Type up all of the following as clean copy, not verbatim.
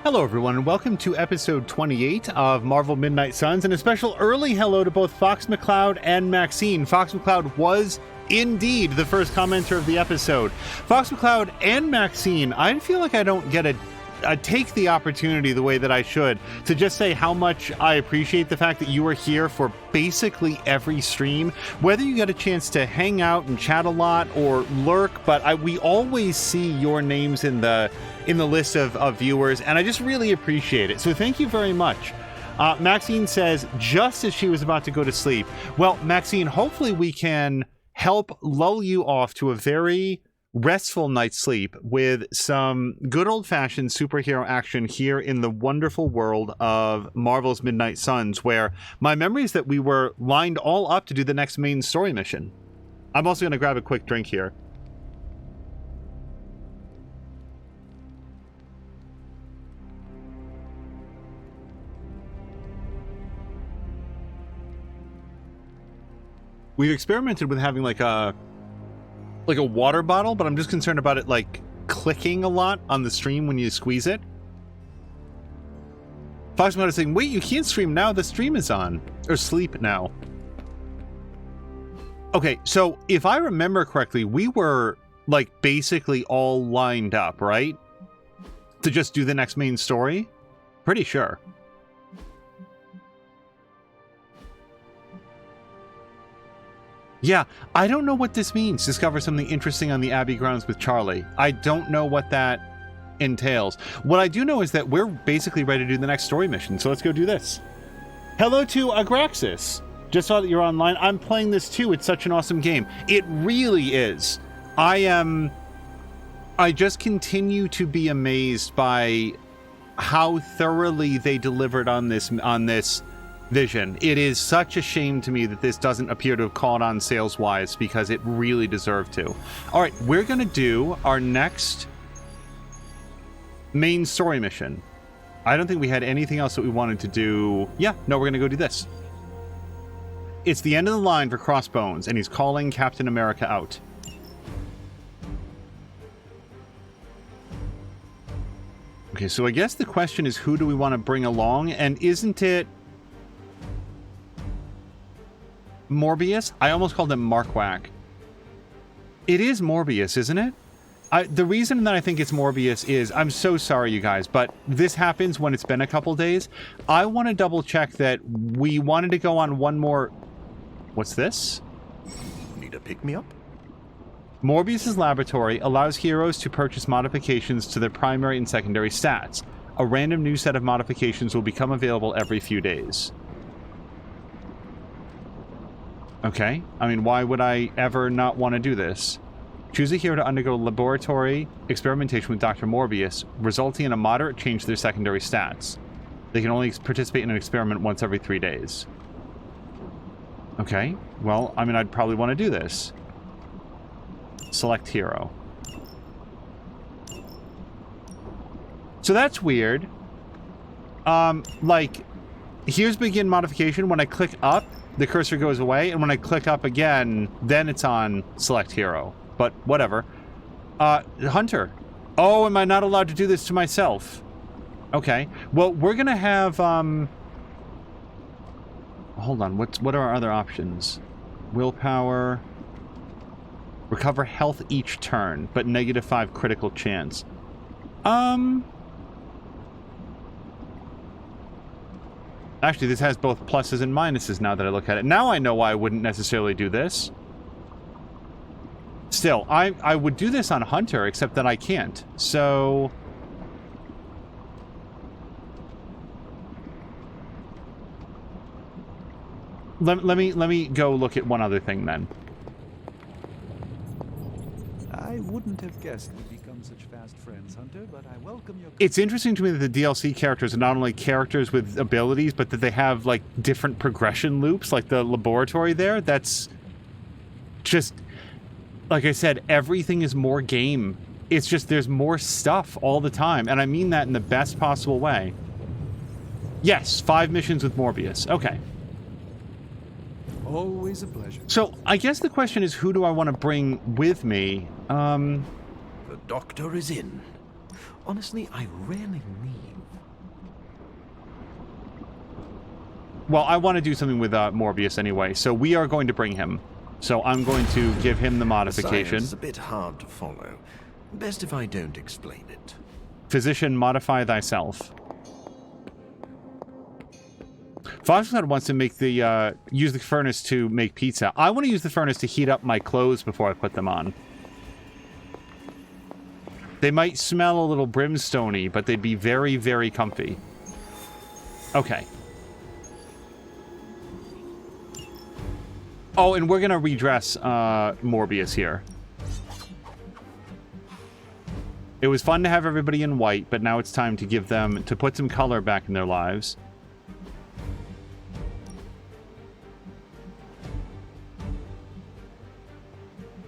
Hello everyone and welcome to episode 28 of Marvel Midnight Suns, and a special early hello to both Fox McCloud and Maxine. Fox McCloud was indeed the first commenter of the episode. Fox McCloud and Maxine, I feel like I don't get take the opportunity the way that I should to just say how much I appreciate the fact that you are here for basically every stream, whether you get a chance to hang out and chat a lot or lurk, but we always see your names in the list of viewers, and I just really appreciate it. So thank you very much. Maxine says, just as she was about to go to sleep. Well, Maxine, hopefully we can help lull you off to a very restful night's sleep with some good old-fashioned superhero action here in the wonderful world of Marvel's Midnight Suns, where my memory is that we were lined all up to do the next main story mission. I'm also going to grab a quick drink here. We've experimented with having like a water bottle, but I'm just concerned about it like clicking a lot on the stream when you squeeze it. Fox is saying, wait, you can't stream now, the stream is on. Or sleep now. Okay, so if I remember correctly, we were like basically all lined up, right? To just do the next main story? Pretty sure. Yeah, I don't know what this means. Discover something interesting on the Abbey grounds with Charlie. I don't know what that entails. What I do know is that we're basically ready to do the next story mission, so let's go do this. Hello to Agraxis. Just saw that you're online. I'm playing this too. It's such an awesome game. It really is. I just continue to be amazed by how thoroughly they delivered on this vision. It is such a shame to me that this doesn't appear to have caught on sales-wise, because it really deserved to. All right, we're going to do our next main story mission. I don't think we had anything else that we wanted to do. Yeah, no, we're going to go do this. It's the end of the line for Crossbones, and he's calling Captain America out. Okay, so I guess the question is, who do we want to bring along? And isn't it Morbius? I almost called him Markwack. It is Morbius, isn't it? The reason that I think it's Morbius is, I'm so sorry, you guys, but this happens when it's been a couple days. I want to double check that we wanted to go on one more... What's this? Need a pick-me-up? Morbius's laboratory allows heroes to purchase modifications to their primary and secondary stats. A random new set of modifications will become available every few days. Okay, I mean, why would I ever not want to do this? Choose a hero to undergo laboratory experimentation with Dr. Morbius, resulting in a moderate change to their secondary stats. They can only participate in an experiment once every 3 days. Okay, well, I mean, I'd probably want to do this. Select hero. So that's weird. Like, here's begin modification. When I click up, the cursor goes away, and when I click up again, then it's on select hero. But whatever. Hunter. Oh, am I not allowed to do this to myself? Okay. Well, we're gonna have, hold on, what are our other options? Willpower. Recover health each turn, but -5 critical chance. Actually, this has both pluses and minuses now that I look at it. Now I know why I wouldn't necessarily do this. Still, I would do this on Hunter, except that I can't. So... Let me go look at one other thing then. I wouldn't have guessed we'd become such fast friends, Hunter, but I welcome your... It's interesting to me that the DLC characters are not only characters with abilities, but that they have, like, different progression loops, like the laboratory there. That's just... Like I said, everything is more game. It's just there's more stuff all the time, and I mean that in the best possible way. Yes, 5 missions with Morbius. Okay. Always a pleasure. So, I guess the question is, who do I want to bring with me? The doctor is in. Honestly, I rarely leave. Well, I want to do something with Morbius anyway, so we are going to bring him. So I'm going to give him the modification. It's a bit hard to follow. Best if I don't explain it. Physician, modify thyself. Foxcloud wants to make the use the furnace to make pizza. I want to use the furnace to heat up my clothes before I put them on. They might smell a little brimstone-y, but they'd be very, very comfy. Okay. Oh, and we're gonna redress Morbius here. It was fun to have everybody in white, but now it's time to give them, to put some color back in their lives.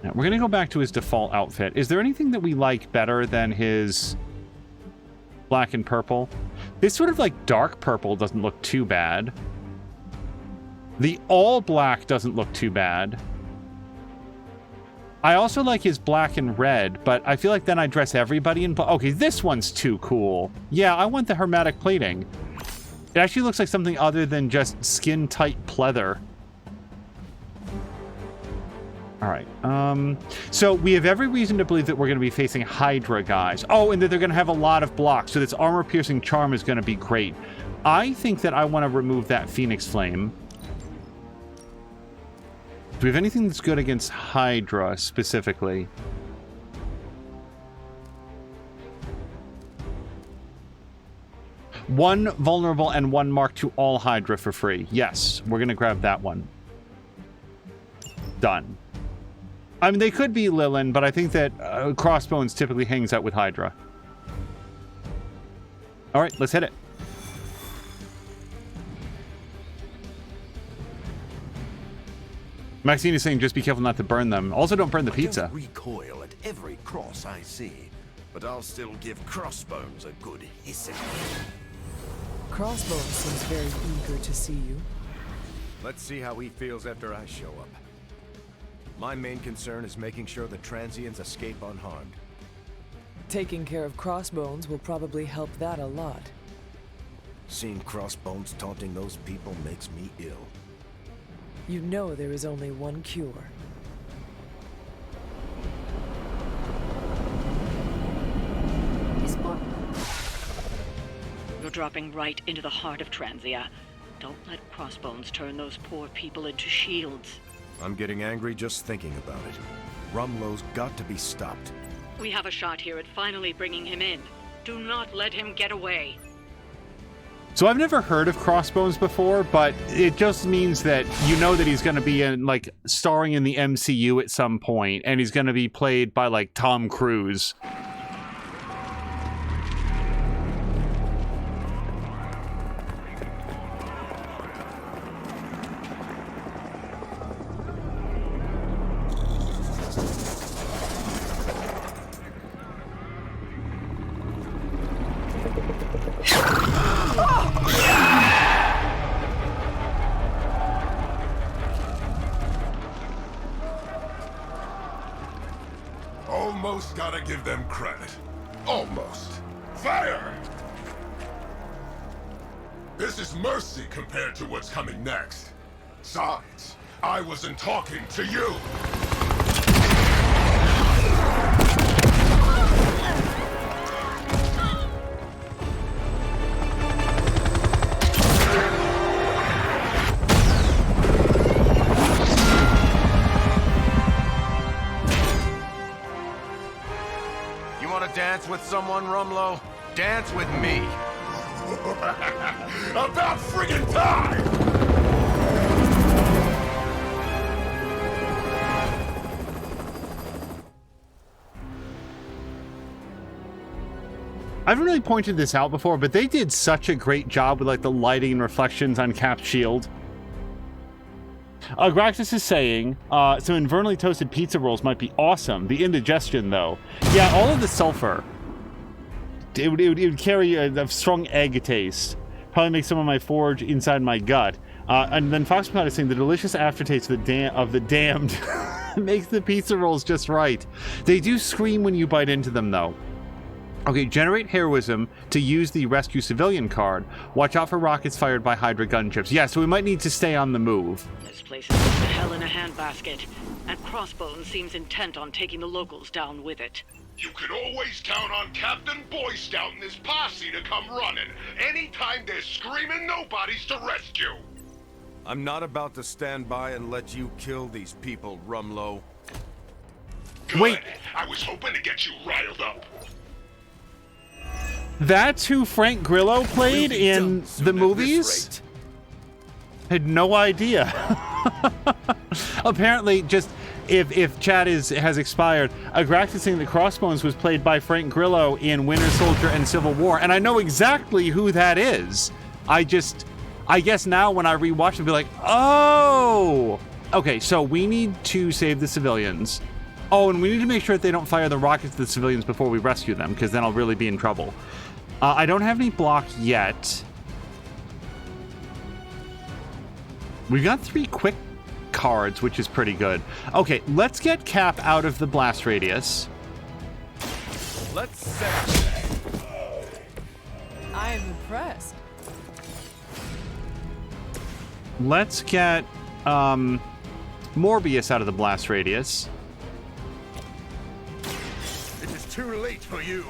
Now, we're gonna go back to his default outfit. Is there anything that we like better than his black and purple? This sort of like dark purple doesn't look too bad. The all black doesn't look too bad. I also like his black and red, but I feel like then I dress everybody in black. Okay, this one's too cool. Yeah, I want the hermetic plating. It actually looks like something other than just skin-tight pleather. All right. So we have every reason to believe that we're going to be facing Hydra guys. Oh, and that they're going to have a lot of blocks, so this armor-piercing charm is going to be great. I think that I want to remove that Phoenix Flame. Do we have anything that's good against Hydra, specifically? One vulnerable and one mark to all Hydra for free. Yes, we're going to grab that one. Done. I mean, they could be Lilin, but I think that Crossbones typically hangs out with Hydra. All right, let's hit it. Maxine is saying just be careful not to burn them. Also, don't burn the pizza. I don't recoil at every cross I see, but I'll still give Crossbones a good hissing. Crossbones seems very eager to see you. Let's see how he feels after I show up. My main concern is making sure the transients escape unharmed. Taking care of Crossbones will probably help that a lot. Seeing Crossbones taunting those people makes me ill. You know there is only one cure. You're dropping right into the heart of Transia. Don't let Crossbones turn those poor people into shields. I'm getting angry just thinking about it. Rumlow's got to be stopped. We have a shot here at finally bringing him in. Do not let him get away. So I've never heard of Crossbones before, but it just means that you know that he's going to be in, like, starring in the MCU at some point, and he's going to be played by, like, Tom Cruise. Almost gotta give them credit. Almost. Fire! This is mercy compared to what's coming next. Besides, I wasn't talking to you. Dance with someone, Rumlow? Dance with me. About friggin' time! I haven't really pointed this out before, but they did such a great job with, like, the lighting and reflections on Cap's shield. Graxus is saying, some infernally toasted pizza rolls might be awesome. The indigestion, though. Yeah, all of the sulfur. It would carry a strong egg taste. Probably make some of my forge inside my gut. And then Fox McCloud is saying the delicious aftertaste of the damned makes the pizza rolls just right. They do scream when you bite into them, though. Okay, generate heroism to use the rescue civilian card. Watch out for rockets fired by Hydra gunships. Yeah, so we might need to stay on the move. This place is just a hell in a handbasket, and Crossbones seems intent on taking the locals down with it. You can always count on Captain Boy Scout and his posse to come running. Anytime there's screaming nobodies to rescue. I'm not about to stand by and let you kill these people, Rumlow. Good. Wait. I was hoping to get you riled up. That's who Frank Grillo played in the movies? Had no idea. Apparently, just if chat has expired, Agrax is saying that Crossbones was played by Frank Grillo in Winter Soldier and Civil War, and I know exactly who that is. I guess now when I rewatch it, I'll be like, oh! Okay, so we need to save the civilians. Oh, and we need to make sure that they don't fire the rockets at the civilians before we rescue them, because then I'll really be in trouble. I don't have any block yet. We've got 3 quick cards, which is pretty good. Okay, let's get Cap out of the blast radius. Let's set I am impressed. Let's get Morbius out of the blast radius. It is too late for you.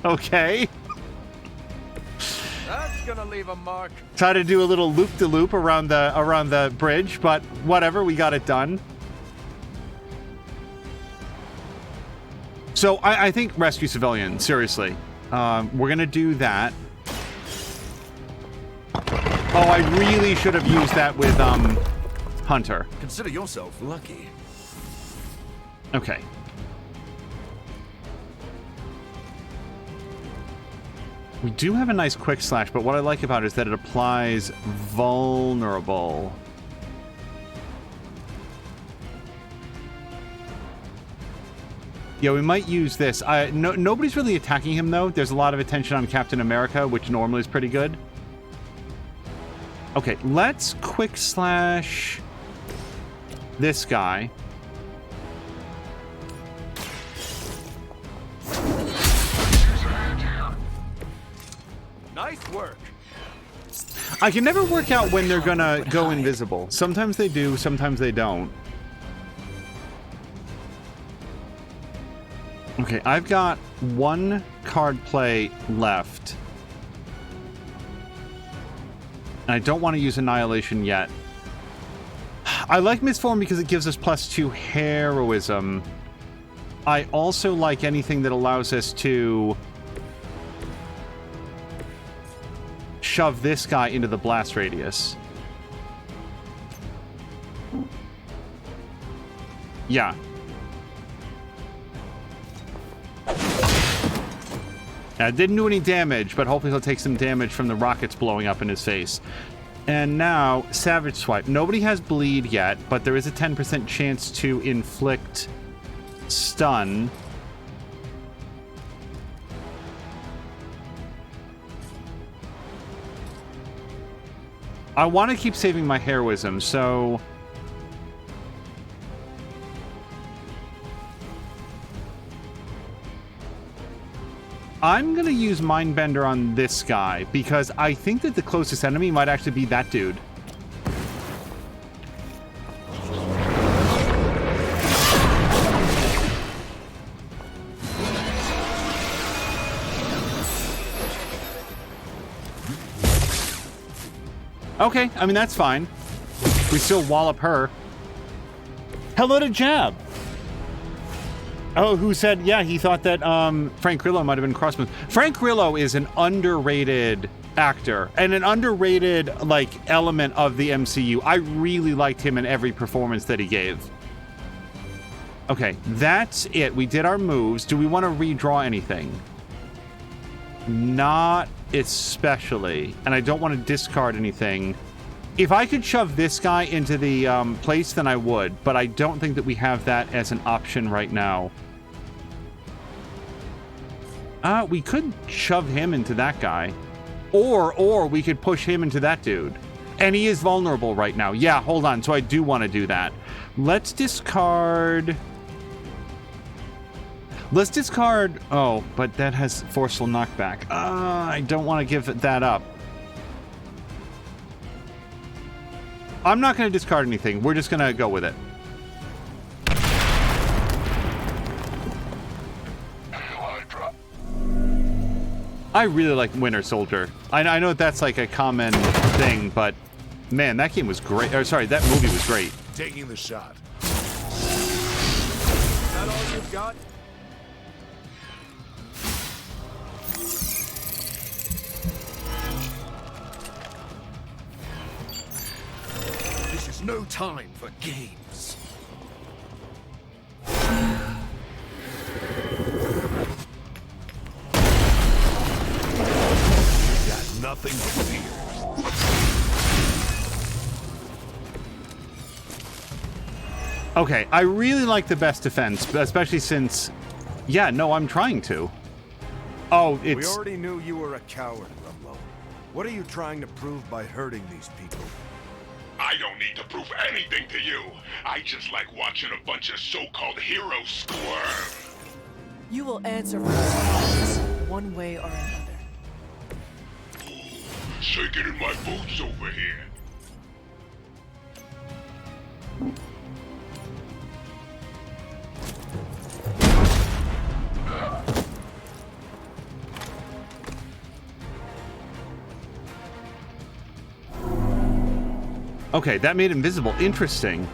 Okay. That's gonna leave a mark. Try to do a little loop-de-loop around the bridge, but whatever, we got it done. So I think rescue civilian, seriously. We're gonna do that. Oh, I really should have used that with Hunter. Consider yourself lucky. Okay. We do have a nice quick slash, but what I like about it is that it applies vulnerable. Yeah, we might use this. Nobody's really attacking him, though. There's a lot of attention on Captain America, which normally is pretty good. Okay, let's quick slash this guy. Nice work. I can never work out when they're gonna go invisible. Sometimes they do, sometimes they don't. Okay, I've got 1 card play left. And I don't want to use Annihilation yet. I like Misform because it gives us +2 heroism. I also like anything that allows us to shove this guy into the blast radius. Yeah. It didn't do any damage, but hopefully he'll take some damage from the rockets blowing up in his face. And now, Savage Swipe. Nobody has bleed yet, but there is a 10% chance to inflict stun. I want to keep saving my heroism, so I'm going to use Mindbender on this guy, because I think that the closest enemy might actually be that dude. Okay, I mean, that's fine. We still wallop her. Hello to Jab. Oh, who said, yeah, he thought that Frank Grillo might have been Crossbones. Frank Grillo is an underrated actor and an underrated, like, element of the MCU. I really liked him in every performance that he gave. Okay, that's it. We did our moves. Do we want to redraw anything? Not especially. And I don't want to discard anything. If I could shove this guy into the place, then I would. But I don't think that we have that as an option right now. We could shove him into that guy. Or we could push him into that dude. And he is vulnerable right now. Yeah, hold on. So I do want to do that. Let's discard... Let's discard... Oh, but that has forceful knockback. I don't want to give that up. I'm not going to discard anything. We're just going to go with it. I really like Winter Soldier. I know that's like a common thing, but man, that game was great. Or sorry, that movie was great. Taking the shot. Is that all you've got? This is no time for games. Nothing but fear. Okay, I really like the best defense, especially since... Yeah, no, I'm trying to. Oh, it's... We already knew you were a coward, Rumlow. What are you trying to prove by hurting these people? I don't need to prove anything to you. I just like watching a bunch of so-called heroes squirm. You will answer for those crimes, one way or another. Shaking in my boots over here. Okay, that made invisible. Interesting.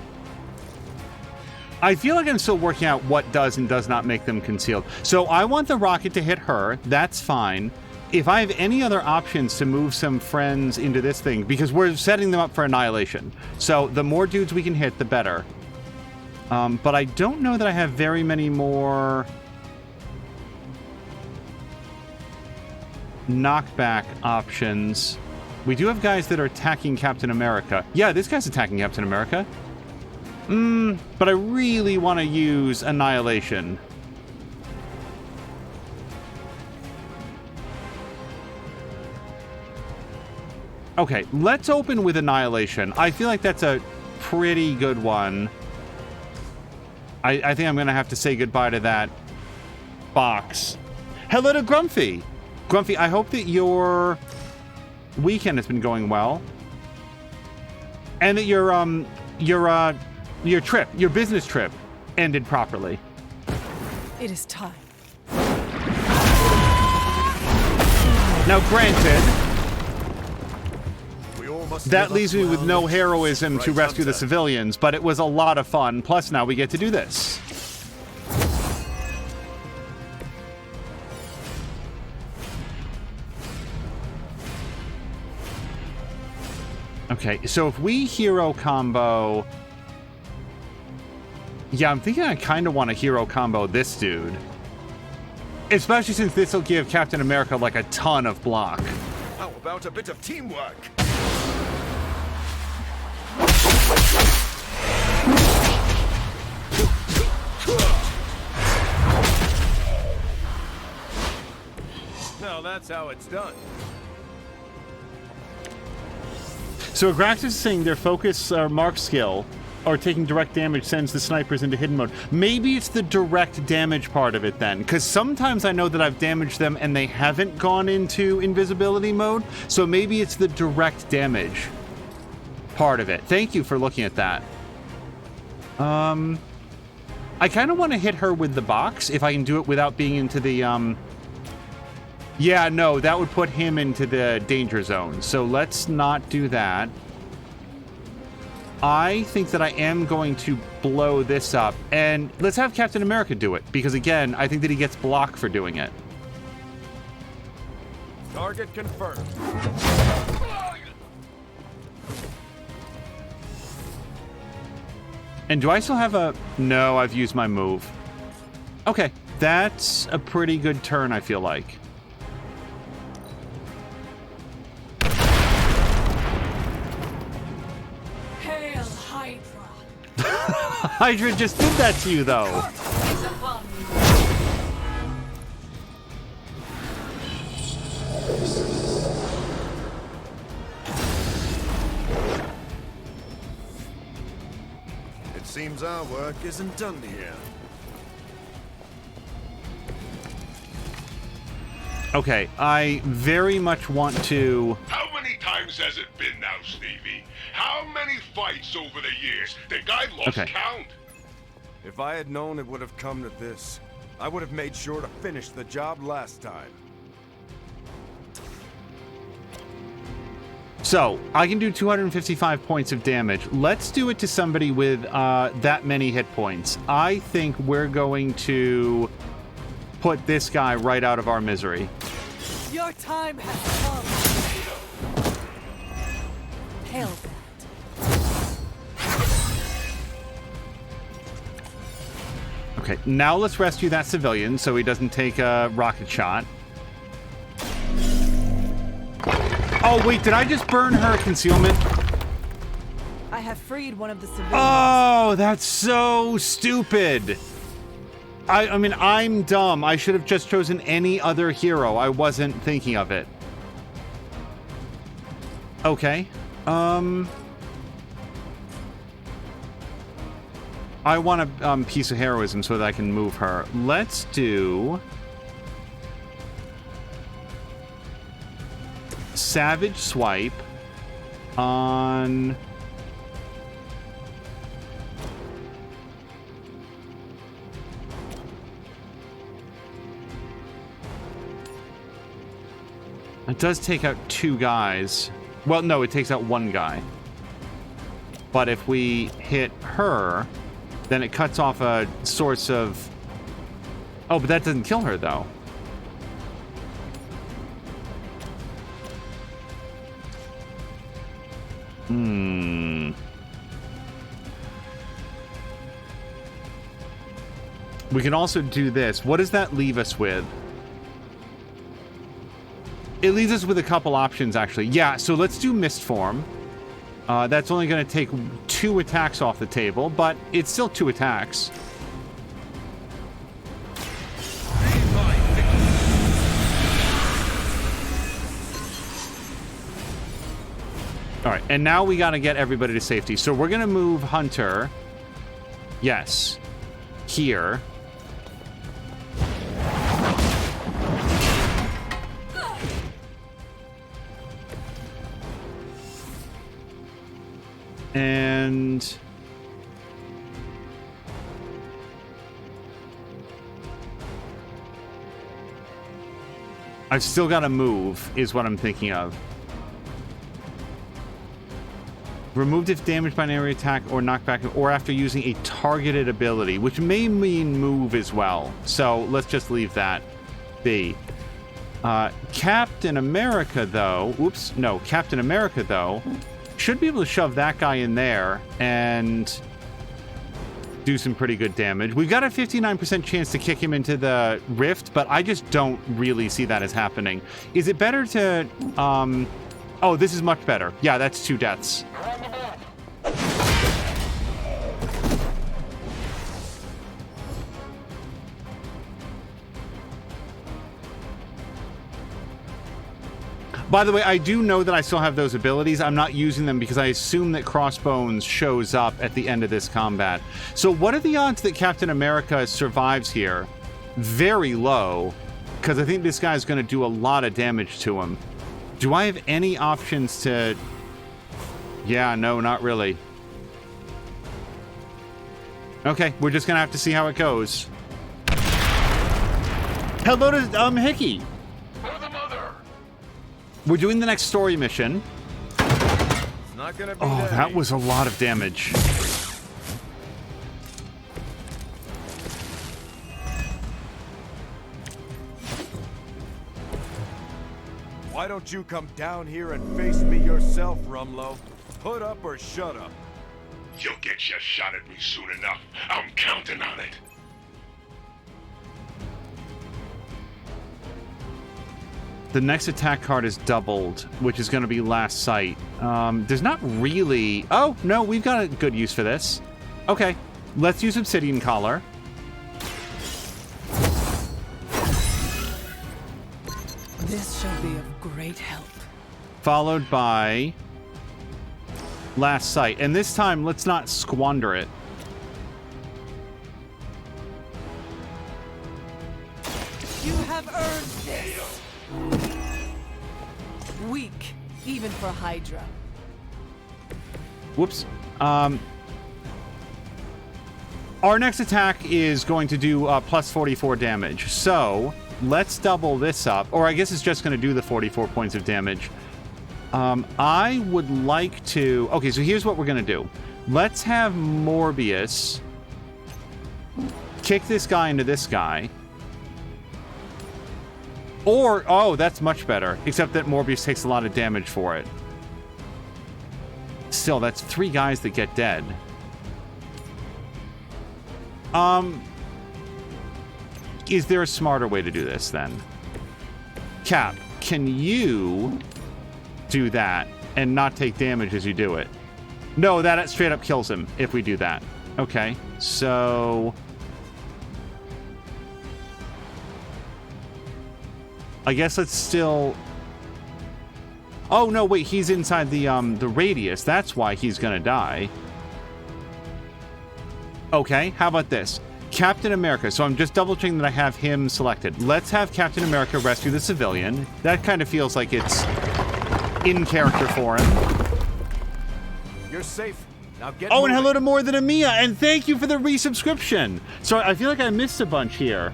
I feel like I'm still working out what does and does not make them concealed. So I want the rocket to hit her. That's fine. If I have any other options to move some friends into this thing, because we're setting them up for annihilation. So the more dudes we can hit, the better. But I don't know that I have very many more knockback options. We do have guys that are attacking Captain America. Yeah, this guy's attacking Captain America. But I really want to use annihilation. Okay, let's open with Annihilation. I feel like that's a pretty good one. I think I'm going to have to say goodbye to that box. Hello to Grumpy. Grumpy, I hope that your weekend has been going well. And that your trip, your business trip, ended properly. It is time. Now, granted... That leaves me with no heroism to rescue the civilians, but it was a lot of fun. Plus, now we get to do this. Okay, so if we hero combo... Yeah, I'm thinking I kind of want to hero combo this dude. Especially since this will give Captain America, like, a ton of block. How about a bit of teamwork? Now that's how it's done. So Agraxis is saying their focus or mark skill or taking direct damage sends the snipers into hidden mode. Maybe it's the direct damage part of it then, because sometimes I know that I've damaged them and they haven't gone into invisibility mode, so maybe it's the direct damage part of it. Thank you for looking at that. I kind of want to hit her with the box, if I can do it without being into the, Yeah, no, that would put him into the danger zone, so let's not do that. I think that I am going to blow this up, and let's have Captain America do it, because again, I think that he gets blocked for doing it. Target confirmed. And do I still have a... No, I've used my move. Okay, that's a pretty good turn, I feel like. Hail Hydra! Hydra just did that to you, though. Seems our work isn't done here. Okay, I very much want to... How many times has it been now, Stevie? How many fights over the years? Think I've lost count? If I had known it would have come to this, I would have made sure to finish the job last time. So, I can do 255 points of damage. Let's do it to somebody with that many hit points. I think we're going to put this guy right out of our misery. Your time has come. Hail that. Okay, now let's rescue that civilian so he doesn't take a rocket shot. Oh, wait, did I just burn her concealment? I have freed one of the civilians. Oh, that's so stupid. I mean, I'm dumb. I should have just chosen any other hero. I wasn't thinking of it. Okay. I want a piece of heroism so that I can move her. Let's do... Savage Swipe on... It does take out 2 guys. Well, no, it takes out 1 guy. But if we hit her, then it cuts off a source of... Oh, but that doesn't kill her, though. We can also do this. What does that leave us with? It leaves us with a couple options, actually. Yeah, so let's do Mist Form. That's only going to take 2 attacks off the table, but it's still 2 attacks. All right, and now we got to get everybody to safety. So we're going to move Hunter. Yes. Here. And... I've still got to move, is what I'm thinking of. Removed if damaged by an area attack or knockback, or after using a targeted ability, which may mean move as well. So let's just leave that be. Captain America, though... Oops, no. Captain America, though, should be able to shove that guy in there and do some pretty good damage. We've got a 59% chance to kick him into the rift, but I just don't really see that as happening. Is it better to... Oh, this is much better. Yeah, that's 2 deaths. By the way, I do know that I still have those abilities. I'm not using them because I assume that Crossbones shows up at the end of this combat. So what are the odds that Captain America survives here? Very low, because I think this guy's going to do a lot of damage to him. Do I have any options to... Yeah, no, not really. Okay, we're just going to have to see how it goes. Hello to Hickey. We're doing the next story mission. It's not gonna be that was a lot of damage. Why don't you come down here and face me yourself, Rumlow? Put up or shut up. You'll get your shot at me soon enough. I'm counting on it. The next attack card is doubled, which is going to be Last Sight. There's not really... Oh, no, we've got a good use for this. Okay, let's use Obsidian Collar. This shall be of great help. Followed by Last Sight. And this time, let's not squander it. You have earned this. Weak, even for Hydra. Whoops. Our next attack is going to do plus 44 damage. So let's double this up. Or I guess it's just going to do the 44 points of damage. I would like to... Okay, so here's what we're going to do. Let's have Morbius kick this guy into this guy. Or... Oh, that's much better. Except that Morbius takes a lot of damage for it. Still, that's 3 guys that get dead. Is there a smarter way to do this, then? Cap, can you do that and not take damage as you do it? No, that straight up kills him if we do that. Okay, so... I guess let's still... Oh, no, wait, he's inside the radius. That's why he's gonna die. Okay, how about this? Captain America. So I'm just double checking that I have him selected. Let's have Captain America rescue the civilian. That kind of feels like it's in character for him. You're safe. Now get Oh, moving. and hello to More Than a Mia, and thank you for the resubscription. So I feel like I missed a bunch here.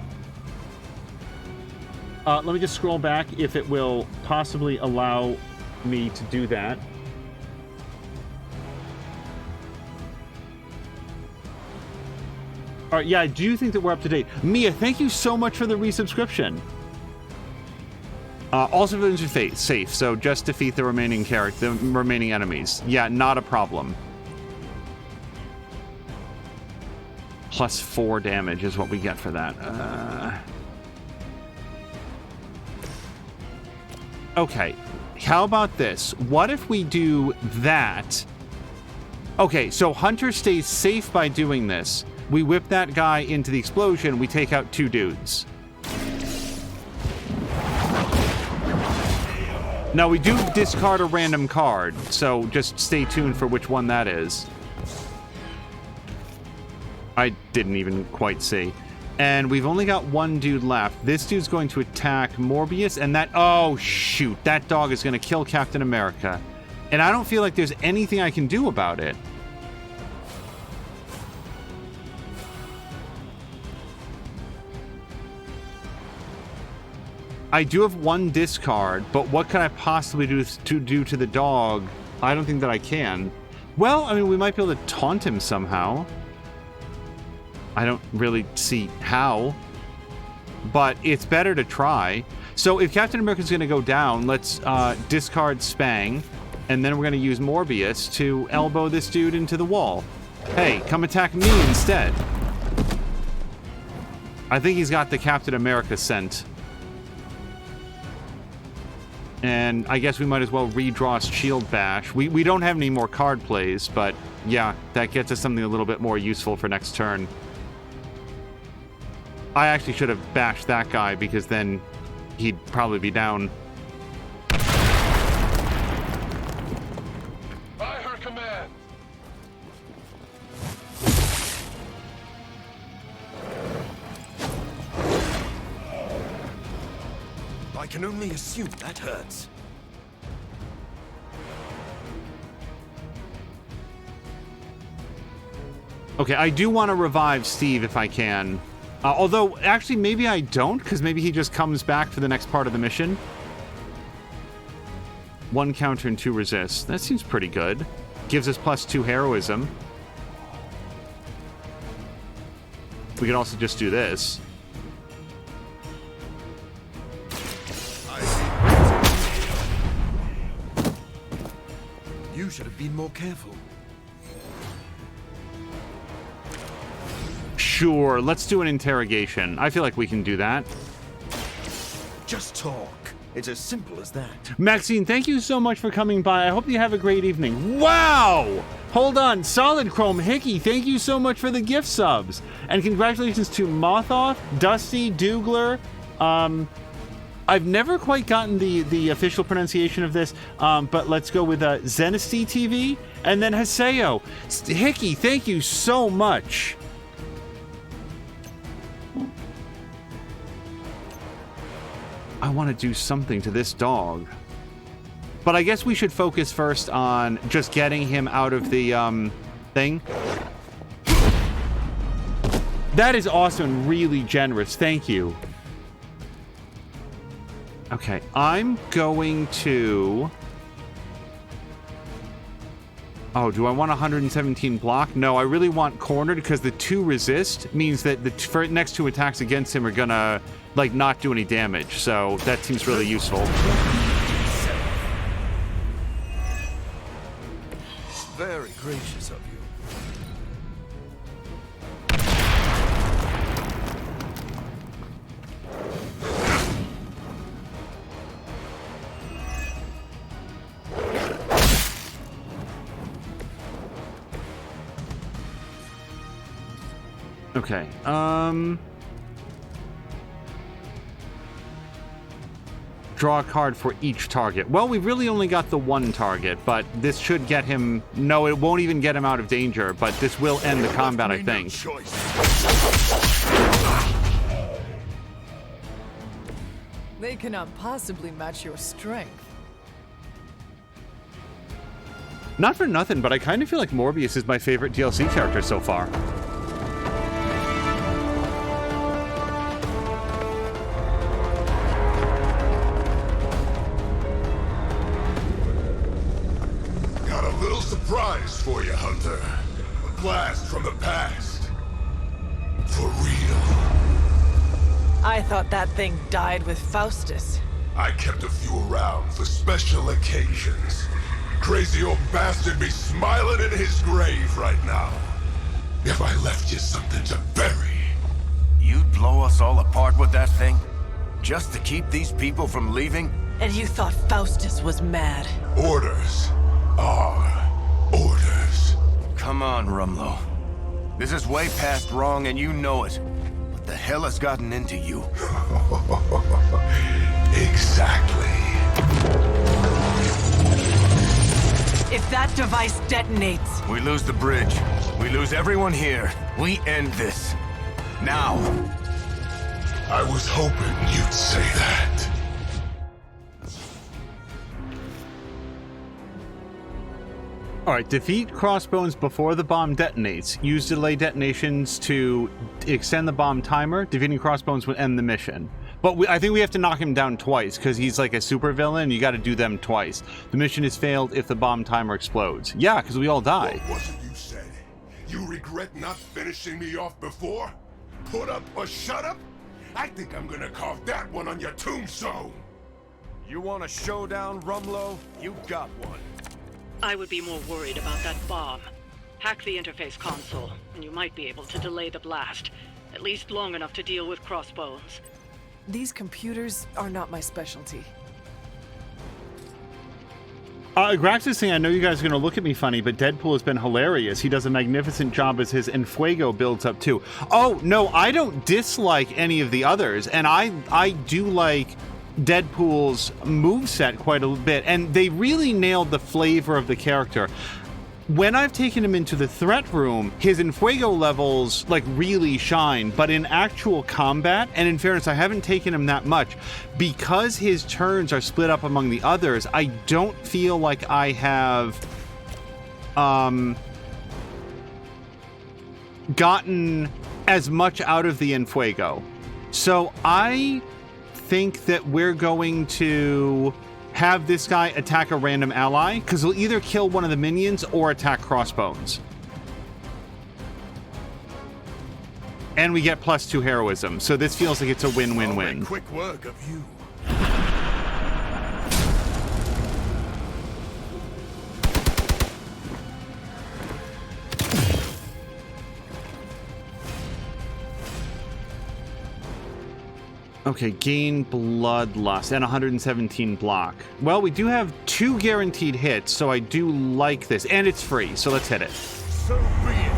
Let me just scroll back if it will possibly allow me to do that. All right, yeah, I do think that we're up to date. Mia, thank you so much for the resubscription. All civilians are safe, so just defeat the remaining enemies. Yeah, not a problem. Plus 4 damage is what we get for that. Okay, how about this? What if we do that? Okay, so Hunter stays safe by doing this. We whip that guy into the explosion. We take out 2 dudes. Now, we do discard a random card, so just stay tuned for which one that is. I didn't even quite see. And we've only got 1 dude left. This dude's going to attack Morbius, and that... Oh, shoot. That dog is going to kill Captain America. And I don't feel like there's anything I can do about it. I do have 1 discard, but what can I possibly do to the dog? I don't think that I can. Well, I mean, we might be able to taunt him somehow. I don't really see how, but it's better to try. So if Captain America's going to go down, let's discard Spang, and then we're going to use Morbius to elbow this dude into the wall. Hey, come attack me instead. I think he's got the Captain America scent. And I guess we might as well redraw Shield Bash. We don't have any more card plays, but yeah, that gets us something a little bit more useful for next turn. I actually should have bashed that guy because then he'd probably be down. By her command. I can only assume that hurts. Okay, I do want to revive Steve if I can. Although, actually, maybe I don't, because maybe he just comes back for the next part of the mission. 1 counter and 2 resist. That seems pretty good. Gives us plus 2 heroism. We could also just do this. You should have been more careful. Sure, let's do an interrogation. I feel like we can do that. Just talk. It's as simple as that. Maxine, thank you so much for coming by. I hope you have a great evening. Wow! Hold on. Solid Chrome Hickey, thank you so much for the gift subs. And congratulations to Mothoff, Dusty, Dougler. I've never quite gotten the official pronunciation of this, but let's go with Zenesty TV, and then Haseo. Hickey, thank you so much. I want to do something to this dog. But I guess we should focus first on just getting him out of the thing. That is awesome and really generous. Thank you. Okay, I'm going to... Oh, do I want 117 block? No, I really want cornered because the 2 resist means that the next 2 attacks against him are gonna, like, not do any damage. So that seems really useful. Very gracious of you. Okay, draw a card for each target. Well, we really only got the 1 target, but this should get him... No, it won't even get him out of danger, but this will end the combat, I think. They cannot possibly match your strength. Not for nothing, but I kind of feel like Morbius is my favorite DLC character so far. Surprise for you, Hunter. A blast from the past. For real. I thought that thing died with Faustus. I kept a few around for special occasions. Crazy old bastard be smiling in his grave right now. If I left you something to bury. You'd blow us all apart with that thing? Just to keep these people from leaving? And you thought Faustus was mad. Orders are orders. Come on, Rumlow. This is way past wrong and you know it. What the hell has gotten into you? Exactly. If that device detonates... We lose the bridge. We lose everyone here. We end this. Now. I was hoping you'd say that. Alright, defeat Crossbones before the bomb detonates. Use delay detonations to extend the bomb timer. Defeating Crossbones would end the mission. But I think we have to knock him down twice, because he's like a supervillain. You gotta do them twice. The mission is failed if the bomb timer explodes. Yeah, because we all die. What was it you said? You regret not finishing me off before? Put up or shut up? I think I'm gonna carve that one on your tombstone. You want a showdown, Rumlow? You got one. I would be more worried about that bomb. Hack the interface console, and you might be able to delay the blast. At least long enough to deal with Crossbones. These computers are not my specialty. Grax is saying, I know you guys are going to look at me funny, but Deadpool has been hilarious. He does a magnificent job as his Enfuego builds up too. Oh, no, I don't dislike any of the others, and I do like Deadpool's moveset quite a bit, and they really nailed the flavor of the character. When I've taken him into the threat room, his Enfuego levels like really shine, but in actual combat, and in fairness, I haven't taken him that much, because his turns are split up among the others, I don't feel like I have gotten as much out of the Enfuego. So I think that we're going to have this guy attack a random ally, because he'll either kill one of the minions or attack Crossbones. And we get +2 heroism, so this feels like it's a win-win-win. Quick work of you. Okay, gain Bloodlust and 117 block. Well, we do have 2 guaranteed hits, so I do like this. And it's free, so let's hit it. So be it.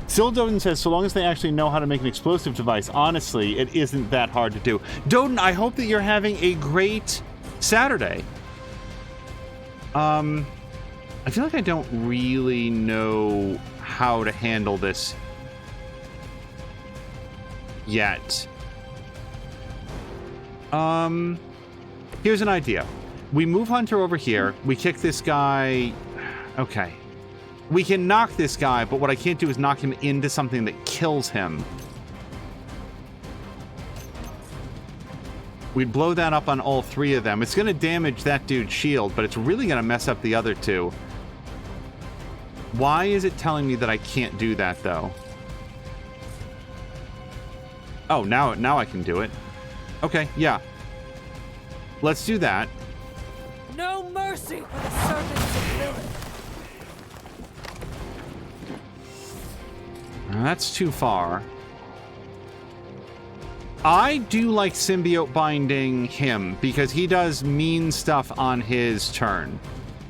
Sildoden says, so long as they actually know how to make an explosive device, honestly, it isn't that hard to do. Doden, I hope that you're having a great Saturday. I feel like I don't really know how to handle this. yet. Here's an idea. We move Hunter over here. We kick this guy. Okay. We can knock this guy, but what I can't do is knock him into something that kills him. We'd blow that up on all three of them. It's going to damage that dude's shield, but it's really going to mess up the other two. Why is it telling me that I can't do that, though? Oh, now I can do it. Okay, yeah. Let's do that. No mercy for the servants of Lilith. That's too far. I do like symbiote binding him because he does mean stuff on his turn.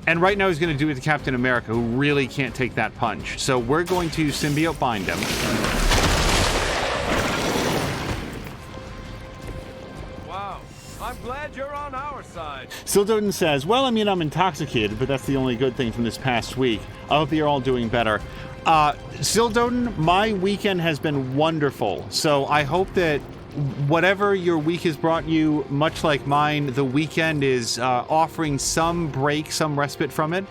And right now he's going to do it to Captain America, who really can't take that punch. So we're going to symbiote bind him. Wow, I'm glad you're on our side. Sildoden says, well, I mean, I'm intoxicated, but that's the only good thing from this past week. I hope you're all doing better. Sildoden, my weekend has been wonderful. So I hope that whatever your week has brought you, much like mine, the weekend is offering some break, some respite from it.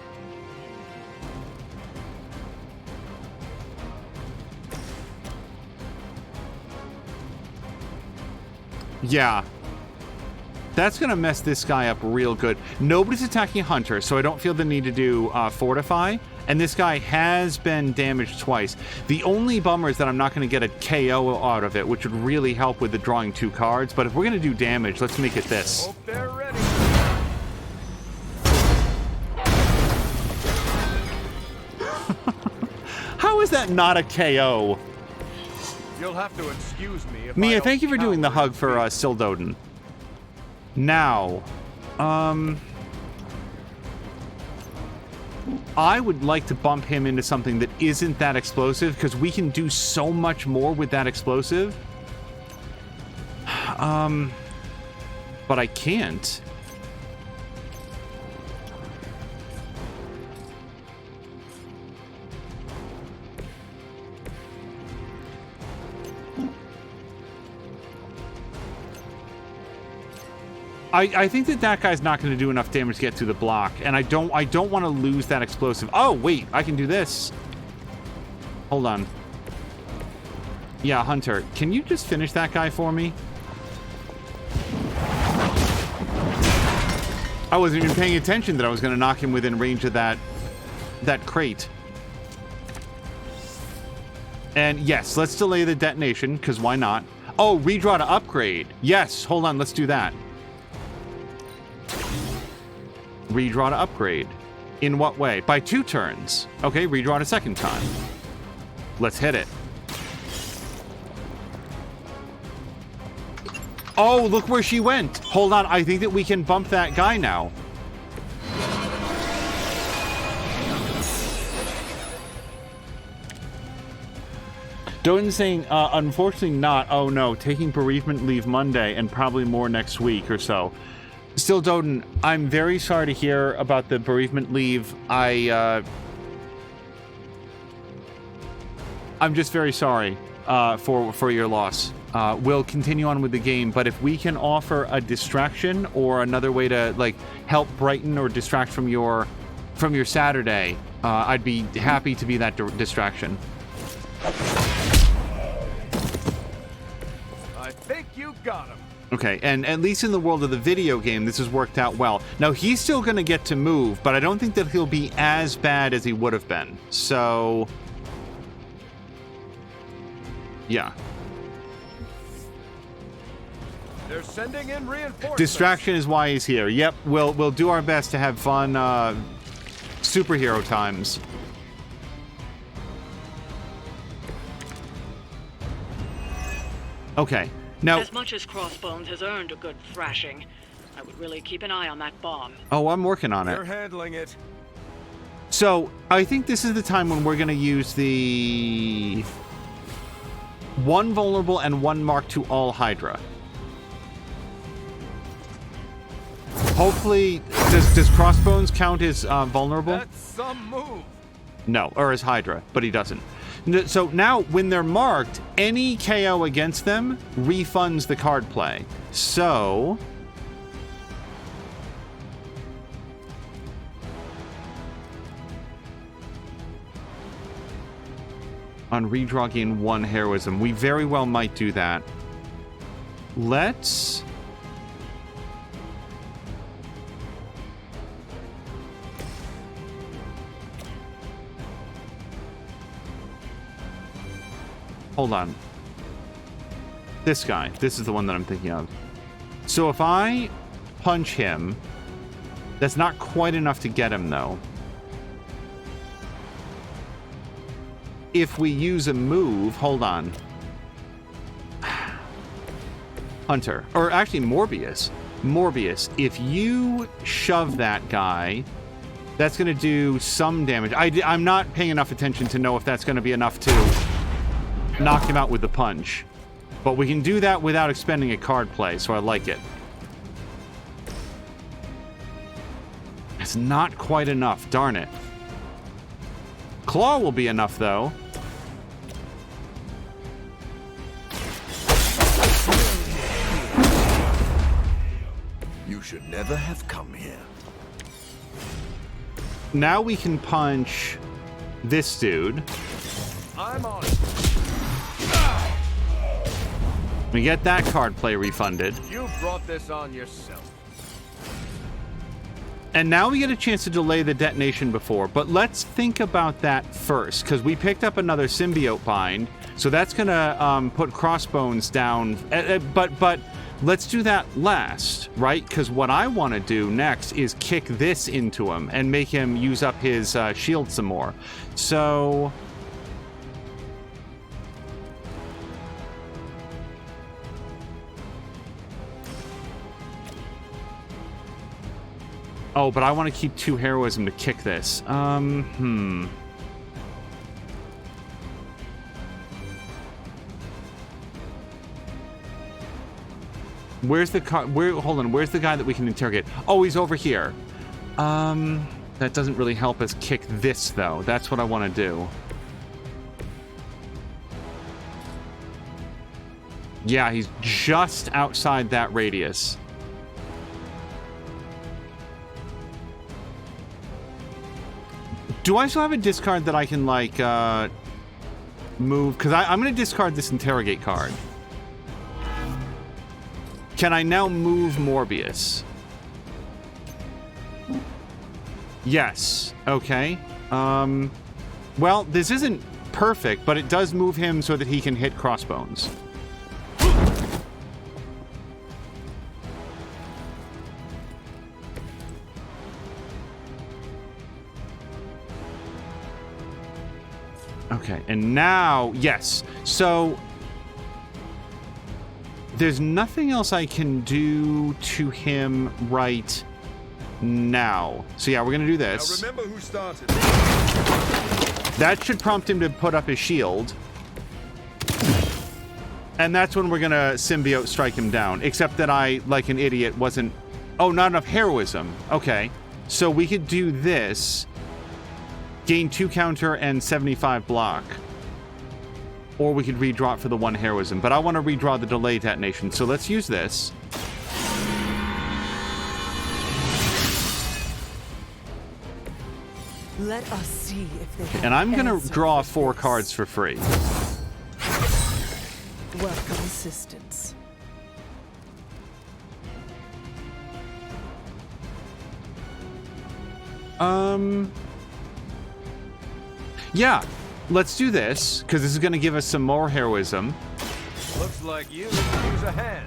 Yeah. That's going to mess this guy up real good. Nobody's attacking Hunter, so I don't feel the need to do Fortify. And this guy has been damaged twice. The only bummer is that I'm not going to get a KO out of it, which would really help with the drawing 2 cards. But if we're going to do damage, let's make it this. Hope they're ready. How is that not a KO? You'll have to excuse me if Mia, I thank you for doing the cower hug for Sildoden. Now, I would like to bump him into something that isn't that explosive, because we can do so much more with that explosive. But I can't. I think that guy's not going to do enough damage to get through the block, and I don't want to lose that explosive. Oh, wait, I can do this. Hold on. Yeah, Hunter, can you just finish that guy for me? I wasn't even paying attention that I was going to knock him within range of that crate. And yes, let's delay the detonation, because why not? Oh, redraw to upgrade. Yes, hold on, let's do that. Redraw to upgrade. In what way? By 2 turns. Okay, redraw it a second time. Let's hit it. Oh, look where she went. Hold on, I think that we can bump that guy now. Doden's saying, unfortunately not. Oh no, taking bereavement leave Monday and probably more next week or so. Still, Doden, I'm very sorry to hear about the bereavement leave. I'm just very sorry for your loss. We'll continue on with the game, but if we can offer a distraction or another way to like help brighten or distract from your Saturday, I'd be happy to be that distraction. I think you got him. Okay, and at least in the world of the video game, this has worked out well. Now, he's still going to get to move, but I don't think that he'll be as bad as he would have been. So, yeah. They're sending in reinforcements. Distraction is why he's here. Yep, we'll do our best to have fun superhero times. Okay. Now, as much as Crossbones has earned a good thrashing, I would really keep an eye on that bomb. Oh, I'm working on it. They're handling it. So, I think this is the time when we're going to use the 1 vulnerable and 1 mark to all Hydra. Hopefully, does Crossbones count as vulnerable? That's some move. No, or as Hydra, but he doesn't. So now, when they're marked, any KO against them refunds the card play. So... on redraw, gain 1 heroism. We very well might do that. Let's... hold on. This guy. This is the one that I'm thinking of. So if I punch him, that's not quite enough to get him, though. If we use a move, hold on. Hunter. Or actually, Morbius. Morbius, if you shove that guy, that's going to do some damage. I'm not paying enough attention to know if that's going to be enough to knock him out with the punch. But we can do that without expending a card play, so I like it. It's not quite enough, darn it. Claw will be enough, though. You should never have come here. Now we can punch this dude. I'm on it. We get that card play refunded. You brought this on yourself. And now we get a chance to delay the detonation before, but let's think about that first, because we picked up another symbiote bind, so that's going to put Crossbones down, but let's do that last, right? Because what I want to do next is kick this into him and make him use up his shield some more. So... oh, but I want to keep 2 heroism to kick this. Where's the hold on, where's the guy that we can interrogate? Oh, he's over here. That doesn't really help us kick this, though. That's what I want to do. Yeah, he's just outside that radius. Do I still have a discard that I can, like, move? Because I'm going to discard this interrogate card. Can I now move Morbius? Yes. Okay. Well, this isn't perfect, but it does move him so that he can hit Crossbones. Okay, and now, yes. So, there's nothing else I can do to him right now. So yeah, we're going to do this. Now remember who started. That should prompt him to put up his shield. And that's when we're going to symbiote strike him down. Except that I, like an idiot, wasn't... oh, not enough heroism. Okay. So we could do this. Gain 2 counter and 75 block. Or we could redraw it for the 1 heroism. But I want to redraw the delay detonation. So let's use this. Let us see if they have And I'm going to answer draw for 4 this. cards for free. Welcome assistance. Yeah, let's do this, because this is going to give us some more heroism. Looks like you could use a hand.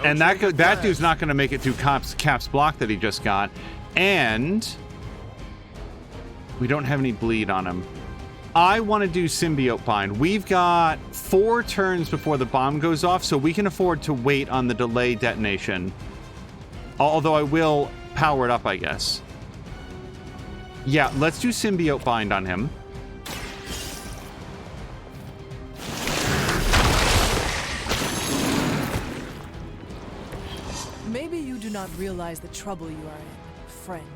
And that dude's not going to make it through Cap's block that he just got. And we don't have any bleed on him. I want to do Symbiote Bind. We've got 4 turns before the bomb goes off, so we can afford to wait on the delay detonation. Although I will power it up, I guess. Yeah, let's do Symbiote Bind on him. Maybe you do not realize the trouble you are in, friend.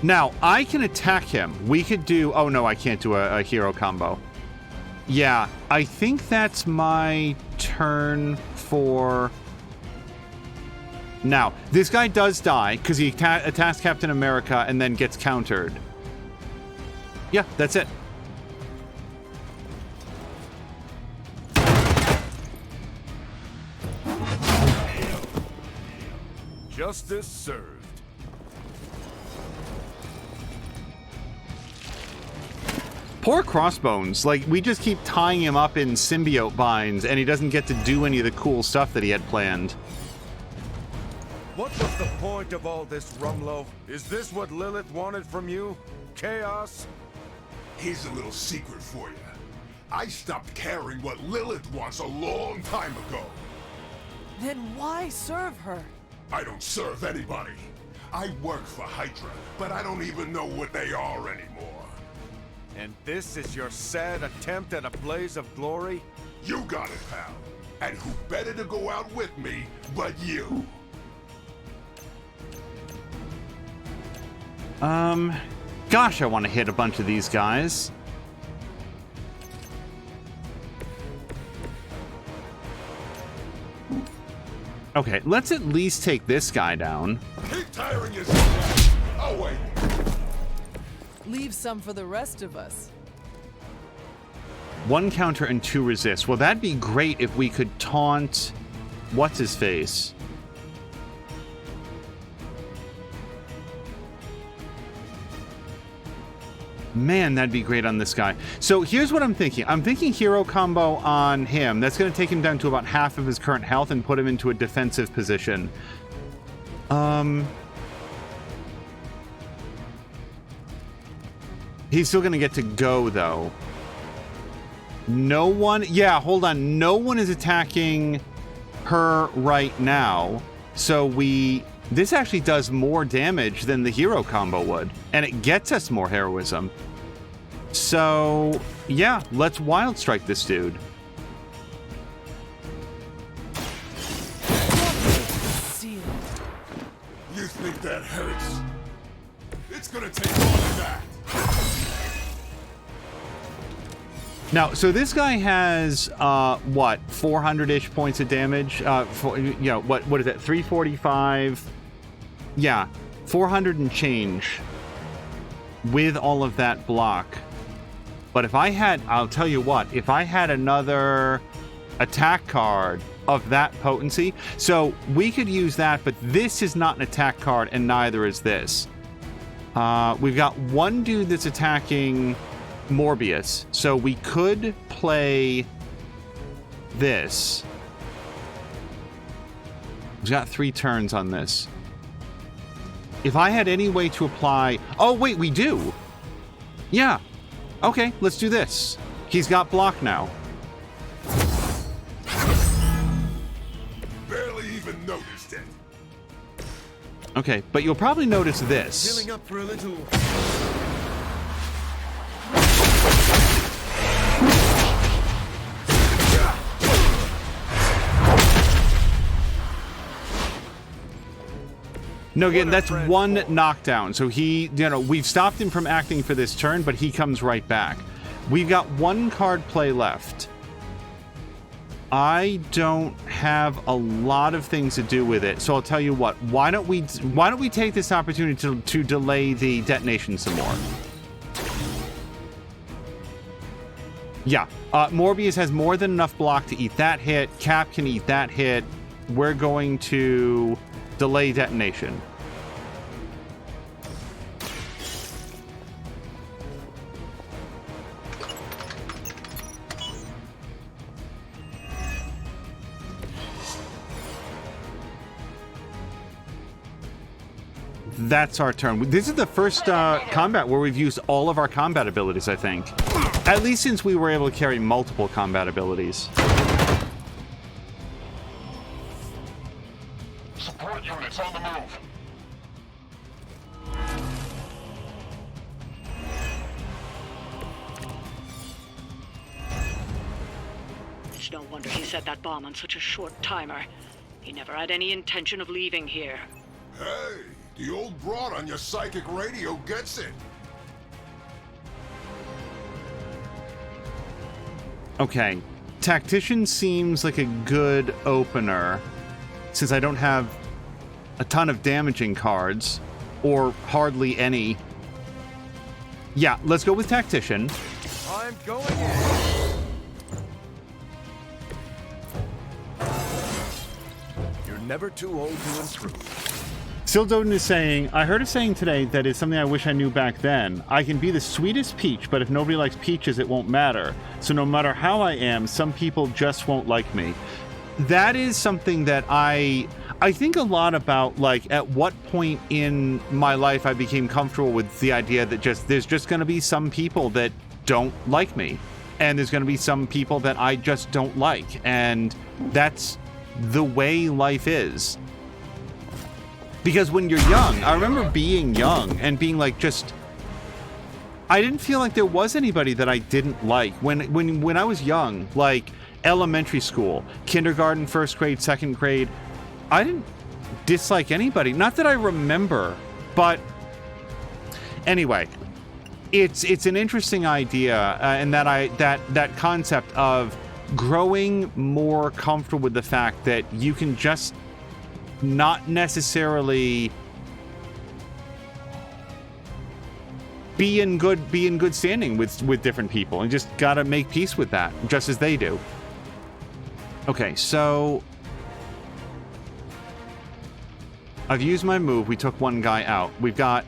Now, I can attack him. We could do... Oh, no, I can't do a hero combo. Yeah, I think that's my turn for... Now, this guy does die because he attacks Captain America and then gets countered. Yeah, that's it. Justice served. Poor Crossbones. Like, we just keep tying him up in symbiote binds, and he doesn't get to do any of the cool stuff that he had planned. What was the point of all this, Rumlow? Is this what Lilith wanted from you? Chaos? Here's a little secret for you. I stopped caring what Lilith wants a long time ago. Then why serve her? I don't serve anybody. I work for Hydra, but I don't even know what they are anymore. And this is your sad attempt at a blaze of glory? You got it, pal. And who better to go out with me but you? Gosh, I want to hit a bunch of these guys. Okay, let's at least take this guy down. Keep tiring yourself out. Oh, wait. Leave some for the rest of us. 1 counter and 2 resist. Well, that'd be great if we could taunt... What's-his-face? Man, that'd be great on this guy. So here's what I'm thinking. I'm thinking hero combo on him. That's going to take him down to about half of his current health and put him into a defensive position. He's still going to get to go, though. No one... Yeah, hold on. No one is attacking her right now. So this actually does more damage than the hero combo would. And it gets us more heroism. So, yeah, let's Wild Strike this dude. You think that hurts? It's gonna take more than that. Now, so this guy has, what, 400-ish points of damage? What is that, 345? Yeah, 400 and change with all of that block. But if I had, I'll tell you what, if I had another attack card of that potency, so we could use that, but this is not an attack card, and neither is this. We've got one dude that's attacking Morbius, so we could play this. We've got 3 turns on this. If I had any way to apply... Oh, wait, we do! Yeah. Okay, let's do this. He's got block now. Barely even noticed it. Okay, but you'll probably notice this. Filling up for a little... No, again, that's 1 knockdown. So he, we've stopped him from acting for this turn, but he comes right back. We've got 1 card play left. I don't have a lot of things to do with it, so I'll tell you what. Why don't we take this opportunity to delay the detonation some more? Yeah, Morbius has more than enough block to eat that hit. Cap can eat that hit. We're going to delay detonation. That's our turn. This is the first combat where we've used all of our combat abilities, I think. At least since we were able to carry multiple combat abilities. Support units on the move. It's no wonder he set that bomb on such a short timer. He never had any intention of leaving here. Hey, The old broad on your psychic radio gets it. Okay. Tactician seems like a good opener, since I don't have a ton of damaging cards, or hardly any. Yeah, let's go with Tactician. I'm going in. You're never too old to improve. Sildoden is saying, I heard a saying today that is something I wish I knew back then. I can be the sweetest peach, but if nobody likes peaches, it won't matter. So no matter how I am, some people just won't like me. That is something that I think a lot about, like, at what point in my life I became comfortable with the idea that there's just going to be some people that don't like me. And there's going to be some people that I just don't like. And that's the way life is. Because when you're young, I remember being young and being like, I didn't feel like there was anybody that I didn't like. When I was young, like elementary school, kindergarten, first grade, second grade, I didn't dislike anybody. Not that I remember, but anyway, it's an interesting idea, and that concept of growing more comfortable with the fact that you can just not necessarily be in good standing with different people, and just gotta make peace with that, just as they do. Okay, so I've used my move. We took one guy out. We've got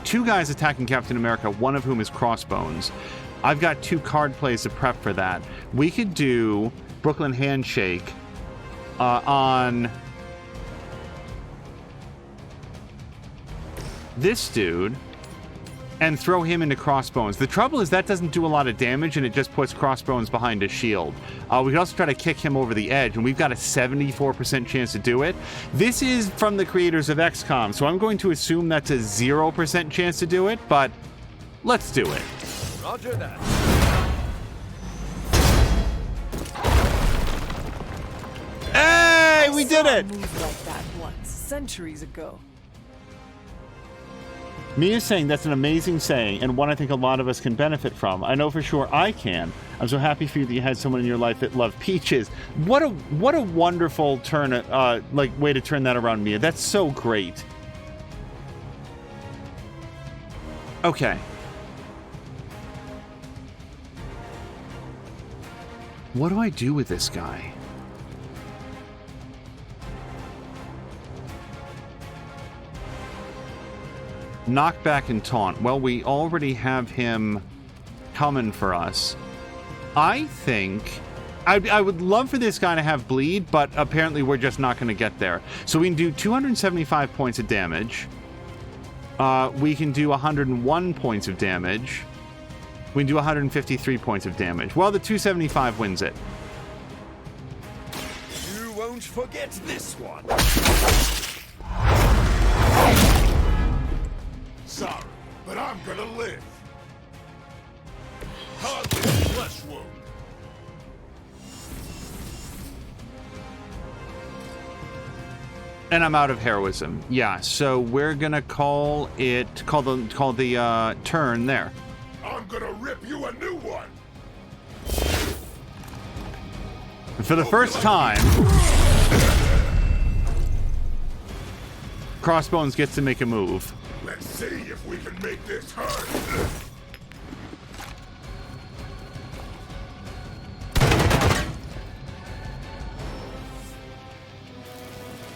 two guys attacking Captain America, one of whom is Crossbones. I've got 2 card plays to prep for that. We could do Brooklyn Handshake on this dude and throw him into Crossbones. The trouble is that doesn't do a lot of damage, and it just puts Crossbones behind his shield. We could also try to kick him over the edge, and we've got a 74% chance to do it. This is from the creators of XCOM, so I'm going to assume that's a 0% chance to do it, but let's do it. Roger that. Hey, we did it! Moved like that once, centuries ago. Mia's saying that's an amazing saying, and one I think a lot of us can benefit from. I know for sure I can. I'm so happy for you that you had someone in your life that loved peaches. What a wonderful way to turn that around, Mia. That's so great. Okay. What do I do with this guy? Knockback and taunt. Well, we already have him coming for us. I think I would love for this guy to have bleed, but apparently we're just not going to get there. So we can do 275 points of damage. We can do 101 points of damage. We can do 153 points of damage. Well, the 275 wins it. You won't forget this one. Sorry, but I'm gonna live. Target flesh wound. And I'm out of heroism. Yeah, so we're gonna call the turn there. I'm gonna rip you a new one. For the first time, Crossbones gets to make a move. Let's see if we can make this hurt.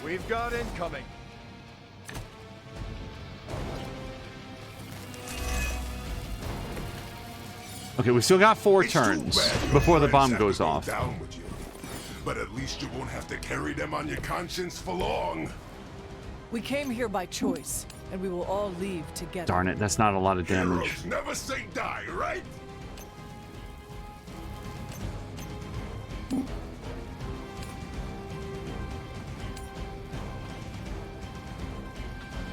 We've got incoming. Okay, we still got 4 It's too turns bad before the your bomb friends have goes to go off. down with you. But at least you won't have to carry them on your conscience for long. We came here by choice, and we will all leave together. Darn it, that's not a lot of damage. Heroes never say die, right?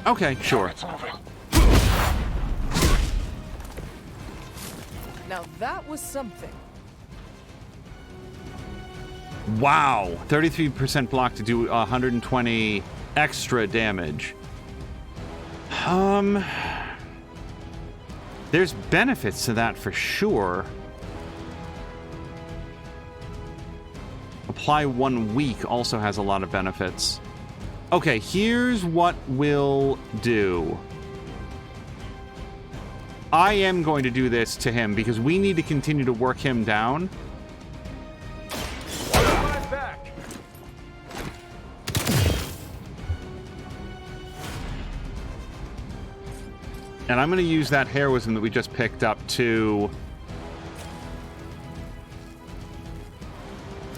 Okay, sure. Now that was something. Wow, 33% block to do 120 extra damage. There's benefits to that for sure. Apply 1 week also has a lot of benefits. Okay, here's what we'll do. I am going to do this to him because we need to continue to work him down. And I'm going to use that heroism that we just picked up to...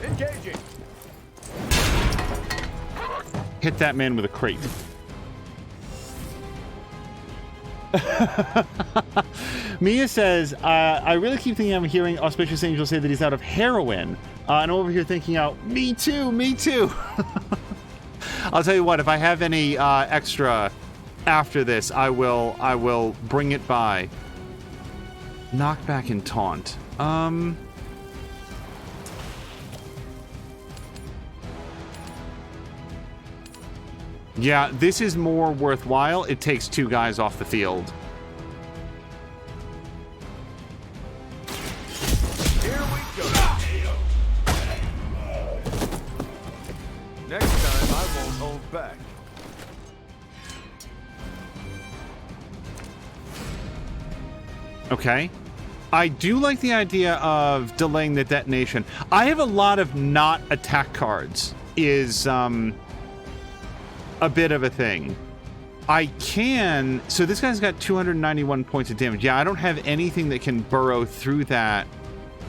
Engaging. hit that man with a crate. Mia says, I really keep thinking I'm hearing Auspicious Angel say that he's out of heroin. And I'm over here thinking out, me too, me too. I'll tell you what, if I have any extra after this, I will bring it by. Knockback and taunt. Yeah, this is more worthwhile. It takes 2 guys off the field. Here we go. Next time, I won't hold back. Okay. I do like the idea of delaying the detonation. I have a lot of not attack cards, is a bit of a thing. I can... So this guy's got 291 points of damage. Yeah, I don't have anything that can burrow through that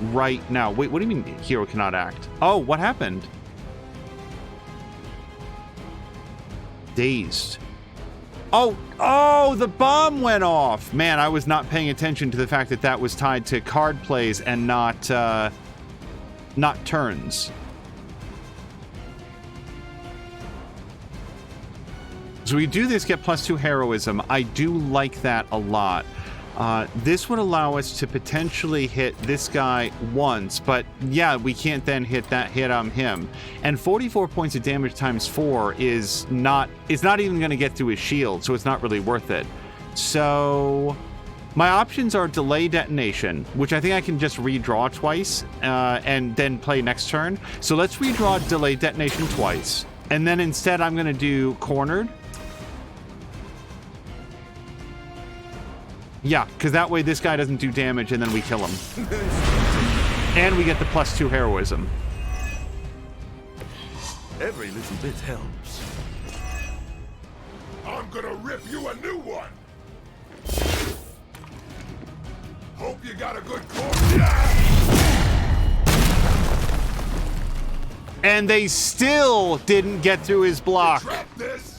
right now. Wait, what do you mean hero cannot act? Oh, what happened? Dazed. Oh, the bomb went off. Man, I was not paying attention to the fact that that was tied to card plays and not turns. So we do this, get +2 heroism. I do like that a lot. This would allow us to potentially hit this guy once, but yeah, we can't then hit him. And 44 points of damage times 4 is not even going to get through his shield, so it's not really worth it. So my options are delay detonation, which I think I can just redraw twice and then play next turn. So let's redraw delay detonation twice. And then instead I'm going to do cornered. Yeah, because that way this guy doesn't do damage and then we kill him. And we get the +2 heroism. Every little bit helps. I'm gonna rip you a new one. Hope you got a good corpse. And they still didn't get through his block. Trap this.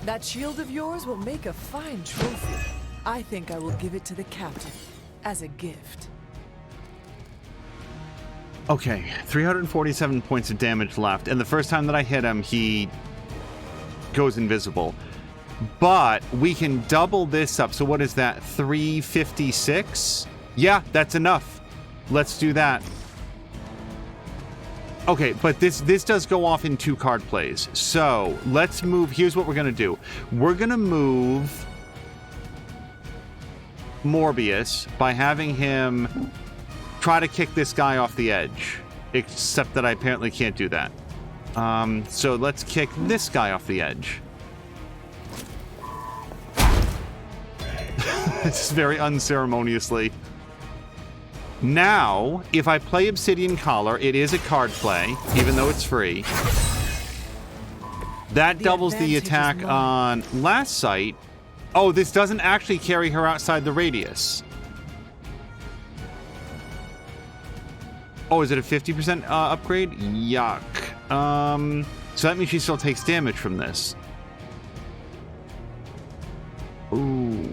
That shield of yours will make a fine trophy. I think I will give it to the captain as a gift. Okay, 347 points of damage left. And the first time that I hit him, he goes invisible. But we can double this up. So what is that? 356? Yeah, that's enough. Let's do that. Okay, but this does go off in 2 card plays. So let's move. Here's what we're going to do. We're going to move Morbius by having him try to kick this guy off the edge. Except that I apparently can't do that. So let's kick this guy off the edge. This is very unceremoniously. Now, if I play Obsidian Collar, it is a card play, even though it's free. That doubles the attack on Last Sight. Oh, this doesn't actually carry her outside the radius. Oh, is it a 50% upgrade? Yuck. So that means she still takes damage from this. Ooh.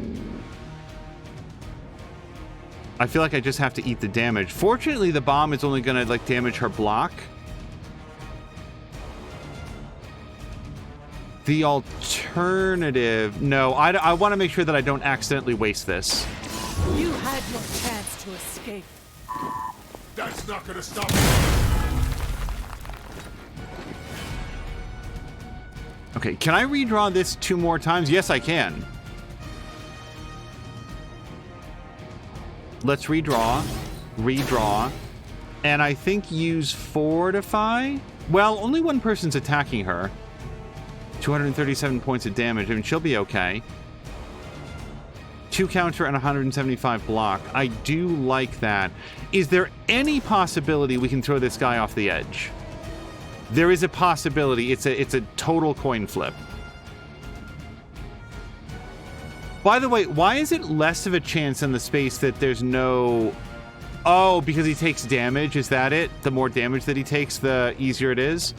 I feel like I just have to eat the damage. Fortunately, the bomb is only gonna, like, damage her block. The alternative... No, I want to make sure that I don't accidentally waste this. You had your chance to escape. That's not gonna stop me. Okay, can I redraw this 2 more times? Yes, I can. Let's redraw. Redraw. And I think use Fortify? Well, only one person's attacking her. 237 points of damage. I mean, she'll be okay. 2 counter and 175 block. I do like that. Is there any possibility we can throw this guy off the edge? There is a possibility. It's a total coin flip. By the way, why is it less of a chance in the space that there's no... Oh, because he takes damage? Is that it? The more damage that he takes, the easier it is?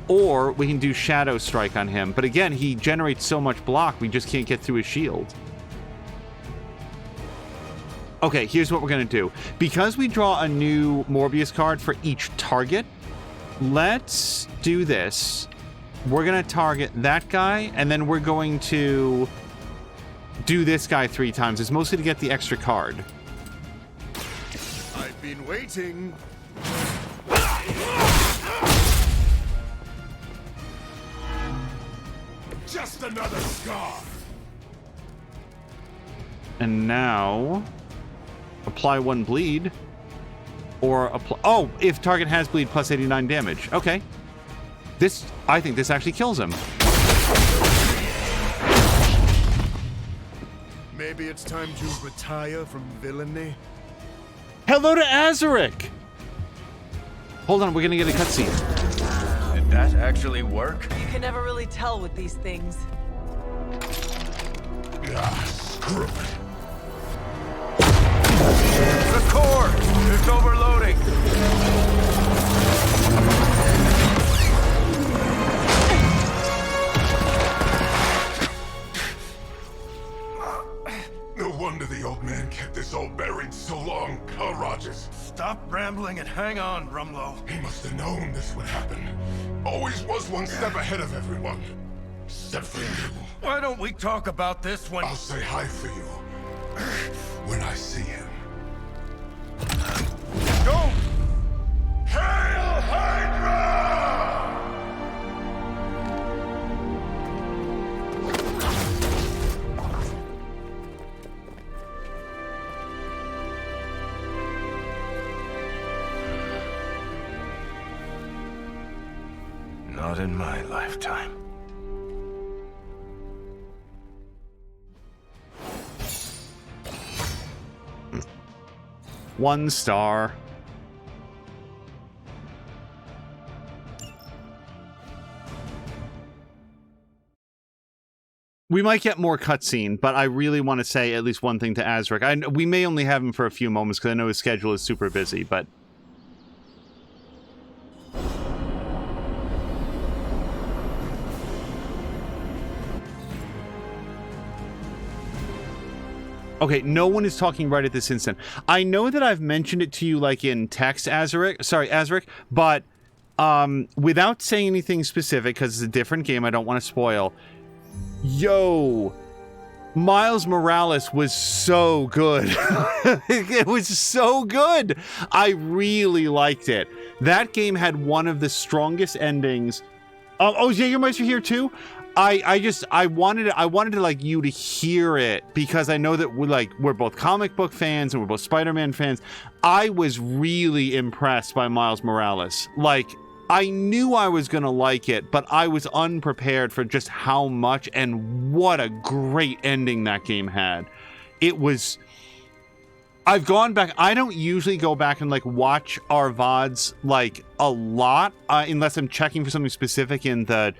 Or we can do Shadow Strike on him. But again, he generates so much block, we just can't get through his shield. Okay, here's what we're going to do. Because we draw a new Morbius card for each target, let's do this. We're going to target that guy, and then we're going to do this guy 3 times. It's mostly to get the extra card. I've been waiting. Just another scar. And now... apply 1 bleed. Or apply... Oh, if target has bleed, plus 89 damage. Okay. This... I think this actually kills him. Maybe it's time to retire from villainy. Hello to Azaric! Hold on, we're gonna get a cutscene. Did that actually work? You can never really tell with these things. Ah, screw it. The core! It's overloading! No wonder the old man kept this all buried so long, huh, Rogers? Stop rambling and hang on, Rumlow. He must have known this would happen. Always was one step ahead of everyone. Except for you. Why don't we talk about this when... I'll say hi for you. When I see him. Go! Hail Hydra! Not in my lifetime. One star. We might get more cutscene, but I really want to say at least one thing to Azaric. We may only have him for a few moments because I know his schedule is super busy, but... Okay, no one is talking right at this instant. I know that I've mentioned it to you, like, in text, Azaric, but without saying anything specific, because it's a different game, I don't want to spoil. Yo, Miles Morales was so good. It was so good. I really liked it. That game had one of the strongest endings. Oh, is Jägermeister here too? I wanted to like you to hear it because I know that we're both comic book fans and we're both Spider-Man fans. I was really impressed by Miles Morales. Like, I knew I was gonna like it, but I was unprepared for just how much and what a great ending that game had. It was... I've gone back. I don't usually go back and like watch our VODs like a lot unless I'm checking for something specific in the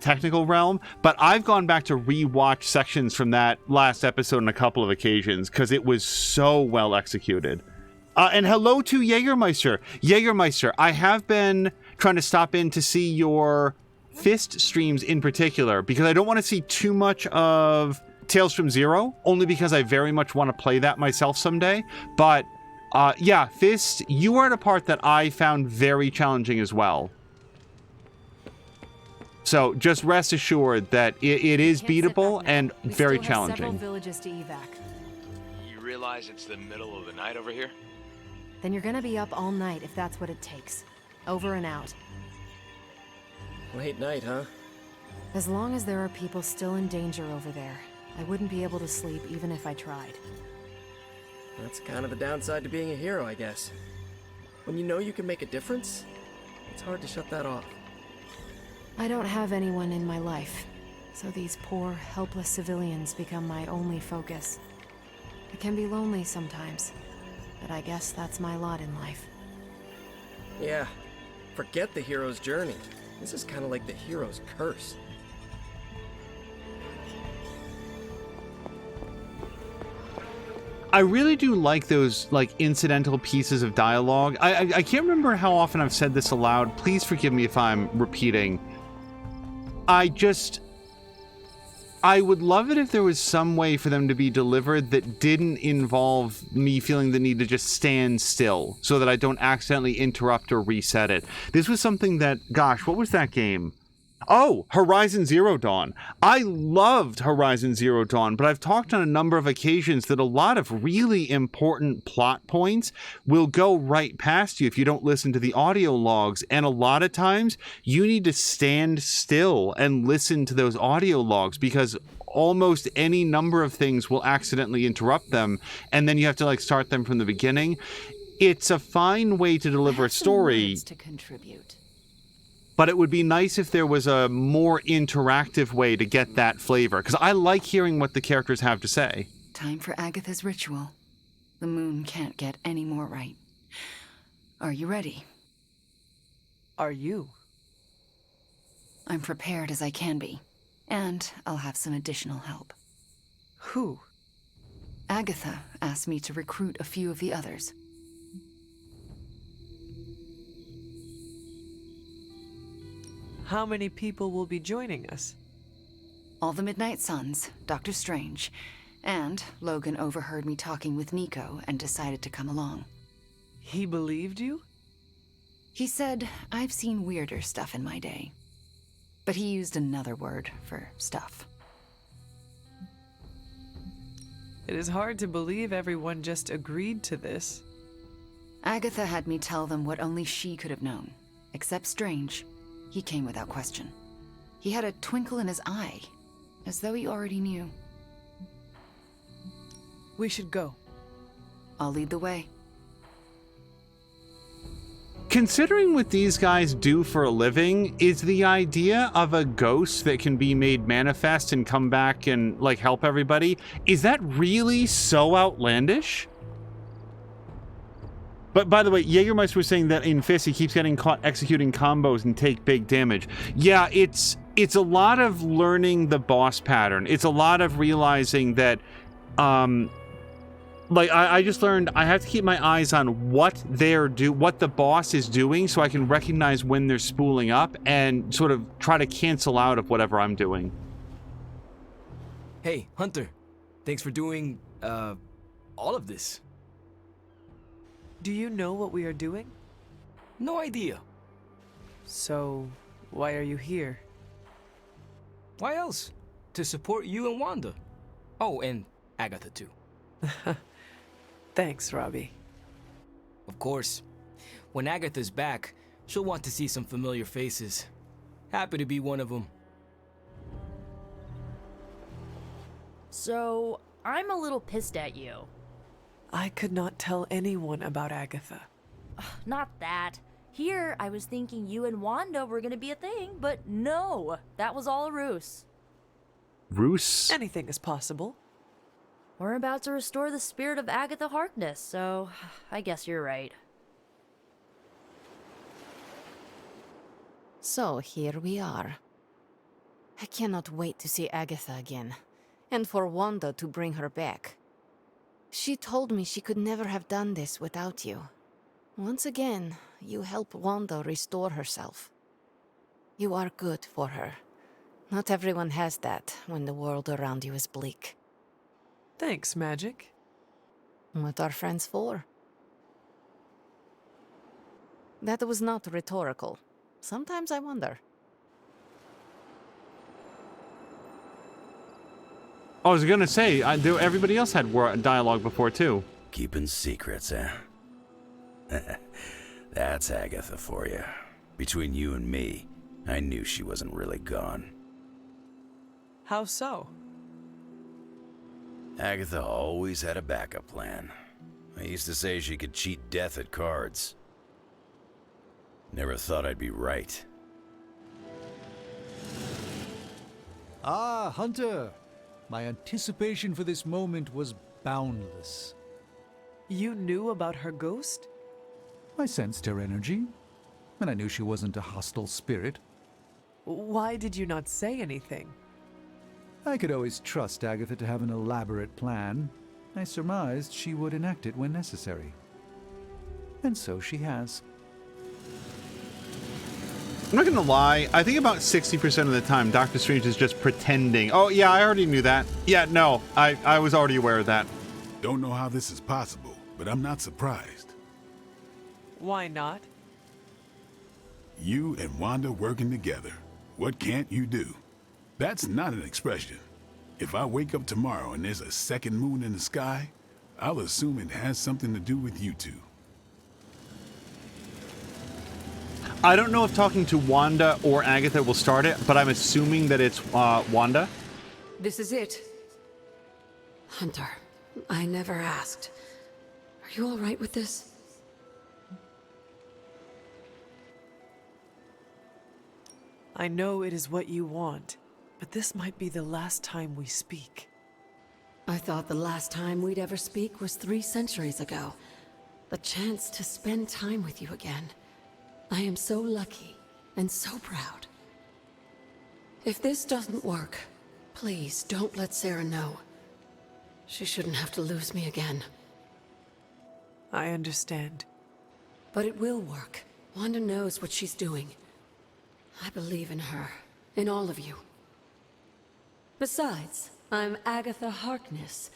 technical realm. But I've gone back to rewatch sections from that last episode on a couple of occasions because it was so well executed. And hello to Jägermeister. Jägermeister, I have been trying to stop in to see your Fist streams in particular because I don't want to see too much of Tales from Zero, only because I very much want to play that myself someday. But yeah, Fist, you are at a part that I found very challenging as well. So just rest assured that it is beatable and very challenging. Several villages to evac. You realize it's the middle of the night over here? Then you're gonna be up all night if that's what it takes. Over and out. Late night, huh? As long as there are people still in danger over there, I wouldn't be able to sleep even if I tried. That's kind of the downside to being a hero, I guess. When you know you can make a difference, it's hard to shut that off. I don't have anyone in my life, so these poor, helpless civilians become my only focus. It can be lonely sometimes, but I guess that's my lot in life. Yeah, forget the hero's journey. This is kind of like the hero's curse. I really do like those like incidental pieces of dialogue. I can't remember how often I've said this aloud. Please forgive me if I'm repeating. I would love it if there was some way for them to be delivered that didn't involve me feeling the need to just stand still so that I don't accidentally interrupt or reset it. This was something that, gosh, what was that game? Oh, Horizon Zero Dawn. I loved Horizon Zero Dawn, but I've talked on a number of occasions that a lot of really important plot points will go right past you if you don't listen to the audio logs. And a lot of times you need to stand still and listen to those audio logs because almost any number of things will accidentally interrupt them. And then you have to like start them from the beginning. It's a fine way to deliver a story. To contribute. But it would be nice if there was a more interactive way to get that flavor, because I like hearing what the characters have to say. Time for Agatha's ritual. The moon can't get any more right. Are you ready? Are you? I'm prepared as I can be, and I'll have some additional help. Who? Agatha asked me to recruit a few of the others. How many people will be joining us? All the Midnight Suns, Dr. Strange, and Logan overheard me talking with Nico and decided to come along. He believed you? He said, I've seen weirder stuff in my day. But he used another word for stuff. It is hard to believe everyone just agreed to this. Agatha had me tell them what only she could have known. Except Strange. He came without question. He had a twinkle in his eye, as though he already knew. We should go. I'll lead the way. Considering what these guys do for a living, is the idea of a ghost that can be made manifest and come back and like help everybody, is that really so outlandish? But by the way, Jägermeister was saying that in Fist he keeps getting caught executing combos and take big damage. Yeah, it's a lot of learning the boss pattern. It's a lot of realizing that, like I just learned I have to keep my eyes on what the boss is doing so I can recognize when they're spooling up and sort of try to cancel out of whatever I'm doing. Hey, Hunter. Thanks for doing, all of this. Do you know what we are doing? No idea. So, why are you here? Why else? To support you and Wanda. Oh, and Agatha too. Thanks, Robbie. Of course. When Agatha's back, she'll want to see some familiar faces. Happy to be one of them. So, I'm a little pissed at you. I could not tell anyone about Agatha. Not that. Here, I was thinking you and Wanda were gonna be a thing, but no. That was all a ruse. Ruse? Anything is possible. We're about to restore the spirit of Agatha Harkness, so I guess you're right. So here we are. I cannot wait to see Agatha again, and for Wanda to bring her back. She told me she could never have done this without you. Once again, you help Wanda restore herself. You are good for her. Not everyone has that when the world around you is bleak. Thanks, Magic. What are friends for? That was not rhetorical. Sometimes I wonder. I was gonna say, everybody else had dialogue before too. Keeping secrets, eh? That's Agatha for you. Between you and me, I knew she wasn't really gone. How so? Agatha always had a backup plan. I used to say she could cheat death at cards. Never thought I'd be right. Ah, Hunter! My anticipation for this moment was boundless. You knew about her ghost? I sensed her energy, and I knew she wasn't a hostile spirit. Why did you not say anything? I could always trust Agatha to have an elaborate plan. I surmised she would enact it when necessary. And so she has. I'm not gonna lie, I think about 60% of the time Doctor Strange is just pretending. Oh yeah, I already knew that. Yeah, no, I was already aware of that. Don't know how this is possible, but I'm not surprised. Why not? You and Wanda working together. What can't you do? That's not an expression. If I wake up tomorrow and there's a second moon in the sky, I'll assume it has something to do with you two. I don't know if talking to Wanda or Agatha will start it, but I'm assuming that it's Wanda. This is it. Hunter, I never asked. Are you all right with this? I know it is what you want, but this might be the last time we speak. I thought the last time we'd ever speak was 3 centuries ago. The chance to spend time with you again. I am so lucky and so proud. If this doesn't work, please don't let Sarah know. She shouldn't have to lose me again. I understand. But it will work. Wanda knows what she's doing. I believe in her, in all of you. Besides, I'm Agatha Harkness.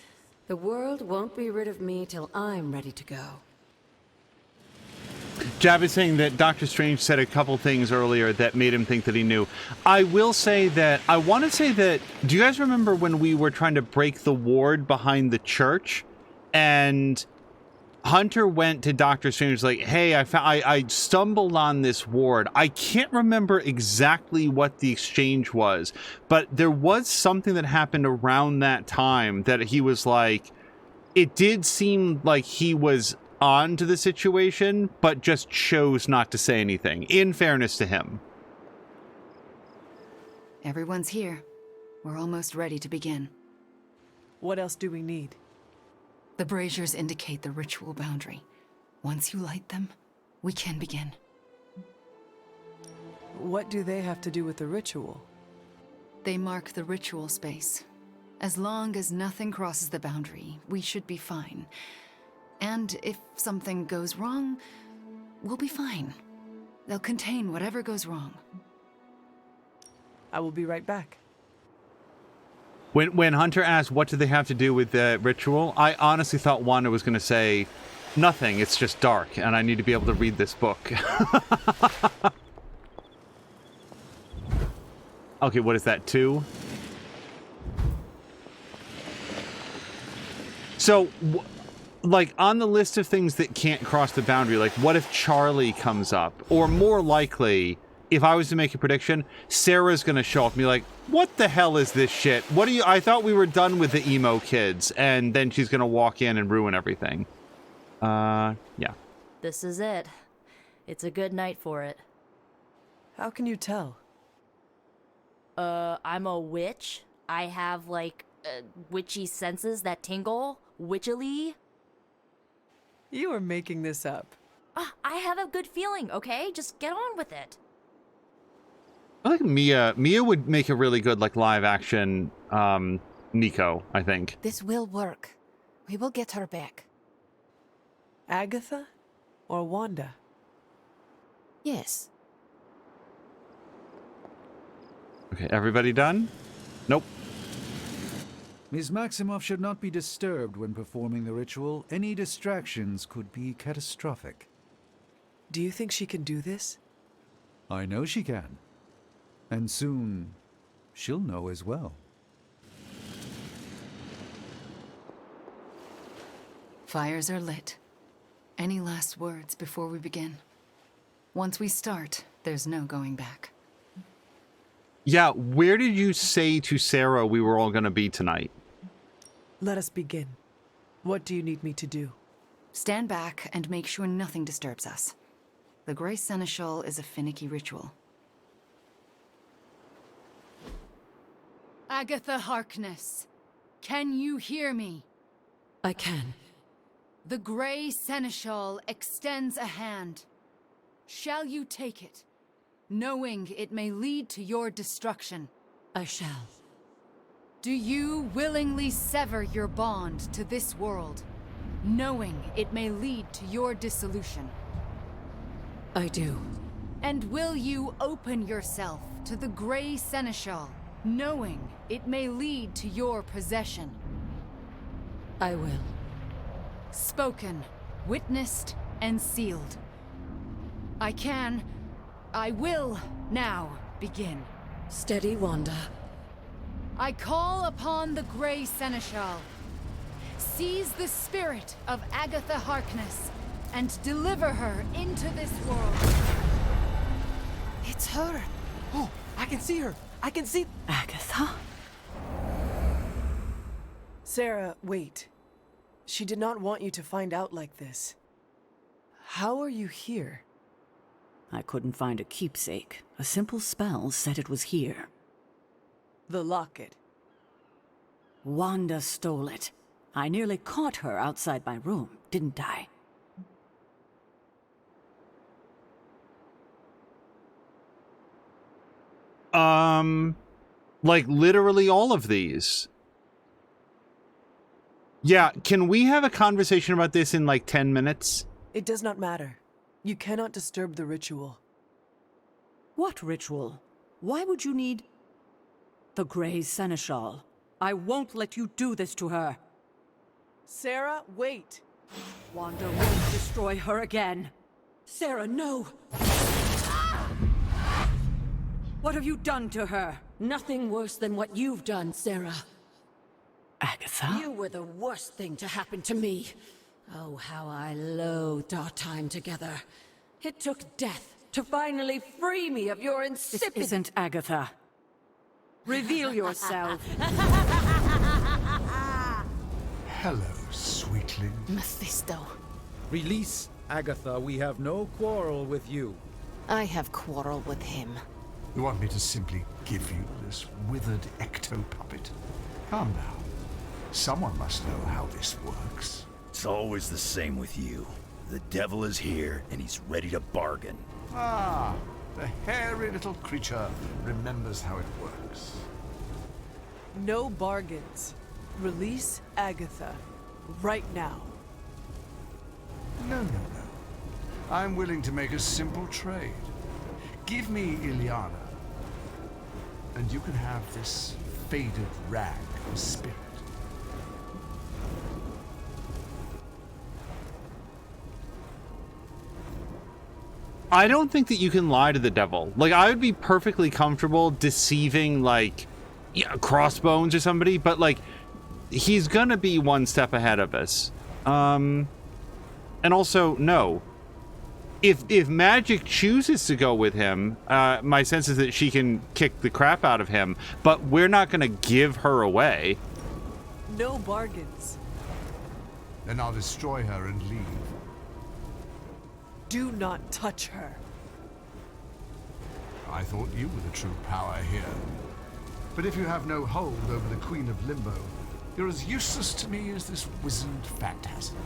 The world won't be rid of me till I'm ready to go. Jab is saying that Doctor Strange said a couple things earlier that made him think that he knew. I will say that, I want to say that, do you guys remember when we were trying to break the ward behind the church? And Hunter went to Doctor Strange like, hey, I stumbled on this ward. I can't remember exactly what the exchange was, but there was something that happened around that time that he was like, it did seem like he was on to the situation, but just chose not to say anything, in fairness to him. Everyone's here. We're almost ready to begin. What else do we need? The braziers indicate the ritual boundary. Once you light them, we can begin. What do they have to do with the ritual? They mark the ritual space. As long as nothing crosses the boundary, we should be fine. And if something goes wrong, we'll be fine. They'll contain whatever goes wrong. I will be right back. When Hunter asked what do they have to do with the ritual, I honestly thought Wanda was going to say, nothing, it's just dark, and I need to be able to read this book. Okay, what is that, 2? So, like, on the list of things that can't cross the boundary, like, what if Charlie comes up? Or more likely, if I was to make a prediction, Sarah's gonna show up and be like, what the hell is this shit? What do you, I thought we were done with the emo kids, and then she's gonna walk in and ruin everything. Yeah. This is it. It's a good night for it. How can you tell? I'm a witch. I have, like, witchy senses that tingle. Witchily. You are making this up. I have a good feeling, okay? Just get on with it. I think Mia would make a really good, like, live action, Nico, I think. This will work. We will get her back. Agatha? Or Wanda? Yes. Okay, everybody done? Nope. Ms. Maximoff should not be disturbed when performing the ritual. Any distractions could be catastrophic. Do you think she can do this? I know she can. And soon, she'll know as well. Fires are lit. Any last words before we begin? Once we start, there's no going back. Yeah, where did you say to Sarah we were all going to be tonight? Let us begin. What do you need me to do? Stand back and make sure nothing disturbs us. The Grey Seneschal is a finicky ritual. Agatha Harkness, can you hear me? I can. The Grey Seneschal extends a hand. Shall you take it, knowing it may lead to your destruction? I shall. Do you willingly sever your bond to this world, knowing it may lead to your dissolution? I do. And will you open yourself to the Grey Seneschal, knowing it may lead to your possession? I will. Spoken, witnessed, and sealed. I will now begin. Steady, Wanda. I call upon the Grey Seneschal. Seize the spirit of Agatha Harkness and deliver her into this world. It's her. Oh, I can see her. I can see... Agatha? Sarah, wait. She did not want you to find out like this. How are you here? I couldn't find a keepsake. A simple spell said it was here. The locket. Wanda stole it. I nearly caught her outside my room, didn't I? Like literally all of these. Yeah, can we have a conversation about this in like 10 minutes? It does not matter. You cannot disturb the ritual. What ritual? Why would you need... the Grey Seneschal? I won't let you do this to her. Sarah, wait. Wanda won't destroy her again. Sarah, no! What have you done to her? Nothing worse than what you've done, Sarah. Agatha? You were the worst thing to happen to me. Oh, how I loathed our time together. It took death to finally free me of your insipid... This isn't Agatha. Reveal yourself. Hello, sweetling. Mephisto. Release Agatha. We have no quarrel with you. I have quarrel with him. You want me to simply give you this withered ecto-puppet? Calm down. Someone must know how this works. It's always the same with you. The devil is here, and he's ready to bargain. Ah, the hairy little creature remembers how it works. No bargains. Release Agatha. Right now. No. I'm willing to make a simple trade. Give me Ilyana, and you can have this faded rag of spirit. I don't think that you can lie to the devil. Like, I would be perfectly comfortable deceiving, like, yeah, Crossbones or somebody, but, like, he's gonna be one step ahead of us. And also, no. If Magic chooses to go with him, my sense is that she can kick the crap out of him, but we're not gonna give her away. No bargains. Then I'll destroy her and leave. Do not touch her. I thought you were the true power here. But if you have no hold over the Queen of Limbo, you're as useless to me as this wizened phantasm.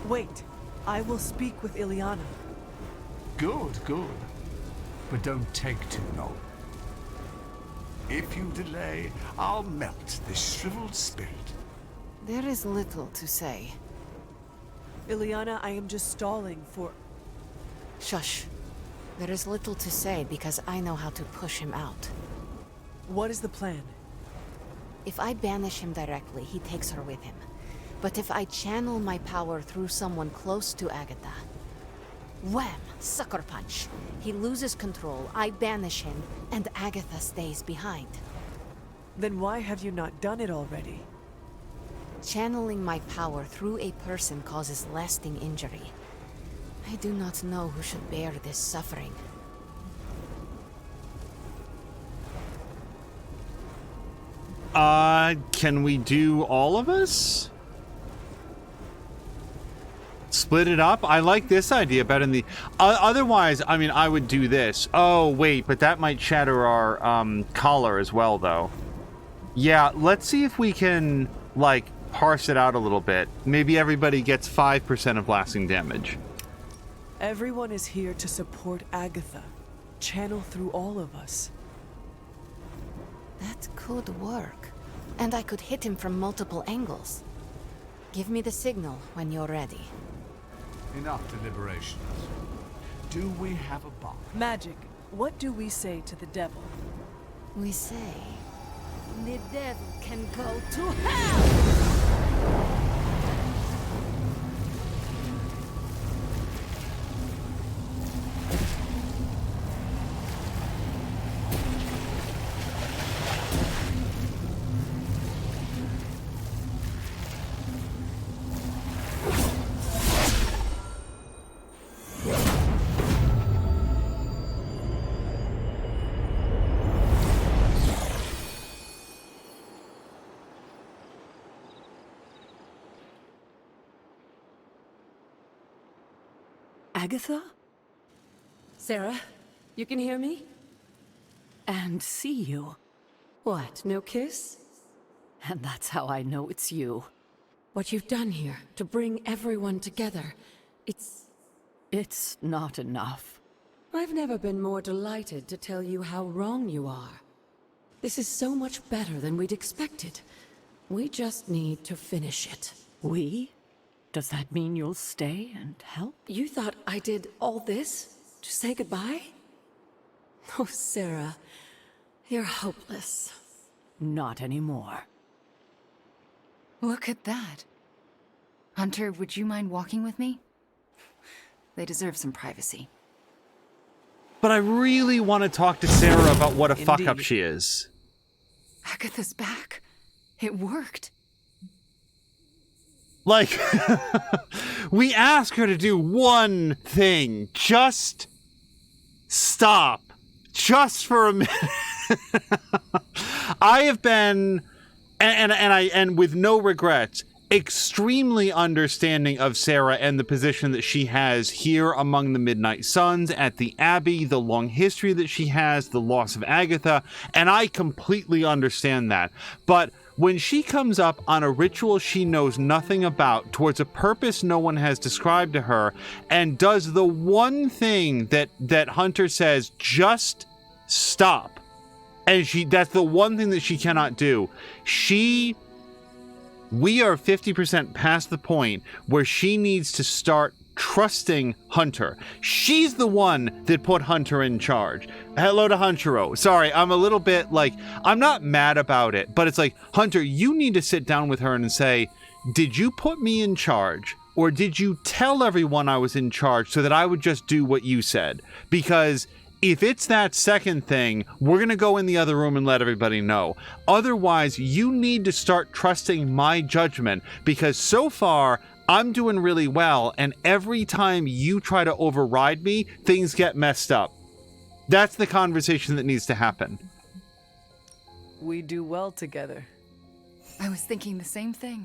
Wait. I will speak with Ilyana. Good. But don't take too long. If you delay, I'll melt this shriveled spirit. There is little to say. Ilyana, I am just stalling for... Shush. There is little to say because I know how to push him out. What is the plan? If I banish him directly, he takes her with him. But if I channel my power through someone close to Agatha, wham! Sucker punch. He loses control, I banish him, and Agatha stays behind. Then why have you not done it already? Channeling my power through a person causes lasting injury. I do not know who should bear this suffering. Can we do all of us? Split it up? I like this idea better than the... otherwise, I mean, I would do this. Oh, wait, but that might shatter our collar as well, though. Yeah, let's see if we can, like, parse it out a little bit. Maybe everybody gets 5% of lasting damage. Everyone is here to support Agatha. Channel through all of us. That could work. And I could hit him from multiple angles. Give me the signal when you're ready. Enough deliberations. Do we have a bomb? Magic. What do we say to the devil? We say, the devil can go to hell! Agatha? Sarah, you can hear me? And see you. What, no kiss? And that's how I know it's you. What you've done here, to bring everyone together, It's not enough. I've never been more delighted to tell you how wrong you are. This is so much better than we'd expected. We just need to finish it. We? Does that mean you'll stay and help? You thought I did all this to say goodbye? Oh, Sarah, you're hopeless. Not anymore. Look at that. Hunter, would you mind walking with me? They deserve some privacy. But I really want to talk to Sarah about what a fuck-up she is. Agatha's back. It worked. Like, we ask her to do one thing. Just stop. Just for a minute. I have been, and with no regrets, extremely understanding of Sarah and the position that she has here among the Midnight Suns, at the Abbey, the long history that she has, the loss of Agatha, and I completely understand that. But when she comes up on a ritual she knows nothing about, towards a purpose no one has described to her, and does the one thing that Hunter says, just stop, and that's the one thing that she cannot do. We are 50% past the point where she needs to start trusting Hunter. She's the one that put Hunter in charge. Hello to Hunchero. Sorry, I'm a little bit like, I'm not mad about it, but it's like, Hunter, you need to sit down with her and say, did you put me in charge? Or did you tell everyone I was in charge so that I would just do what you said? Because if it's that second thing, we're going to go in the other room and let everybody know. Otherwise, you need to start trusting my judgment, because so far, I'm doing really well, and every time you try to override me, things get messed up. That's the conversation that needs to happen. We do well together. I was thinking the same thing.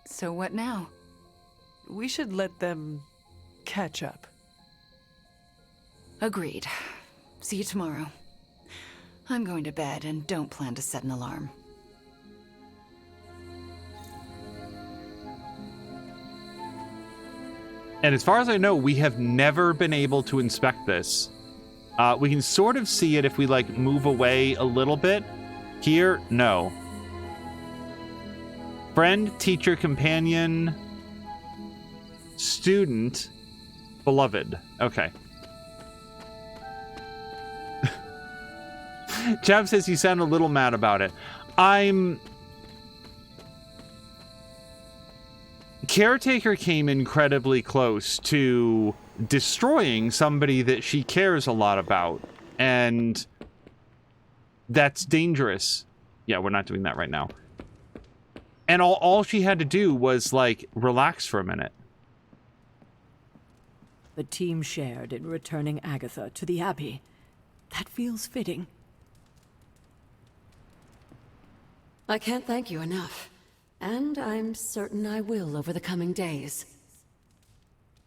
So what now? We should let them catch up. Agreed. See you tomorrow. I'm going to bed and don't plan to set an alarm. And as far as I know, we have never been able to inspect this. We can sort of see it if we, like, move away a little bit. Here, no. Friend, teacher, companion, student, beloved. Okay. Chav says you sound a little mad about it. Caretaker came incredibly close to destroying somebody that she cares a lot about, and that's dangerous. Yeah, we're not doing that right now. And all she had to do was, like, relax for a minute. The team shared in returning Agatha to the Abbey. That feels fitting. I can't thank you enough. And I'm certain I will over the coming days.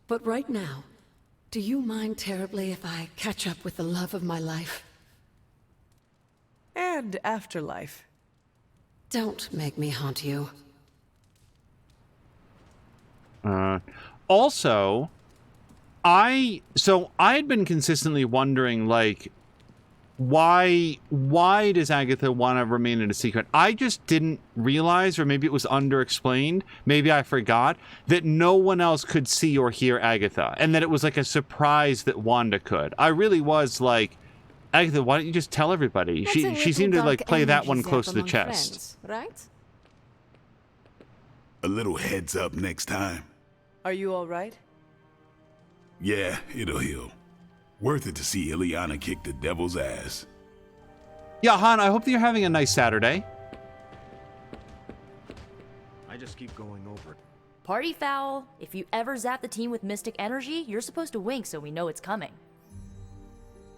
But right now, do you mind terribly if I catch up with the love of my life? And afterlife. Don't make me haunt you. Also, I had been consistently wondering, like, why does Agatha want to remain in a secret? I just didn't realize, or maybe it was underexplained, maybe I forgot, that no one else could see or hear Agatha, and that it was like a surprise that Wanda could. I really was like, Agatha, why don't you just tell everybody? She seemed to, like, play that one close to the chest. Friends, right? A little heads up next time. Are you all right? Yeah, it'll heal. Worth it to see Ileana kick the devil's ass. Yeah, Han, I hope that you're having a nice Saturday. I just keep going over it. Party foul. If you ever zap the team with mystic energy, you're supposed to wink so we know it's coming.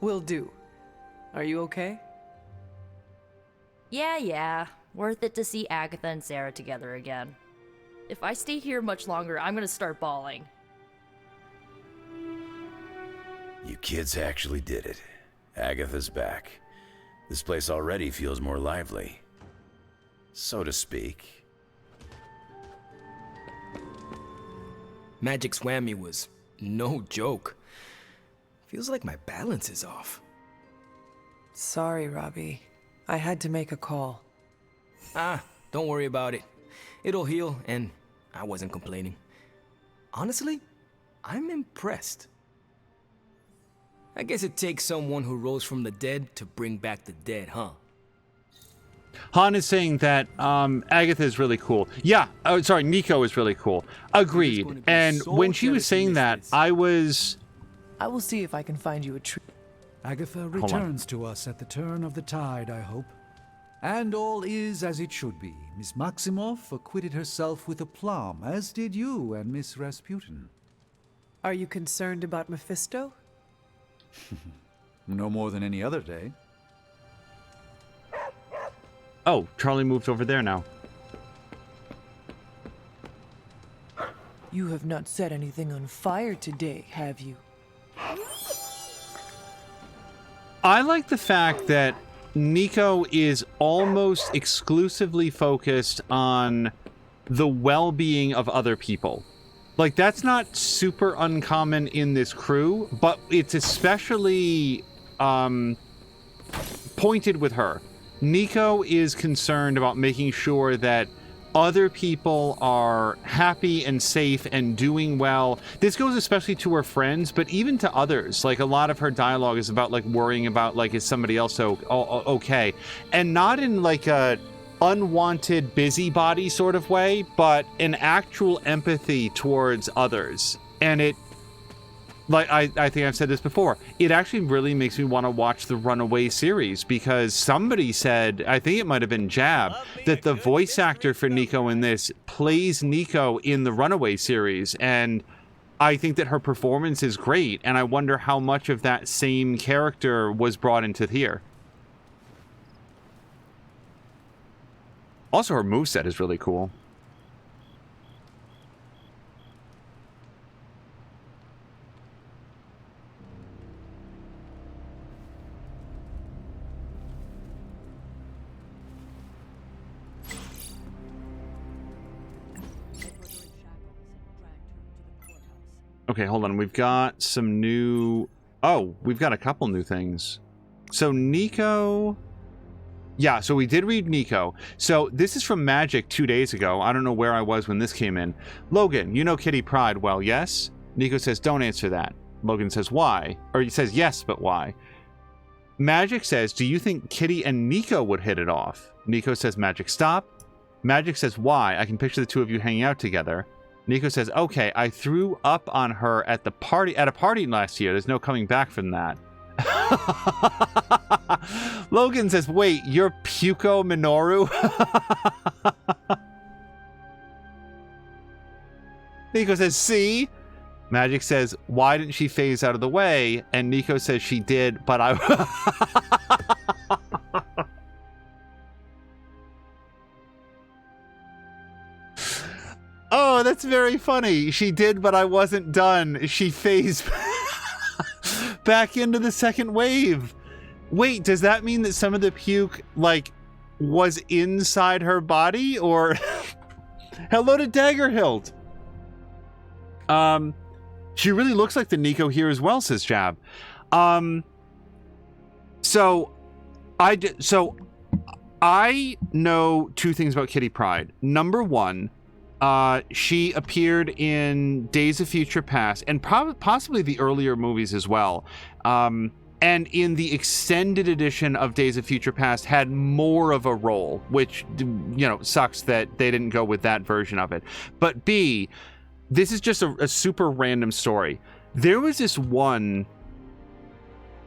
Will do. Are you okay? Yeah. Worth it to see Agatha and Sarah together again. If I stay here much longer, I'm gonna start bawling. You kids actually did it. Agatha's back. This place already feels more lively. So to speak. Magic's whammy was no joke. Feels like my balance is off. Sorry, Robbie. I had to make a call. Don't worry about it. It'll heal, and I wasn't complaining. Honestly, I'm impressed. I guess it takes someone who rose from the dead to bring back the dead, huh? Han is saying that Agatha is really cool. Yeah, Nico is really cool. Agreed. And when she was saying that, I will see if I can find you a tree. Agatha returns to us at the turn of the tide, I hope. And all is as it should be. Miss Maximoff acquitted herself with aplomb, as did you and Miss Rasputin. Are you concerned about Mephisto? No more than any other day. Oh, Charlie moved over there now. You have not set anything on fire today, have you? I like the fact that Nico is almost exclusively focused on the well-being of other people. Like, that's not super uncommon in this crew, but it's especially pointed with her. Nico is concerned about making sure that other people are happy and safe and doing well. This goes especially to her friends, but even to others. Like, a lot of her dialogue is about, like, worrying about, like, is somebody else okay? And not in, like, a unwanted busybody sort of way, but an actual empathy towards others. And it, like, I think I've said this before, it actually really makes me want to watch the Runaway series, because somebody said, I think it might have been Jab, that the voice actor for Nico in this plays Nico in the Runaway series, and I think that her performance is great, and I wonder how much of that same character was brought into here. Also, her moveset is really cool. Okay, hold on. We've got some new... Oh, we've got a couple new things. So Nico... Yeah, so we did read Nico. So this is from Magic 2 days ago. I don't know where I was when this came in. Logan, you know Kitty Pryde well, yes? Nico says, don't answer that. Logan says, why? Or he says, yes, but why? Magic says, do you think Kitty and Nico would hit it off? Nico says, magic stop. Magic says, why? I can picture the two of you hanging out together. Nico says, okay, I threw up on her at a party last year. There's no coming back from that. Logan says, wait, you're Puko Minoru? Nico says, see? Magic says, why didn't she phase out of the way? And Nico says she did, but I... Oh, that's very funny. She did, but I wasn't done. She phased back into the second wave. Wait, does that mean that some of the puke, like, was inside her body? Or... Hello to Daggerhilt. She really looks like the Nico here as well, says Jab. So I know two things about Kitty Pryde. Number one, she appeared in Days of Future Past and possibly the earlier movies as well. And in the extended edition of Days of Future Past had more of a role, which, you know, sucks that they didn't go with that version of it. But B, this is just a super random story. There was this one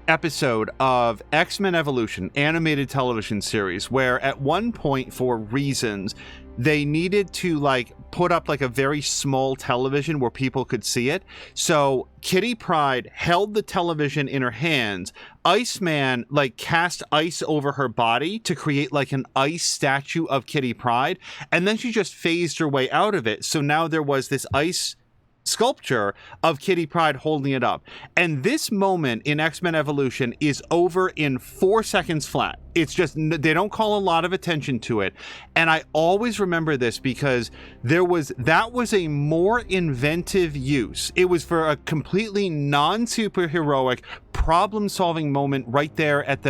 episode of X-Men Evolution animated television series where at one point, for reasons, they needed to like put up like a very small television where people could see it. So Kitty Pryde held the television in her hands. Iceman like cast ice over her body to create like an ice statue of Kitty Pryde, and then she just phased her way out of it. So now there was this ice sculpture of Kitty Pryde holding it up. And this moment in X-Men Evolution is over in 4 seconds flat. It's just, they don't call a lot of attention to it. And I always remember this because that was a more inventive use. It was for a completely non-superheroic problem-solving moment right there at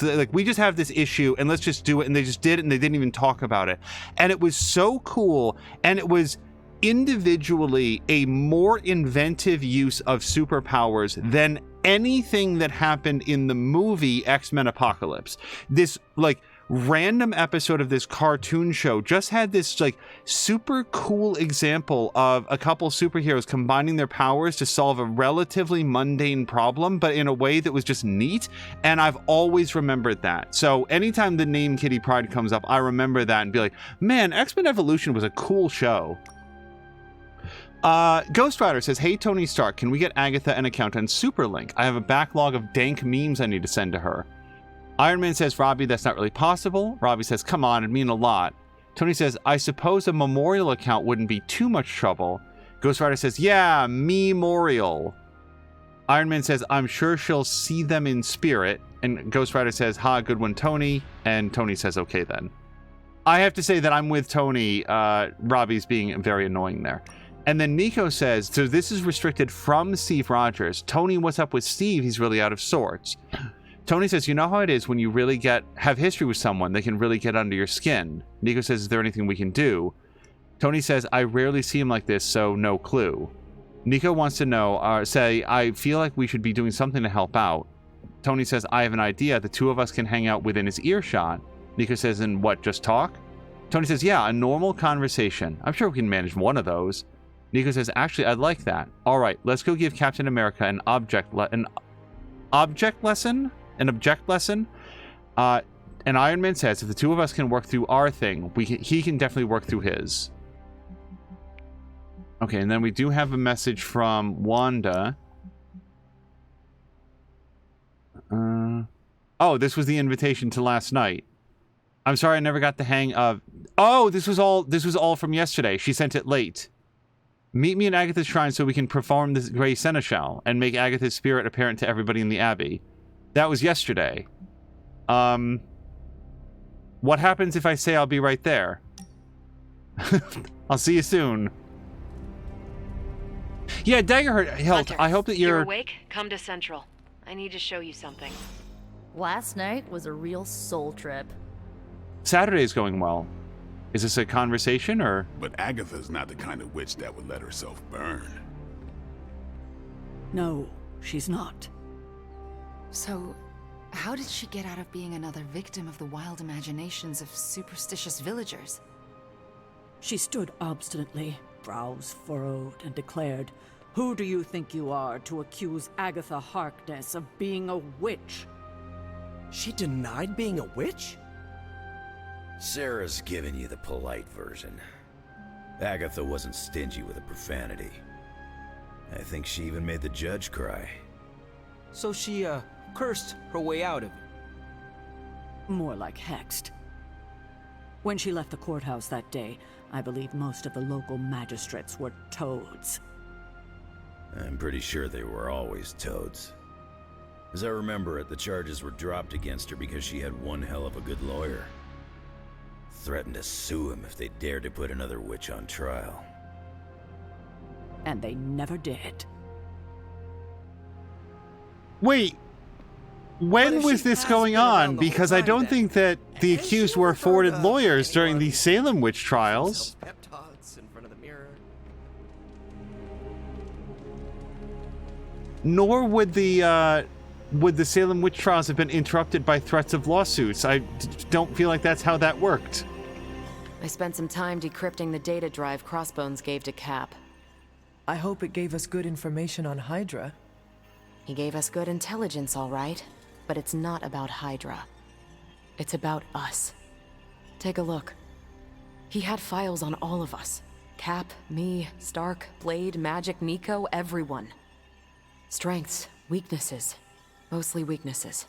like, we just have this issue and let's just do it. And they just did it and they didn't even talk about it. And it was so cool. And it was individually a more inventive use of superpowers than anything that happened in the movie X-Men Apocalypse. This like random episode of this cartoon show just had this like super cool example of a couple superheroes combining their powers to solve a relatively mundane problem, but in a way that was just neat. And I've always remembered that. So anytime the name Kitty Pryde comes up, I remember that and be like, man, X-Men Evolution was a cool show. Ghost Rider says, hey, Tony Stark, can we get Agatha an account on Superlink? I have a backlog of dank memes I need to send to her. Iron Man says, Robbie, that's not really possible. Robbie says, come on, it'd mean a lot. Tony says, I suppose a memorial account wouldn't be too much trouble. Ghost Rider says, yeah, memorial. Iron Man says, I'm sure she'll see them in spirit. And Ghost Rider says, ha, good one, Tony. And Tony says, okay then. I have to say that I'm with Tony. Robbie's being very annoying there. And then Nico says, so this is restricted from Steve Rogers. Tony, what's up with Steve? He's really out of sorts. Tony says, you know how it is when you really have history with someone, they can really get under your skin. Nico says, is there anything we can do? Tony says, I rarely see him like this, so no clue. Nico wants to know, I feel like we should be doing something to help out. Tony says, I have an idea. The two of us can hang out within his earshot. Nico says, and what, just talk? Tony says, yeah, a normal conversation. I'm sure we can manage one of those. Nico says, actually, I'd like that. All right, let's go give Captain America an object lesson. And Iron Man says, if the two of us can work through our thing, he can definitely work through his. Okay, and then we do have a message from Wanda. Oh, this was the invitation to last night. I'm sorry, I never got the hang of... Oh, this was all from yesterday. She sent it late. Meet me at Agatha's shrine so we can perform this Grey Seneschal and make Agatha's spirit apparent to everybody in the Abbey. That was yesterday. What happens if I say I'll be right there? I'll see you soon. Yeah, Daggerhilt, I hope that you're awake? Come to Central. I need to show you something. Last night was a real soul trip. Saturday's going well. Is this a conversation, or...? But Agatha's not the kind of witch that would let herself burn. No, she's not. So, How did she get out of being another victim of the wild imaginations of superstitious villagers? She stood obstinately, brows furrowed, and declared, "Who do you think you are to accuse Agatha Harkness of being a witch?" She denied being a witch? Sarah's giving you the polite version. Agatha wasn't stingy with a profanity. I think she even made the judge cry. So she, cursed her way out of it. More like hexed. When she left the courthouse that day, I believe most of the local magistrates were toads. I'm pretty sure they were always toads. As I remember it, the charges were dropped against her because she had one hell of a good lawyer. Threatened to sue him if they dared to put another witch on trial. And they never did. Wait, when was this going on? Because I don't think that the accused were afforded lawyers during the Salem witch trials. Pep talks in front of the mirror. Nor would the Salem witch trials have been interrupted by threats of lawsuits. I don't feel like that's how that worked. I spent some time decrypting the data drive Crossbones gave to Cap. I hope it gave us good information on Hydra. He gave us good intelligence, all right, but it's not about Hydra. It's about us. Take a look. He had files on all of us. Cap, me, Stark, Blade, Magic, Nico, everyone. Strengths, weaknesses. Mostly weaknesses.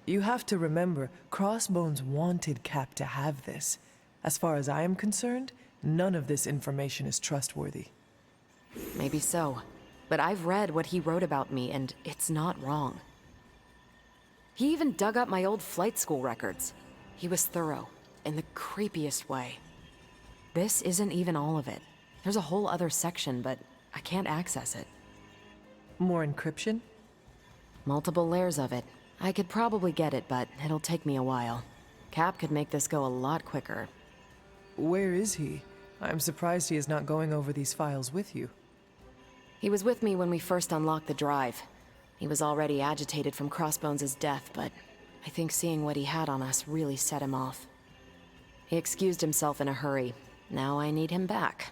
You have to remember, Crossbones wanted Cap to have this. As far as I am concerned, none of this information is trustworthy. Maybe so. But I've read what he wrote about me, and it's not wrong. He even dug up my old flight school records. He was thorough, in the creepiest way. This isn't even all of it. There's a whole other section, but I can't access it. More encryption? Multiple layers of it. I could probably get it, but it'll take me a while. Cap could make this go a lot quicker. Where is he? I'm surprised he is not going over these files with you. He was with me when we first unlocked the drive. He was already agitated from Crossbones' death, but I think seeing what he had on us really set him off. He excused himself in a hurry. Now I need him back.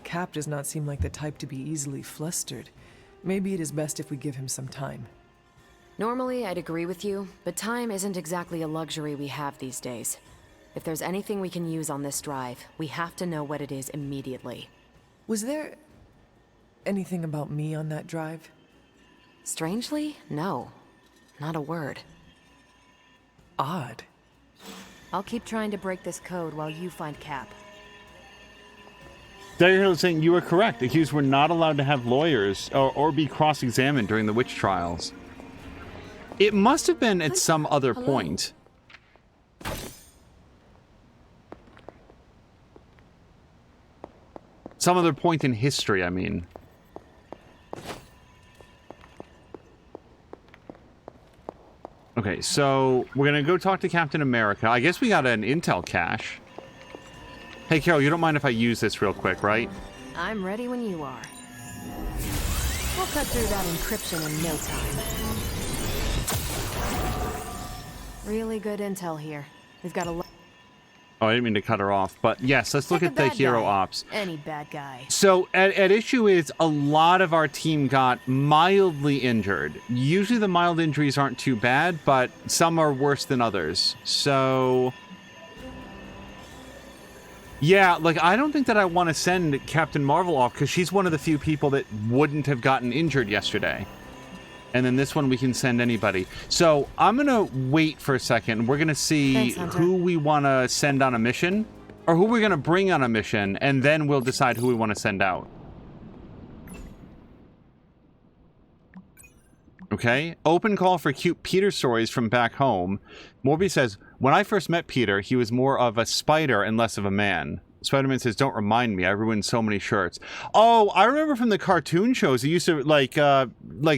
Cap does not seem like the type to be easily flustered. Maybe it is best if we give him some time. Normally, I'd agree with you, but time isn't exactly a luxury we have these days. If there's anything we can use on this drive, we have to know what it is immediately. Was there anything about me on that drive? Strangely, no. Not a word. Odd. I'll keep trying to break this code while you find Cap. Daggerhill is saying you were correct. Accused were not allowed to have lawyers or be cross-examined during the witch trials. It must have been at some other point. Some other point in history, I mean. Okay, so we're gonna go talk to Captain America. I guess we got an intel cache. Hey, Carol, you don't mind if I use this real quick, right? I'm ready when you are. We'll cut through that encryption in no time. Really good intel here. We've got a lot. Oh, I didn't mean to cut her off, but yes, let's look at the hero ops. Any bad guy. So at issue is a lot of our team got mildly injured. Usually the mild injuries aren't too bad, but some are worse than others. So yeah, like I don't think that I want to send Captain Marvel off because she's one of the few people that wouldn't have gotten injured yesterday. And then this one we can send anybody. So I'm going to wait for a second. We're going to see who we want to send on a mission or who we're going to bring on a mission. And then we'll decide who we want to send out. Okay? Open call for cute Peter stories from back home. Morby says, when I first met Peter, he was more of a spider and less of a man. Spider-Man says, don't remind me, I ruined so many shirts. Oh, I remember from the cartoon shows, he used to, like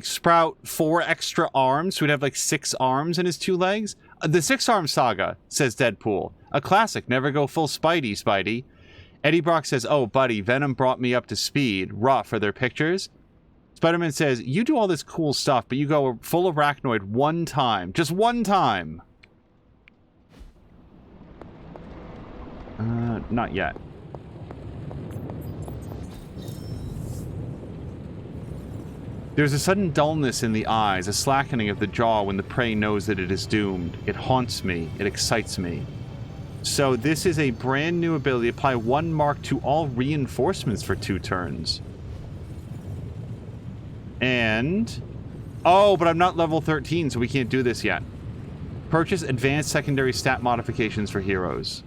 sprout 4 extra arms, so he'd have, like, 6 arms in his 2 legs. The 6-arm saga, says Deadpool. A classic, never go full Spidey. Eddie Brock says, oh, buddy, Venom brought me up to speed. Raw for their pictures. Spider-Man says, you do all this cool stuff, but you go full arachnoid one time. Just one time. Not yet. There's a sudden dullness in the eyes, a slackening of the jaw when the prey knows that it is doomed. It haunts me. It excites me. So this is a brand new ability. Apply 1 mark to all reinforcements for 2 turns. And... oh, but I'm not level 13, so we can't do this yet. Purchase advanced secondary stat modifications for heroes.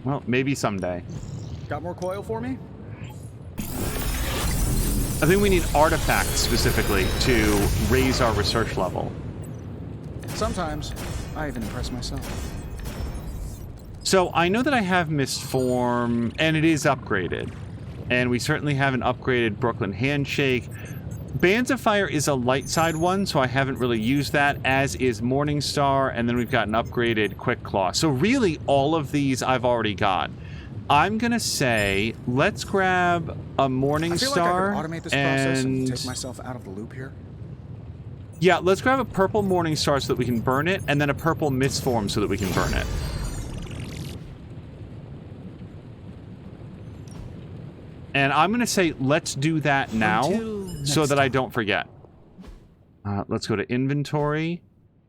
Well, maybe someday. Got more coil for me? I think we need artifacts specifically to raise our research level. Sometimes. I even impress myself. So I know that I have Mistform, and it is upgraded. And we certainly have an upgraded Brooklyn Handshake. Bands of Fire is a light side one, so I haven't really used that, as is Morningstar, and then we've got an upgraded Quick Claw. So really, all of these I've already got. I'm gonna say, let's grab a Morningstar. I feel like I could automate this process and take myself out of the loop here. Yeah, let's grab a purple Morningstar so that we can burn it, and then a purple Mistform so that we can burn it. And I'm going to say, let's do that now so that I don't forget. Let's go to Inventory,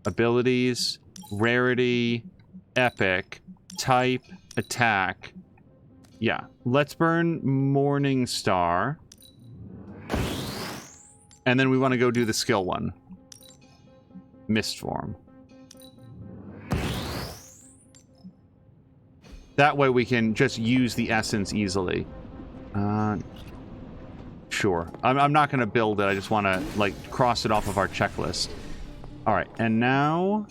Abilities, Rarity, Epic, Type, Attack. Yeah, let's burn Morningstar. And then we want to go do the skill one. Mistform. That way we can just use the essence easily. Sure. I'm not going to build it. I just want to, like, cross it off of our checklist. All right. And now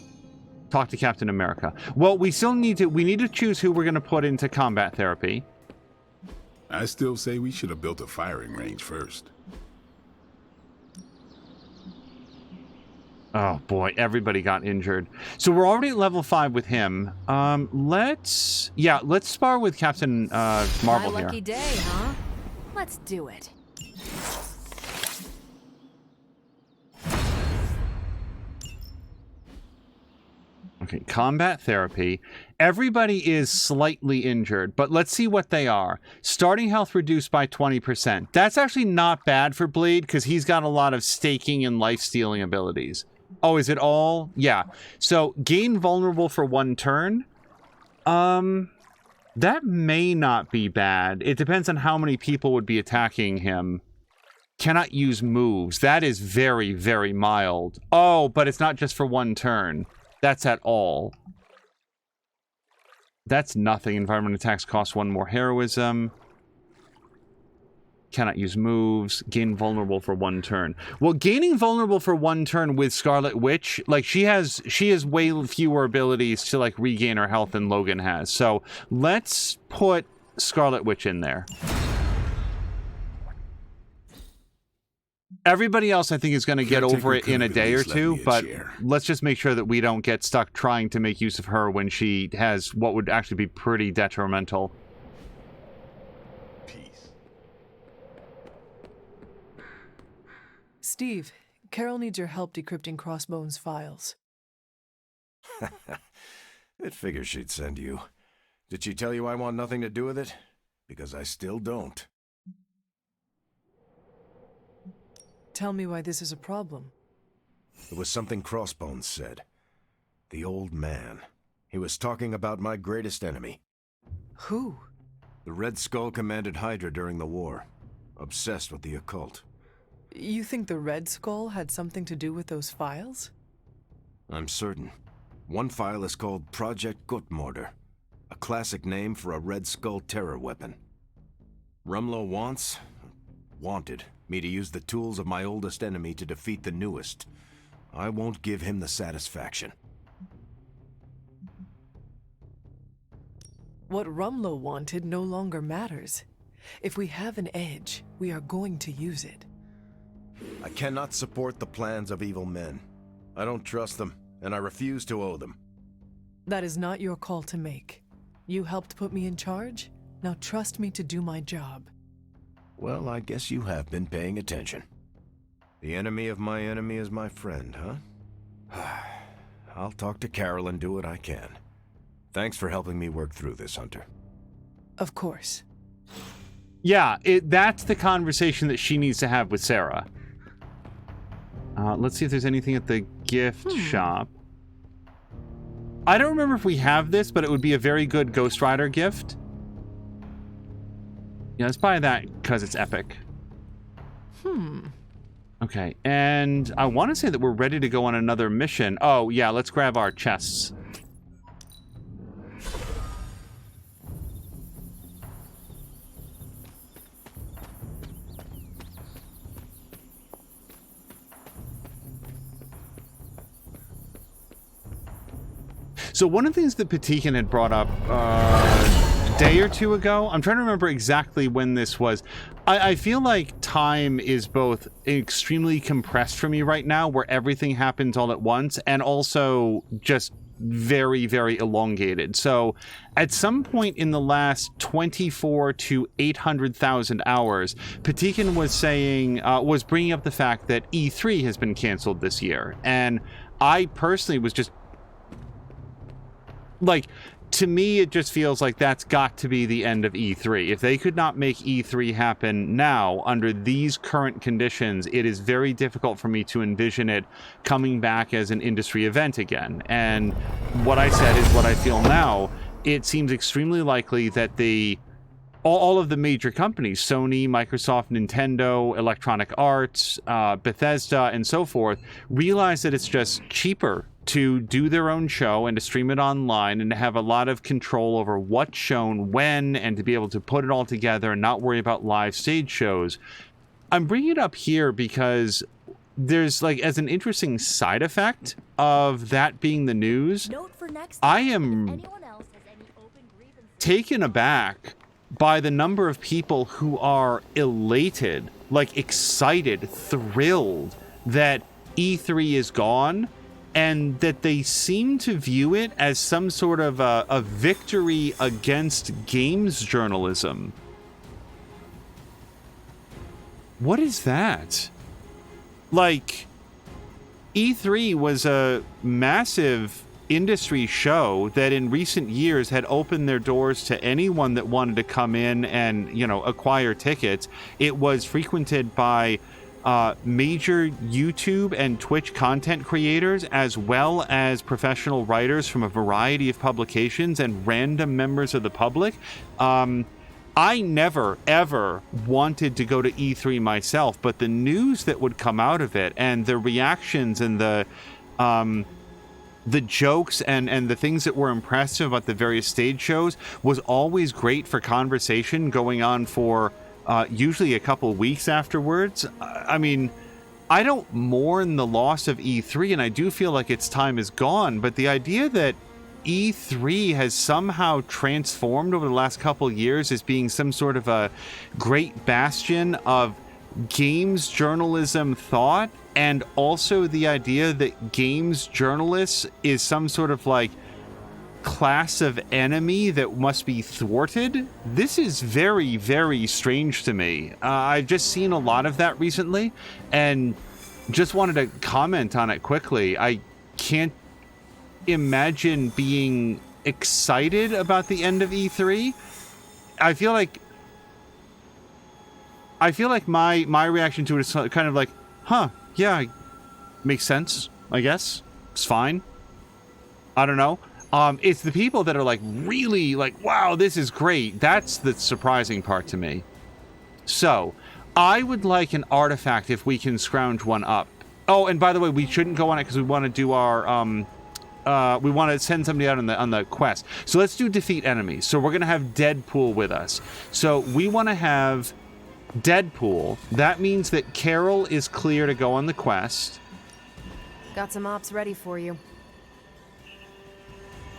talk to Captain America. Well, we still need to choose who we're going to put into combat therapy. I still say we should have built a firing range first. Oh, boy. Everybody got injured. So we're already at level 5 with him. Let's spar with Captain Marvel My here. lucky day, huh? Let's do it. Okay, combat therapy. Everybody is slightly injured, but let's see what they are. Starting health reduced by 20%. That's actually not bad for Blade, because he's got a lot of staking and life-stealing abilities. Oh, is it all? Yeah. So, gain vulnerable for 1 turn. That may not be bad. It depends on how many people would be attacking him. Cannot use moves. That is very, very mild. Oh, but it's not just for 1 turn. That's at all. That's nothing. Environment attacks cost 1 more heroism. Cannot use moves. Gain vulnerable for 1 turn. Well, gaining vulnerable for 1 turn with Scarlet Witch, like, she has way fewer abilities to, like, regain her health than Logan has. So let's put Scarlet Witch in there. Everybody else, I think, is going to get over it in a day or 2, but let's just make sure that we don't get stuck trying to make use of her when she has what would actually be pretty detrimental. Steve, Carol needs your help decrypting Crossbone's files. It figures she'd send you. Did she tell you I want nothing to do with it? Because I still don't. Tell me why this is a problem. It was something Crossbones said. The old man. He was talking about my greatest enemy. Who? The Red Skull commanded Hydra during the war. Obsessed with the occult. You think the Red Skull had something to do with those files? I'm certain. One file is called Project Gutmorder, a classic name for a Red Skull terror weapon. Rumlow wanted me to use the tools of my oldest enemy to defeat the newest, I won't give him the satisfaction. What Rumlow wanted no longer matters. If we have an edge, we are going to use it. I cannot support the plans of evil men. I don't trust them, and I refuse to owe them. That is not your call to make. You helped put me in charge. Now trust me to do my job. Well, I guess you have been paying attention. The enemy of my enemy is my friend, huh? I'll talk to Carol and do what I can. Thanks for helping me work through this, Hunter. Of course. Yeah, that's the conversation that she needs to have with Sarah. Let's see if there's anything at the gift shop. I don't remember if we have this, but it would be a very good Ghost Rider gift. Yeah, let's buy that because it's epic. Okay, and I want to say that we're ready to go on another mission. Oh, yeah, let's grab our chests. So one of the things that Patikin had brought up a day or two ago, I'm trying to remember exactly when this was. I feel like time is both extremely compressed for me right now, where everything happens all at once, and also just very, very elongated. So at some point in the last 24 to 800,000 hours, Patikin was saying, was bringing up the fact that E3 has been canceled this year. And I personally was just like, to me, it just feels like that's got to be the end of E3. If they could not make E3 happen now, under these current conditions, it is very difficult for me to envision it coming back as an industry event again. And what I said is what I feel now. It seems extremely likely that all of the major companies, Sony, Microsoft, Nintendo, Electronic Arts, Bethesda, and so forth, realize that it's just cheaper to do their own show and to stream it online and to have a lot of control over what's shown when and to be able to put it all together and not worry about live stage shows. I'm bringing it up here because there's, like, as an interesting side effect of that being the news, I am taken aback by the number of people who are elated, like excited, thrilled that E3 is gone, and that they seem to view it as some sort of a victory against games journalism. What is that? Like, E3 was a massive industry show that in recent years had opened their doors to anyone that wanted to come in and, you know, acquire tickets. It was frequented by major YouTube and Twitch content creators, as well as professional writers from a variety of publications and random members of the public. I never, ever wanted to go to E3 myself, but the news that would come out of it and the reactions and the jokes and the things that were impressive about the various stage shows was always great for conversation going on for usually a couple weeks afterwards. I mean, I don't mourn the loss of E3, and I do feel like its time is gone, but the idea that E3 has somehow transformed over the last couple years as being some sort of a great bastion of games journalism thought, and also the idea that games journalists is some sort of like class of enemy that must be thwarted. This is very, very strange to me. I've just seen a lot of that recently and just wanted to comment on it quickly. I can't imagine being excited about the end of E3. I feel like my reaction to it is kind of like, huh, yeah, makes sense, I guess. It's fine. I don't know. It's the people that are like really like, wow, this is great. That's the surprising part to me. So, I would like an artifact if we can scrounge one up. Oh, and by the way, we shouldn't go on it because we want to do our we want to send somebody out on the quest. So let's do defeat enemies. So we're gonna have Deadpool with us. So we want to have Deadpool. That means that Carol is clear to go on the quest. Got some ops ready for you.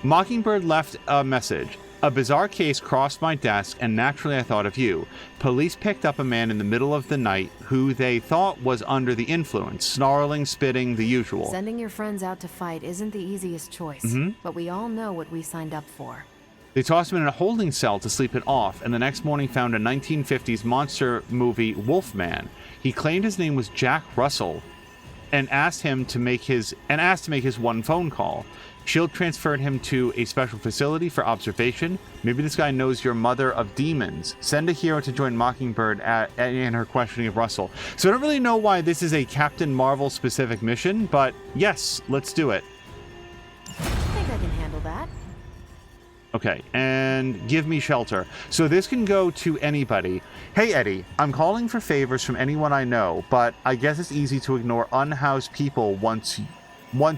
Mockingbird left a message. A bizarre case crossed my desk, and naturally I thought of you. Police picked up a man in the middle of the night who they thought was under the influence, snarling, spitting, the usual. Sending your friends out to fight isn't the easiest choice, but we all know what we signed up for. They tossed him in a holding cell to sleep it off, and the next morning found a 1950s monster movie Wolfman. He claimed his name was Jack Russell, and asked to make his one phone call. S.H.I.E.L.D. transferred him to a special facility for observation. Maybe this guy knows your mother of demons. Send a hero to join Mockingbird in her questioning of Russell. So I don't really know why this is a Captain Marvel specific mission, but yes, let's do it. I think I can handle that. Okay, and give me shelter. So this can go to anybody. Hey Eddie, I'm calling for favors from anyone I know, but I guess it's easy to ignore unhoused people once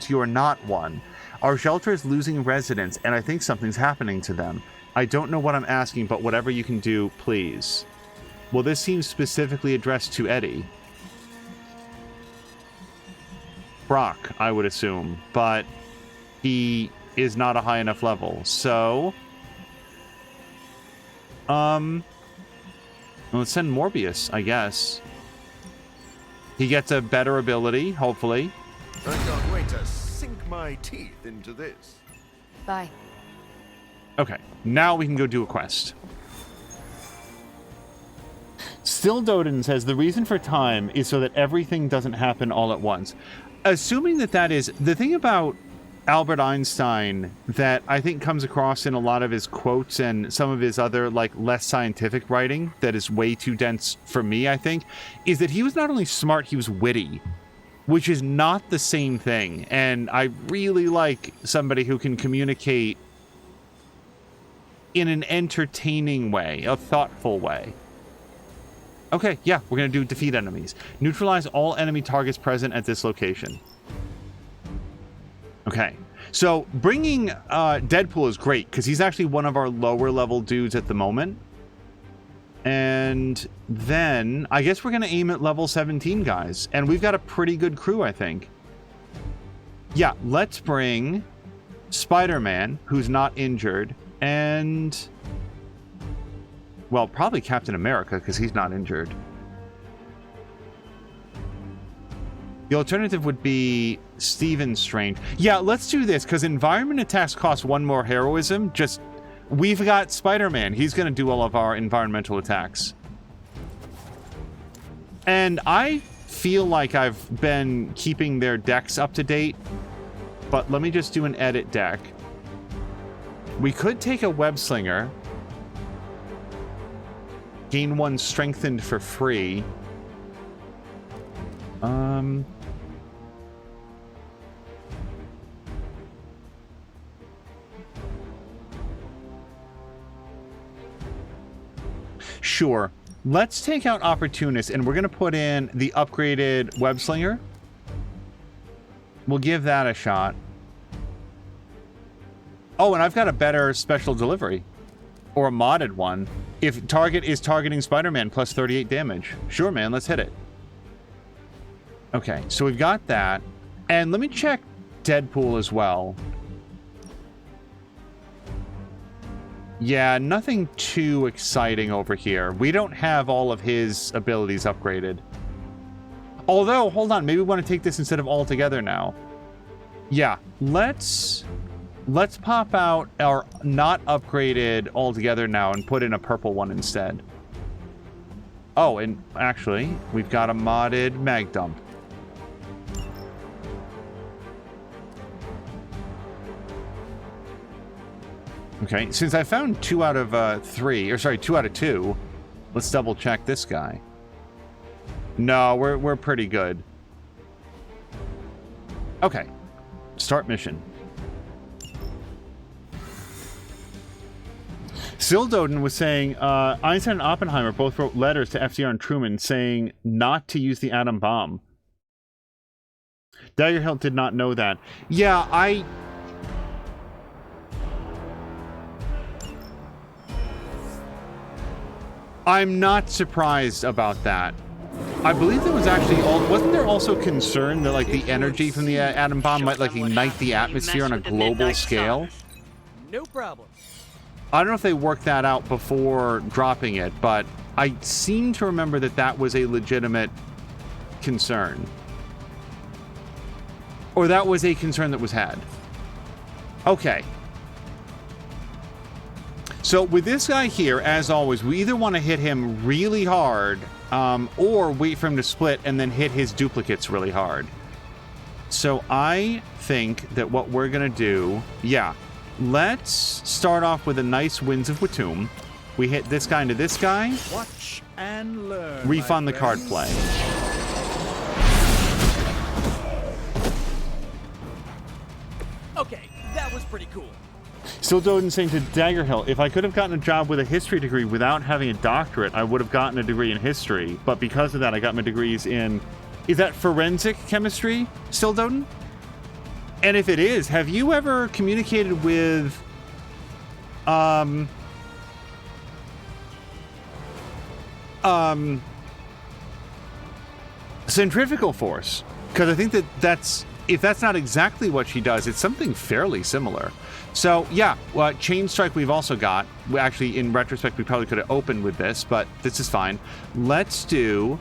you're not one. Our shelter is losing residents, and I think something's happening to them. I don't know what I'm asking, but whatever you can do, please. Well, this seems specifically addressed to Eddie. Brock, I would assume, but he is not a high enough level. So, let's send Morbius, I guess. He gets a better ability, hopefully. I can't wait to sink my teeth into this. Bye. Okay, now we can go do a quest. Still Doden says the reason for time is so that everything doesn't happen all at once. Assuming that is the thing about Albert Einstein that I think comes across in a lot of his quotes and some of his other less scientific writing that is way too dense for me, I think, is that he was not only smart, he was witty, which is not the same thing. And I really like somebody who can communicate in an entertaining way, a thoughtful way. Okay, yeah, we're going to do defeat enemies. Neutralize all enemy targets present at this location. Okay, so bringing Deadpool is great because he's actually one of our lower level dudes at the moment. And then I guess we're going to aim at level 17 guys. And we've got a pretty good crew, I think. Yeah, let's bring Spider-Man, who's not injured, and, well, probably Captain America because he's not injured. The alternative would be Stephen Strange. Yeah, let's do this because environment attacks cost 1 more heroism. We've got Spider-Man. He's going to do all of our environmental attacks. And I feel like I've been keeping their decks up to date, but let me just do an edit deck. We could take a web slinger, gain 1 strengthened for free. Sure. Let's take out Opportunist, and we're going to put in the upgraded Web Slinger. We'll give that a shot. Oh, and I've got a better special delivery. Or a modded one. If target is targeting Spider-Man, plus 38 damage. Sure, man, let's hit it. Okay, so we've got that. And let me check Deadpool as well. Yeah, nothing too exciting over here. We don't have all of his abilities upgraded. Although, hold on, maybe we want to take this instead of all together now. Yeah, let's pop out our not upgraded altogether now and put in a purple one instead. Oh, and actually, we've got a modded mag dump. Okay, since I found 2 out of 3, or sorry, 2 out of 2, let's double check this guy. No, we're pretty good. Okay, start mission. Sildoden was saying Einstein and Oppenheimer both wrote letters to FDR and Truman saying not to use the atom bomb. Daggerhilt did not know that. Yeah, I'm not surprised about that. I believe there was actually wasn't there also concern that like the energy from the atom bomb might like ignite the atmosphere on a global scale? No problem. I don't know if they worked that out before dropping it, but I seem to remember that that was a legitimate concern. Or that was a concern that was had. Okay. So with this guy here, as always, we either want to hit him really hard or wait for him to split and then hit his duplicates really hard. So I think that what we're going to do, yeah, let's start off with a nice Winds of Watum. We hit this guy into this guy. Watch and learn. Refund the card play. Okay, that was pretty cool. Still Doden saying to Daggerhill, if I could have gotten a job with a history degree without having a doctorate, I would have gotten a degree in history. But because of that, I got my degrees in... Is that forensic chemistry, Still Doden? And if it is, have you ever communicated with... centrifugal force? Because I think that that's... If that's not exactly what she does, it's something fairly similar. So, yeah, Chain Strike we've also got. Actually, in retrospect, we probably could have opened with this, but this is fine. Let's do...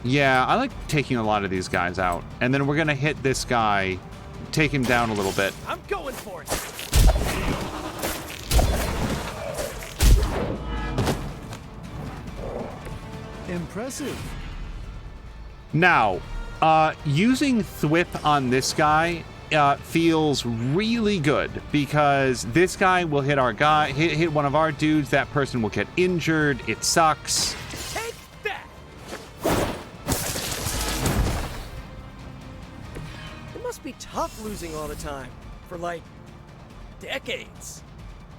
Yeah, I like taking a lot of these guys out. And then we're going to hit this guy, take him down a little bit. I'm going for it. Impressive. Now, using Thwip on this guy feels really good because this guy will hit our guy, hit one of our dudes. That person will get injured. It sucks. Take that. It must be tough losing all the time for like decades.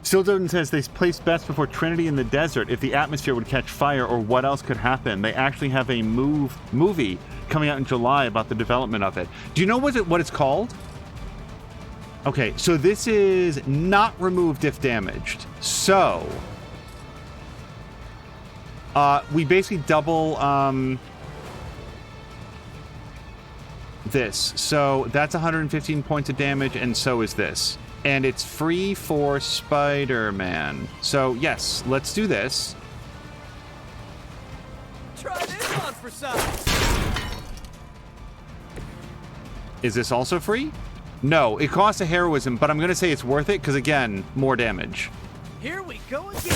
Still Doden says they placed best before Trinity in the desert if the atmosphere would catch fire or what else could happen. They actually have a movie coming out in July about the development of it. Do you know what it's called? Okay, so this is not removed if damaged. So we basically double this. So that's 115 points of damage, and so is this. And it's free for Spider-Man. So, yes, let's do this. Try this on for size. Is this also free? No, it costs a heroism, but I'm going to say it's worth it because, again, more damage. Here we go again.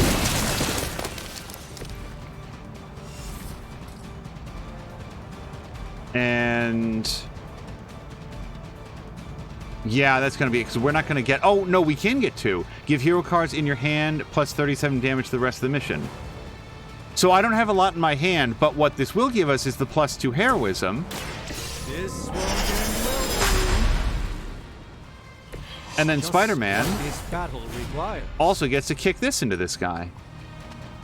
And... yeah, that's going to be it, because we're not going to get... Oh, no, we can get 2. Give hero cards in your hand, plus 37 damage to the rest of the mission. So I don't have a lot in my hand, but what this will give us is the plus 2 heroism. This one and then Spider-Man battle required. also gets to kick this into this guy.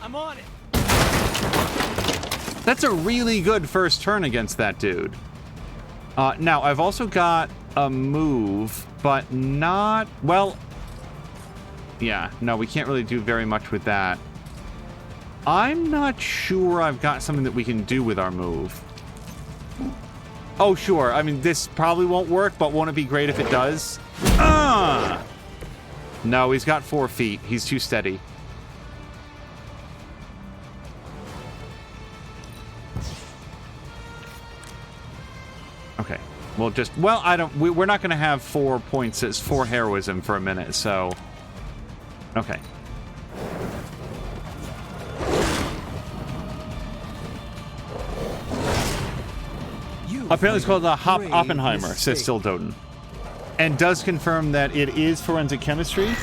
I'm on it. That's a really good first turn against that dude. Now, I've also got a move, but not... Well, yeah, no, we can't really do very much with that. I'm not sure I've got something that we can do with our move. Oh, sure. I mean, this probably won't work, but won't it be great if it does? No, he's got 4 feet. He's too steady. Okay. We'll just... Well, we're not going to have 4 points as 4 heroism for a minute, so... Okay. Apparently it's called the Oppenheimer, says Still Doden. And does confirm that it is forensic chemistry.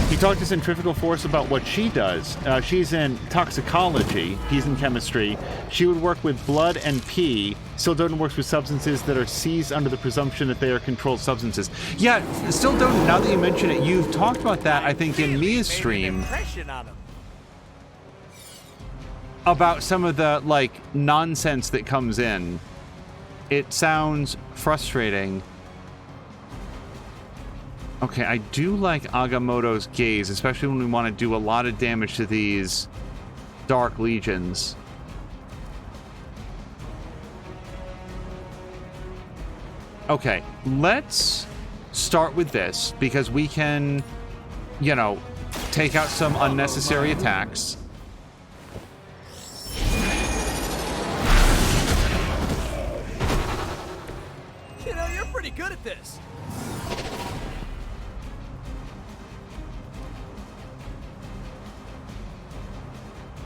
He talked to Centrifugal Force about what she does. She's in toxicology. He's in chemistry. She would work with blood and pee. Still Doden works with substances that are seized under the presumption that they are controlled substances. Yeah, Still Doden, now that you mention it, you've talked about that, I think, in Mia's stream. About some of the, like, nonsense that comes in. It sounds frustrating. Okay, I do like Agamotto's gaze, especially when we want to do a lot of damage to these Dark Legions. Okay, let's start with this, because we can, you know, take out some unnecessary attacks. You know, you're pretty good at this.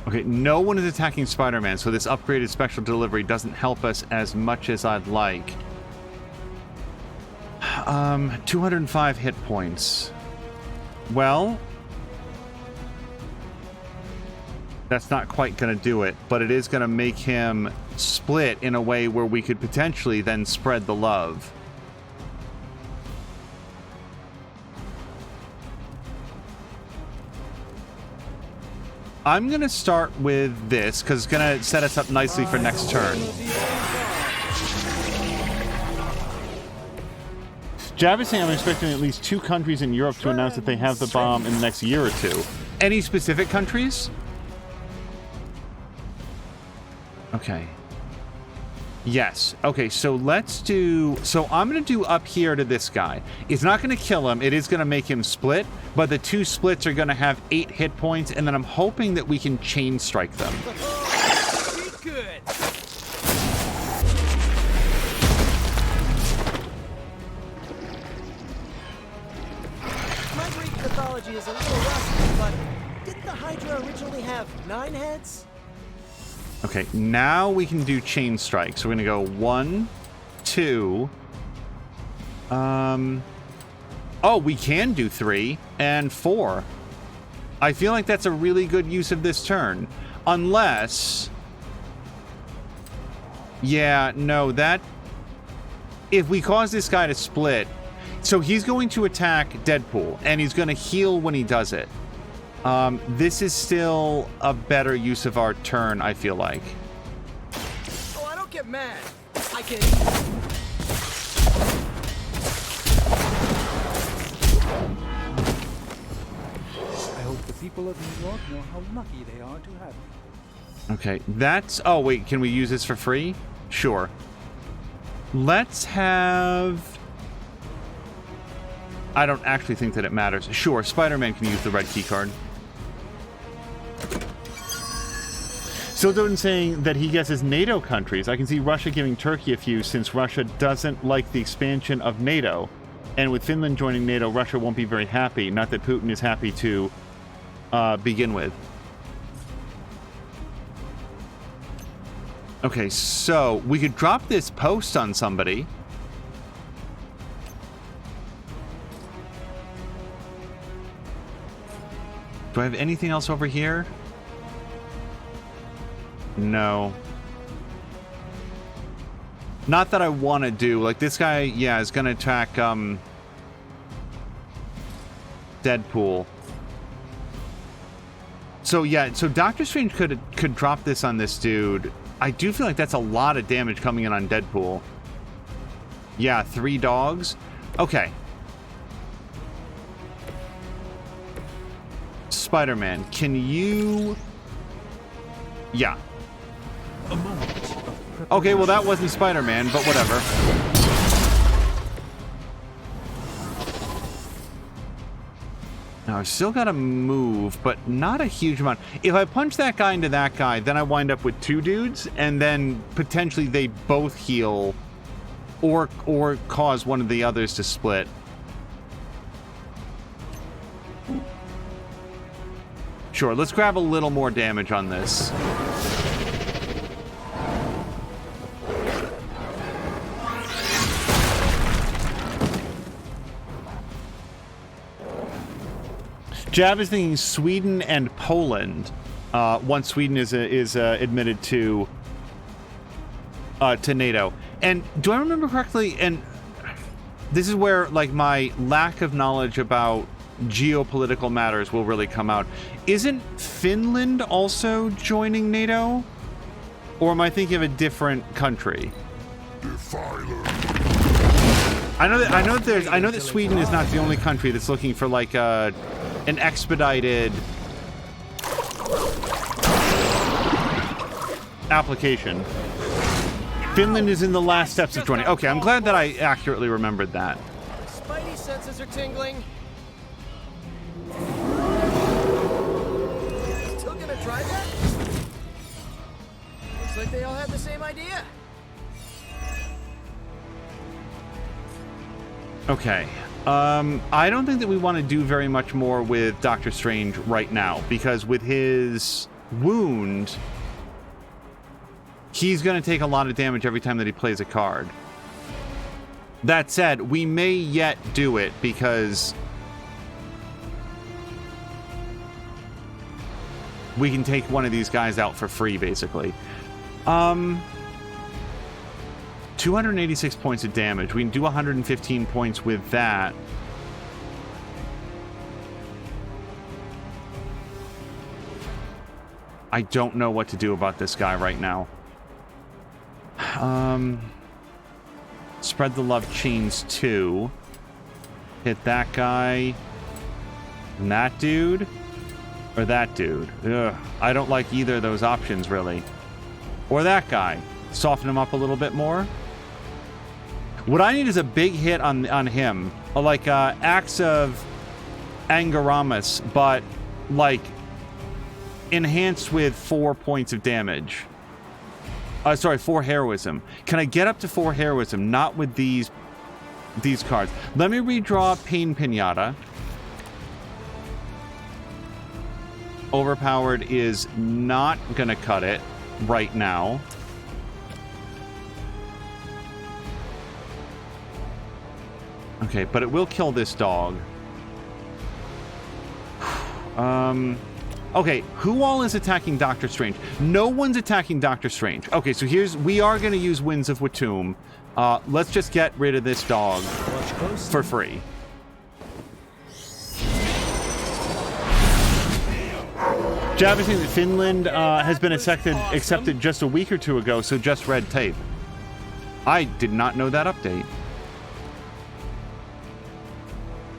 Okay, no one is attacking Spider-Man, so this upgraded special delivery doesn't help us as much as I'd like. 205 hit points. Well, that's not quite going to do it, but it is going to make him split in a way where we could potentially then spread the love. I'm going to start with this, because it's going to set us up nicely for next turn. Jav is saying I'm expecting at least 2 countries in Europe to announce that they have the bomb in the next year or 2. Any specific countries? Okay. Yes. Okay, so let's do... So I'm going to do up here to this guy. It's not going to kill him. It is going to make him split, but the 2 splits are going to have 8 hit points, and then I'm hoping that we can chain strike them. Be good. My Greek mythology is a little rusty, but didn't the Hydra originally have 9 heads? Okay, now we can do chain strike. So we're going to go 1, 2. Oh, we can do 3 and 4. I feel like that's a really good use of this turn. Unless... Yeah, no, that... If we cause this guy to split... So he's going to attack Deadpool, and he's going to heal when he does it. This is still a better use of our turn, I feel like. Oh, I don't get mad. I can... I hope the people of New York know how lucky they are to have you. Okay, that's... Oh, wait, can we use this for free? Sure. Let's have... I don't actually think that it matters. Sure, Spider-Man can use the red key card. Sildon saying that he guesses NATO countries. I can see Russia giving Turkey a few, since Russia doesn't like the expansion of NATO. And with Finland joining NATO, Russia won't be very happy. Not that Putin is happy to begin with. Okay, so we could drop this post on somebody. Do I have anything else over here? No. Not that I want to do. Like, this guy, yeah, is going to attack, Deadpool. So, yeah, so Doctor Strange could drop this on this dude. I do feel like that's a lot of damage coming in on Deadpool. Yeah, 3 dogs. Okay. Spider-Man, can you... Yeah. Okay, well that wasn't Spider-Man, but whatever. Now, I've still got to move, but not a huge amount. If I punch that guy into that guy, then I wind up with 2 dudes, and then potentially they both heal or cause one of the others to split. Sure, let's grab a little more damage on this. Jab is thinking Sweden and Poland. Once Sweden is admitted to NATO. And do I remember correctly? And this is where like my lack of knowledge about geopolitical matters will really come out. Isn't Finland also joining NATO? Or am I thinking of a different country? Defiler. I know that Sweden is not the only country that's looking for like an expedited application. Finland is in the last steps of joining. Okay, I'm glad that I accurately remembered that. Spidey senses are tingling. Still gonna try that? Looks like they all had the same idea. Okay. I don't think that we want to do very much more with Doctor Strange right now, because with his wound, he's going to take a lot of damage every time that he plays a card. That said, we may yet do it because we can take one of these guys out for free, basically. 286 points of damage. We can do 115 points with that. I don't know what to do about this guy right now. Spread the love chains 2. Hit that guy. And that dude. Or that dude. Ugh. I don't like either of those options, really. Or that guy. Soften him up a little bit more. What I need is a big hit on him. Like Axe of Angaramus, but like enhanced with 4 points of damage. Sorry, 4 heroism. Can I get up to 4 heroism? Not with these cards. Let me redraw Pain Pinata. Overpowered is not gonna cut it right now. Okay, but it will kill this dog. Okay, who all is attacking Doctor Strange? No one's attacking Doctor Strange. Okay, so we are going to use Winds of Watum. Let's just get rid of this dog for free. Jav is saying that Finland has been accepted just a week or two ago, so just red tape. I did not know that update.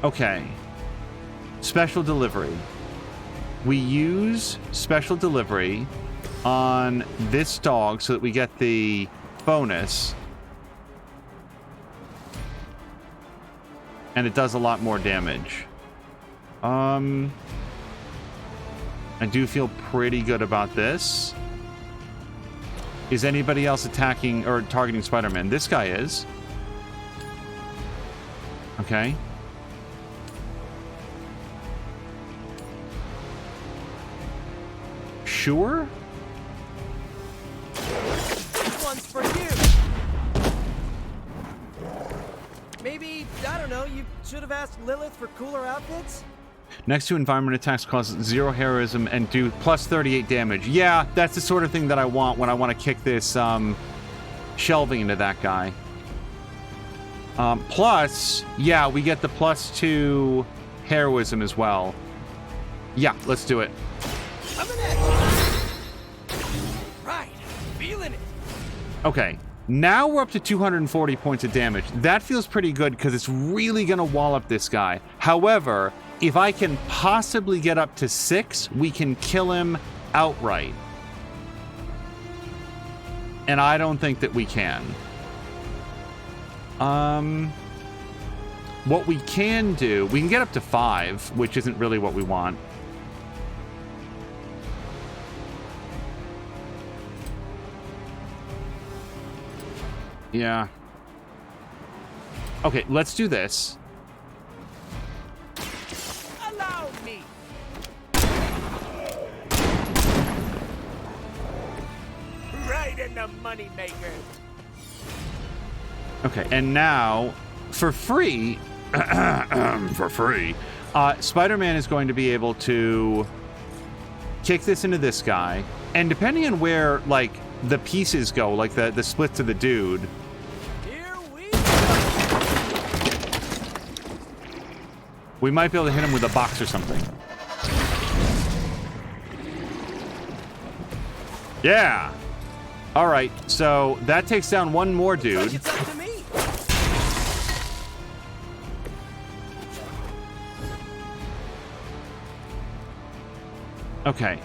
Okay. Special delivery. We use special delivery on this dog so that we get the bonus. And it does a lot more damage. I do feel pretty good about this. Is anybody else attacking or targeting Spider-Man? This guy is. Okay. Sure? This one's for you. Maybe, I don't know, you should have asked Lilith for cooler outfits? Next to environment attacks causes 0 heroism and do plus 38 damage. Yeah, that's the sort of thing that I want when I want to kick this shelving into that guy. Plus, yeah, we get the plus 2 heroism as well. Yeah, let's do it. Right, feeling it. Okay, now we're up to 240 points of damage. That feels pretty good because it's really going to wallop this guy. However, if I can possibly get up to 6, we can kill him outright. And I don't think that we can. What we can do, we can get up to 5, which isn't really what we want. Yeah. Okay, let's do this. Allow me. Right in the moneymaker. Okay, and now, for free, Spider-Man is going to be able to kick this into this guy, and depending on where, like, the pieces go, like the splits of the dude, we might be able to hit him with a box or something. Yeah! Alright, so that takes down one more dude. Okay.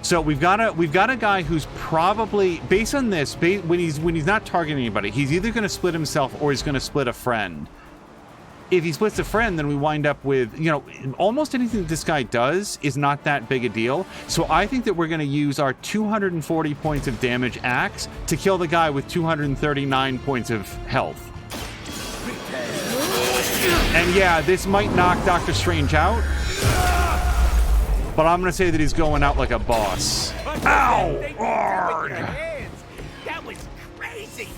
So we've got a guy who's probably, based on this, when he's not targeting anybody, he's either going to split himself or he's going to split a friend. If he splits a friend, then we wind up with, you know, almost anything that this guy does is not that big a deal. So I think that we're going to use our 240 points of damage axe to kill the guy with 239 points of health. And yeah, this might knock Doctor Strange out, but I'm going to say that he's going out like a boss. Ow! Arrgh. That was crazy.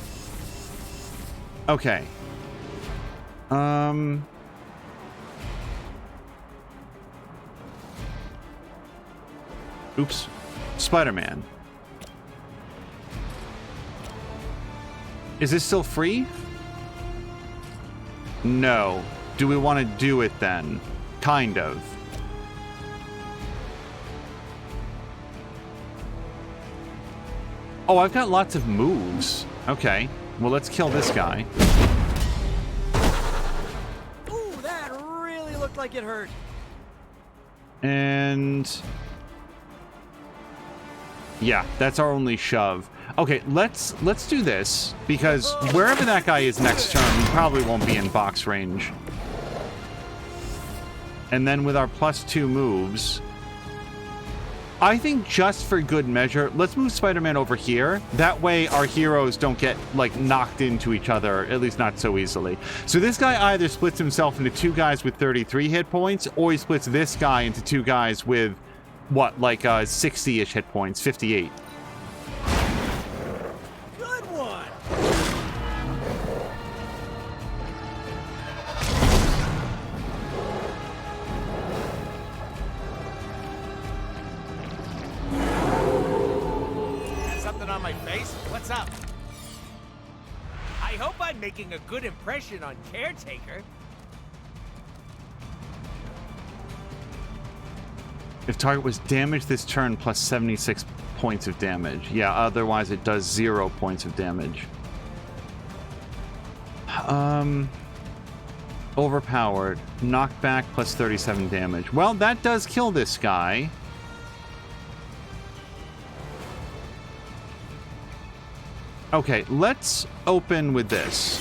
Okay. Oops. Spider-Man. Is this still free? No. Do we want to do it then? Kind of. Oh, I've got lots of moves. Okay. Well, let's kill this guy. Ooh, that really looked like it hurt. And yeah, that's our only shove. Okay, let's do this, because wherever that guy is next turn, he probably won't be in box range. And then with our +2 moves, I think just for good measure, let's move Spider-Man over here. That way our heroes don't get, like, knocked into each other, at least not so easily. So this guy either splits himself into 2 guys with 33 hit points, or he splits this guy into 2 guys with, what, like 60-ish hit points, 58. Good one. On my face? What's up? I hope I'm making a good impression on Caretaker. If target was damaged this turn, plus 76 points of damage. Yeah, otherwise it does 0 points of damage. Overpowered. Knockback plus 37 damage. Well, that does kill this guy. Okay, let's open with this.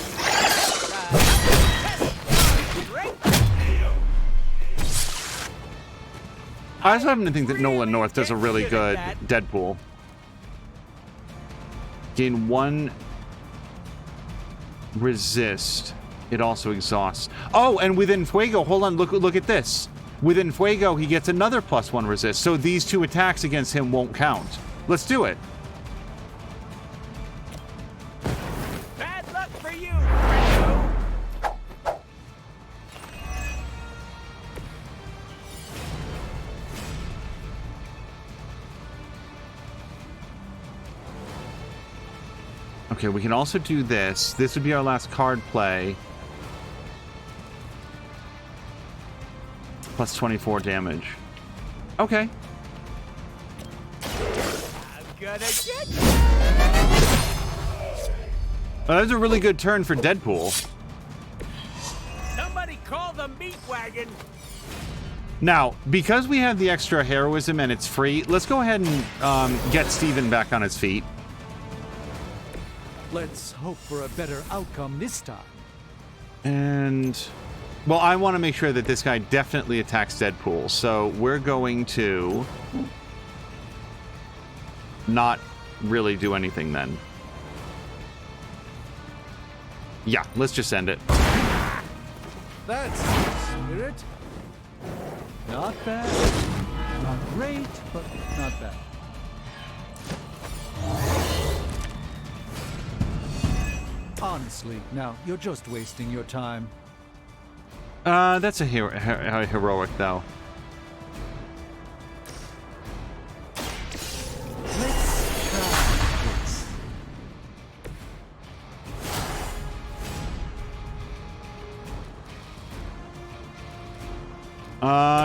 I also happen to think that Nolan North does a really good Deadpool. Gain 1 resist. It also exhausts. Oh, and within Fuego, hold on, look at this. Within Fuego, he gets another +1 resist, so these 2 attacks against him won't count. Let's do it. Okay, we can also do this. This would be our last card play. Plus 24 damage. Okay. I'm gonna get you. That was a really good turn for Deadpool. Somebody call the meat wagon. Now, because we have the extra heroism and it's free, let's go ahead and get Steven back on his feet. Let's hope for a better outcome this time. And, well, I want to make sure that this guy definitely attacks Deadpool, so we're going to not really do anything then. Yeah, let's just end it. That's the spirit. Not bad. Not great, but not bad. Honestly, now, you're just wasting your time. That's a heroic, though. Let's try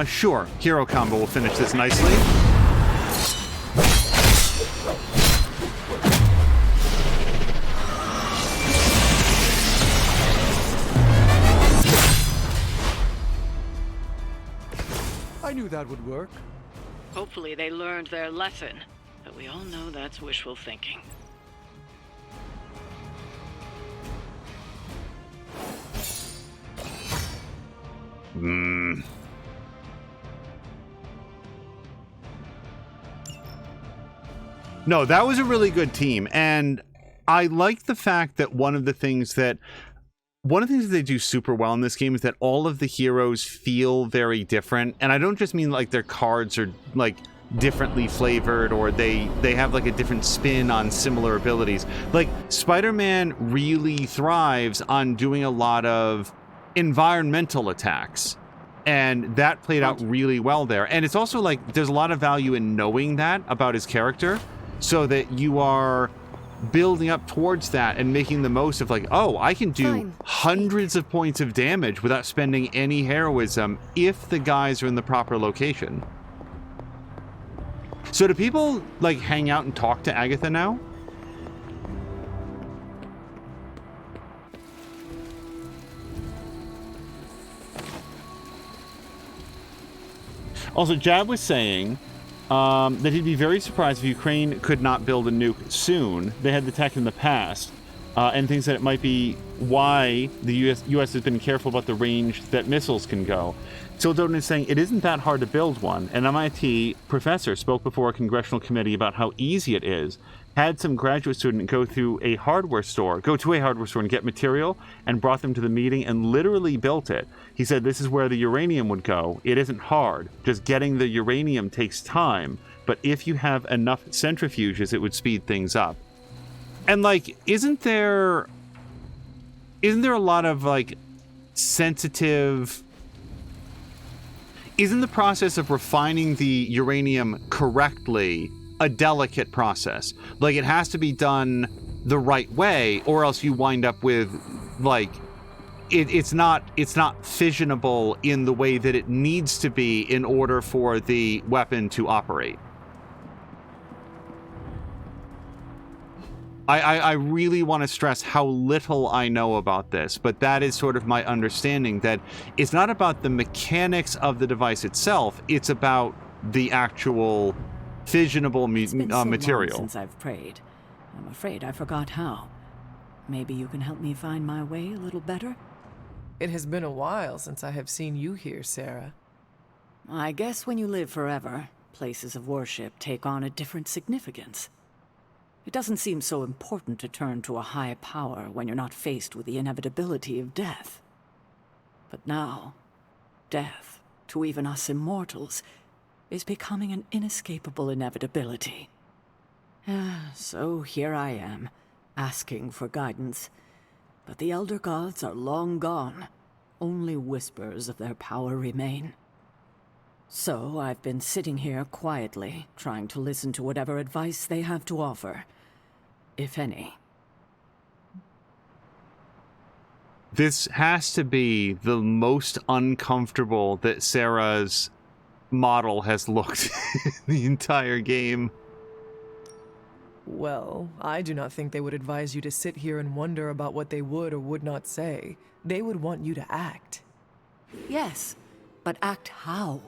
this. Sure. Hero combo will finish this nicely. I knew that would work. Hopefully they learned their lesson, but we all know that's wishful thinking. No, that was a really good team, and I like the fact that one of the things that they do super well in this game is that all of the heroes feel very different, and I don't just mean like their cards are like differently flavored or they have like a different spin on similar abilities. Like Spider-Man really thrives on doing a lot of environmental attacks, and that played out really well there. And it's also like there's a lot of value in knowing that about his character, so that you are building up towards that and making the most of like, oh, I can do hundreds of points of damage without spending any heroism if the guys are in the proper location. So do people like hang out and talk to Agatha now? Also, Jab was saying that he'd be very surprised if Ukraine could not build a nuke soon. They had the tech in the past, and thinks that it might be why the U.S. has been careful about the range that missiles can go. Tildoden is saying it isn't that hard to build one. An MIT professor spoke before a congressional committee about how easy it is. Had some graduate student go to a hardware store and get material, and brought them to the meeting and literally built it. He said this is where the uranium would go. It isn't hard. Just getting the uranium takes time, but if you have enough centrifuges, it would speed things up. And like, isn't there a lot of like sensitive... Isn't the process of refining the uranium correctly a delicate process? Like, it has to be done the right way, or else you wind up with like it's not fissionable in the way that it needs to be in order for the weapon to operate. I really want to stress how little I know about this, but that is sort of my understanding, that it's not about the mechanics of the device itself, it's about the actual fissionable material. Since I've prayed, I'm afraid I forgot how. Maybe you can help me find my way a little better? It has been a while since I have seen you here, Sarah. I guess when you live forever, places of worship take on a different significance. It doesn't seem so important to turn to a high power when you're not faced with the inevitability of death. But now, death, to even us immortals, is becoming an inescapable inevitability. So here I am, asking for guidance. But the Elder Gods are long gone. Only whispers of their power remain. So I've been sitting here quietly, trying to listen to whatever advice they have to offer, if any. This has to be the most uncomfortable that Sarah's model has looked the entire game. Well, I do not think they would advise you to sit here and wonder about what they would or would not say. They would want you to act. Yes, but act how?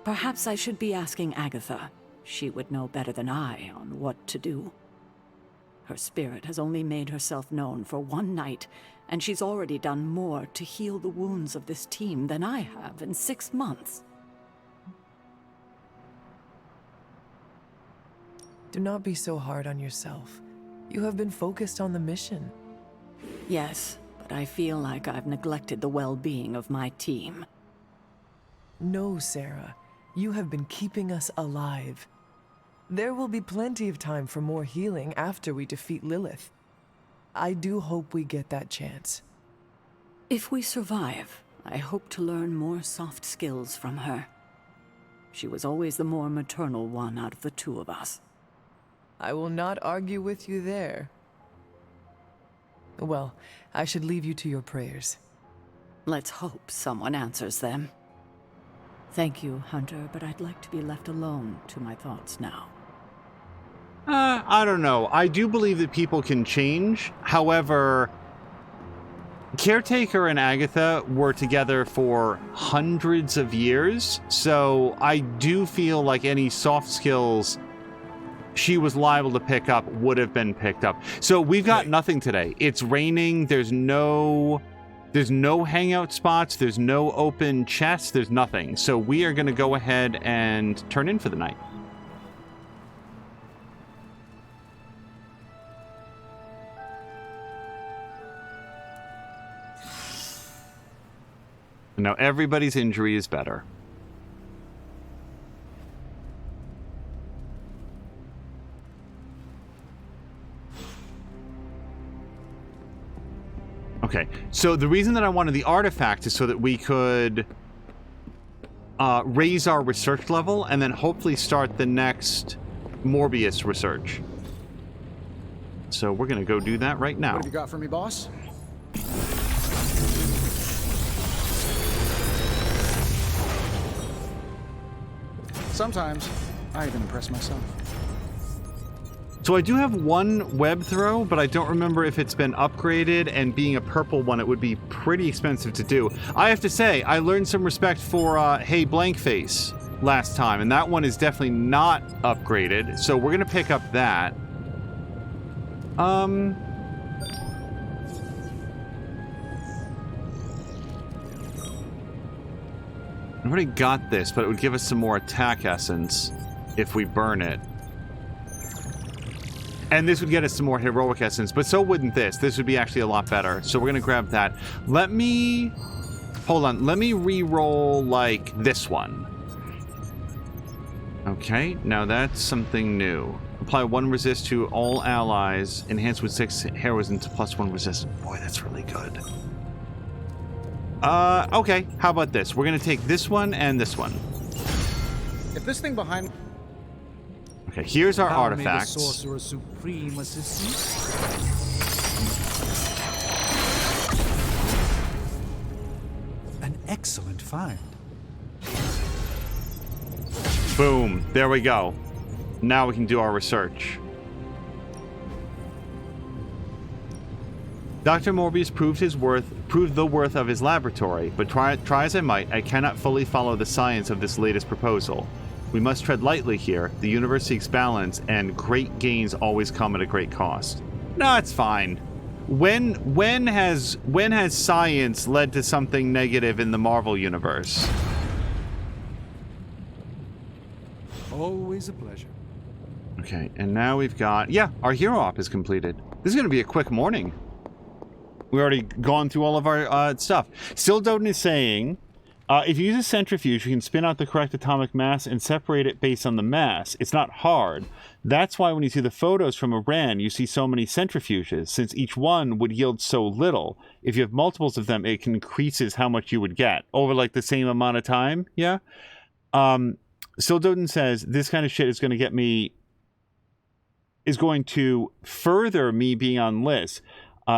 Perhaps I should be asking Agatha. She would know better than I on what to do. Her spirit has only made herself known for one night, and she's already done more to heal the wounds of this team than I have in 6 months. Do not be so hard on yourself. You have been focused on the mission. Yes, but I feel like I've neglected the well-being of my team. No, Sarah. You have been keeping us alive. There will be plenty of time for more healing after we defeat Lilith. I do hope we get that chance. If we survive, I hope to learn more soft skills from her. She was always the more maternal one out of the two of us. I will not argue with you there. Well, I should leave you to your prayers. Let's hope someone answers them. Thank you, Hunter, but I'd like to be left alone to my thoughts now. I don't know. I do believe that people can change. However, Caretaker and Agatha were together for hundreds of years, so I do feel like any soft skills she was liable to pick up would have been picked up. So we've got nothing today. It's raining. There's no hangout spots. There's no open chests. There's nothing. So we are going to go ahead and turn in for the night. Now everybody's injury is better. Okay, so the reason that I wanted the artifact is so that we could raise our research level and then hopefully start the next Morbius research. So we're going to go do that right now. What have you got for me, boss? Sometimes I even impress myself. So I do have one web throw, but I don't remember if it's been upgraded, and being a purple one, it would be pretty expensive to do. I have to say, I learned some respect for Hey Blankface last time, and that one is definitely not upgraded, so we're going to pick up that. I've already got this, but it would give us some more attack essence if we burn it. And this would get us some more heroic essence, but so wouldn't this. This would be actually a lot better. So we're going to grab that. Let me... Hold on. Let me re-roll, like, this one. Okay, now that's something new. Apply 1 resist to all allies. Enhance with 6 heroism to +1 resist. Boy, that's really good. Okay. How about this? We're going to take this one and this one. If this thing behind... Okay, here's our How artifacts. May the Sorcerer Supreme assist you? An excellent find. Boom. There we go. Now we can do our research. Dr. Morbius proved the worth of his laboratory, but try as I might, I cannot fully follow the science of this latest proposal. We must tread lightly here. The universe seeks balance, and great gains always come at a great cost. No, it's fine. When has science led to something negative in the Marvel universe? Always a pleasure. Okay, and now we've got... Yeah, our hero op is completed. This is going to be a quick morning. We've already gone through all of our stuff. Still Doden is saying... if you use a centrifuge, you can spin out the correct atomic mass and separate it based on the mass. It's not hard. That's why when you see the photos from Iran, you see so many centrifuges, since each one would yield so little. If you have multiples of them, it increases how much you would get over like the same amount of time. Yeah. Still Doden says this kind of shit is going to get me, is going to further me being on lists.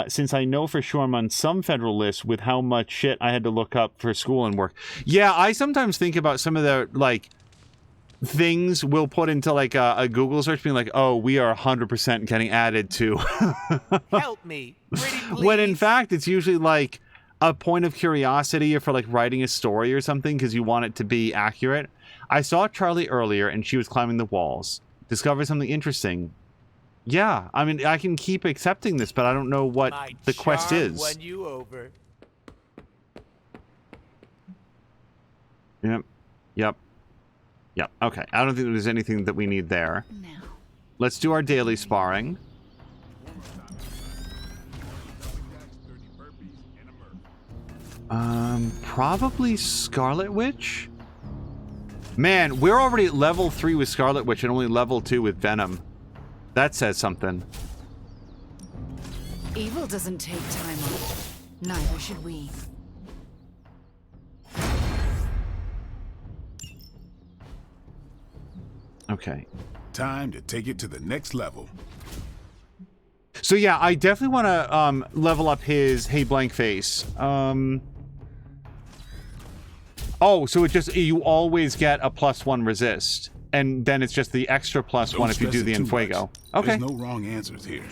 Since I know for sure I'm on some federal lists with how much shit I had to look up for school and work. Yeah, I sometimes think about some of the, like, things we'll put into, like, a Google search being like, oh, we are 100% getting added to. Help me, pretty please. When in fact, it's usually, like, a point of curiosity or for, like, writing a story or something because you want it to be accurate. I saw Charlie earlier and she was climbing the walls. Discovered something interesting. Yeah, I mean, I can keep accepting this, but I don't know what the quest is. Won you over. Yep. Okay, I don't think there's anything that we need there. Now. Let's do our daily sparring. Probably Scarlet Witch? Man, we're already at level 3 with Scarlet Witch and only level 2 with Venom. That says something. Evil doesn't take time off. Neither should we. Okay. Time to take it to the next level. So yeah, I definitely want to level up his Hey Blankface. Oh, so it just, you always get a +1 resist. And then it's just the extra +1 if you do the Enfuego. Okay. There's no wrong answers here.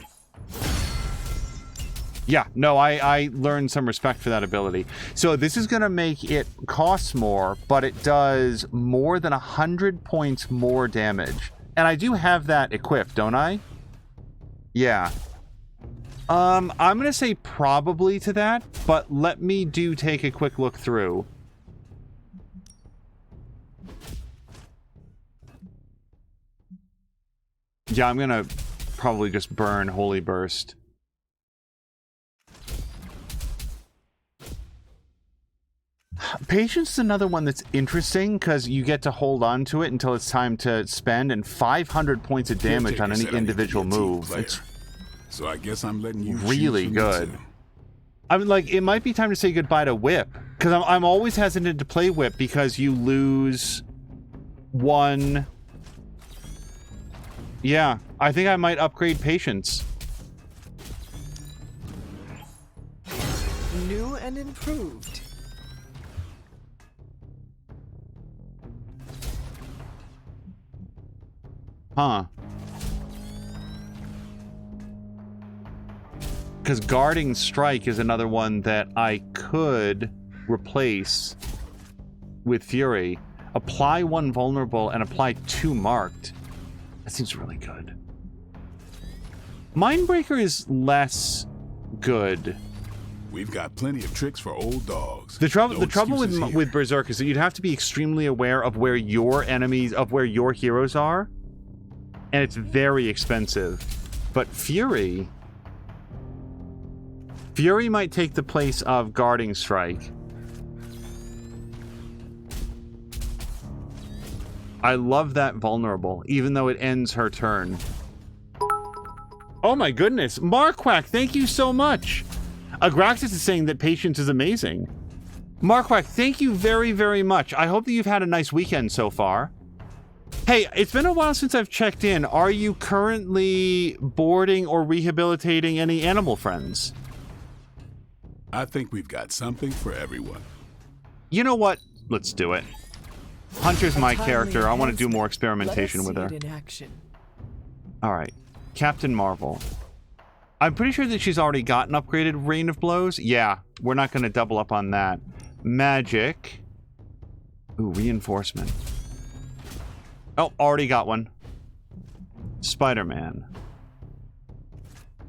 Yeah, no, I learned some respect for that ability. So this is going to make it cost more, but it does more than 100 points more damage. And I do have that equipped, don't I? Yeah. I'm going to say probably to that, but let me take a quick look through. Yeah, I'm going to probably just burn Holy Burst. Patience is another one that's interesting because you get to hold on to it until it's time to spend, and 500 points of damage on any individual move. It's so I guess I'm letting you really good. I mean, like, it might be time to say goodbye to Whip, because I'm always hesitant to play Whip because you lose one. Yeah, I think I might upgrade Patience. New and improved. Huh. Because Guarding Strike is another one that I could replace with Fury. Apply 1 vulnerable and apply 2 marked. That seems really good. Mindbreaker is less good. We've got plenty of tricks for old dogs. The trouble with Berserk is that you'd have to be extremely aware of where your enemies, of where your heroes are. And it's very expensive. But Fury might take the place of Guarding Strike. I love that vulnerable, even though it ends her turn. Oh my goodness. Marquack, thank you so much. Agraxis is saying that Patience is amazing. Marquack, thank you very, very much. I hope that you've had a nice weekend so far. Hey, it's been a while since I've checked in. Are you currently boarding or rehabilitating any animal friends? I think we've got something for everyone. You know what? Let's do it. Hunter's my character. I want to do more experimentation with her. All right. Captain Marvel. I'm pretty sure that she's already got an upgraded Rain of Blows. Yeah, we're not going to double up on that. Magic. Ooh, reinforcement. Oh, already got one. Spider-Man.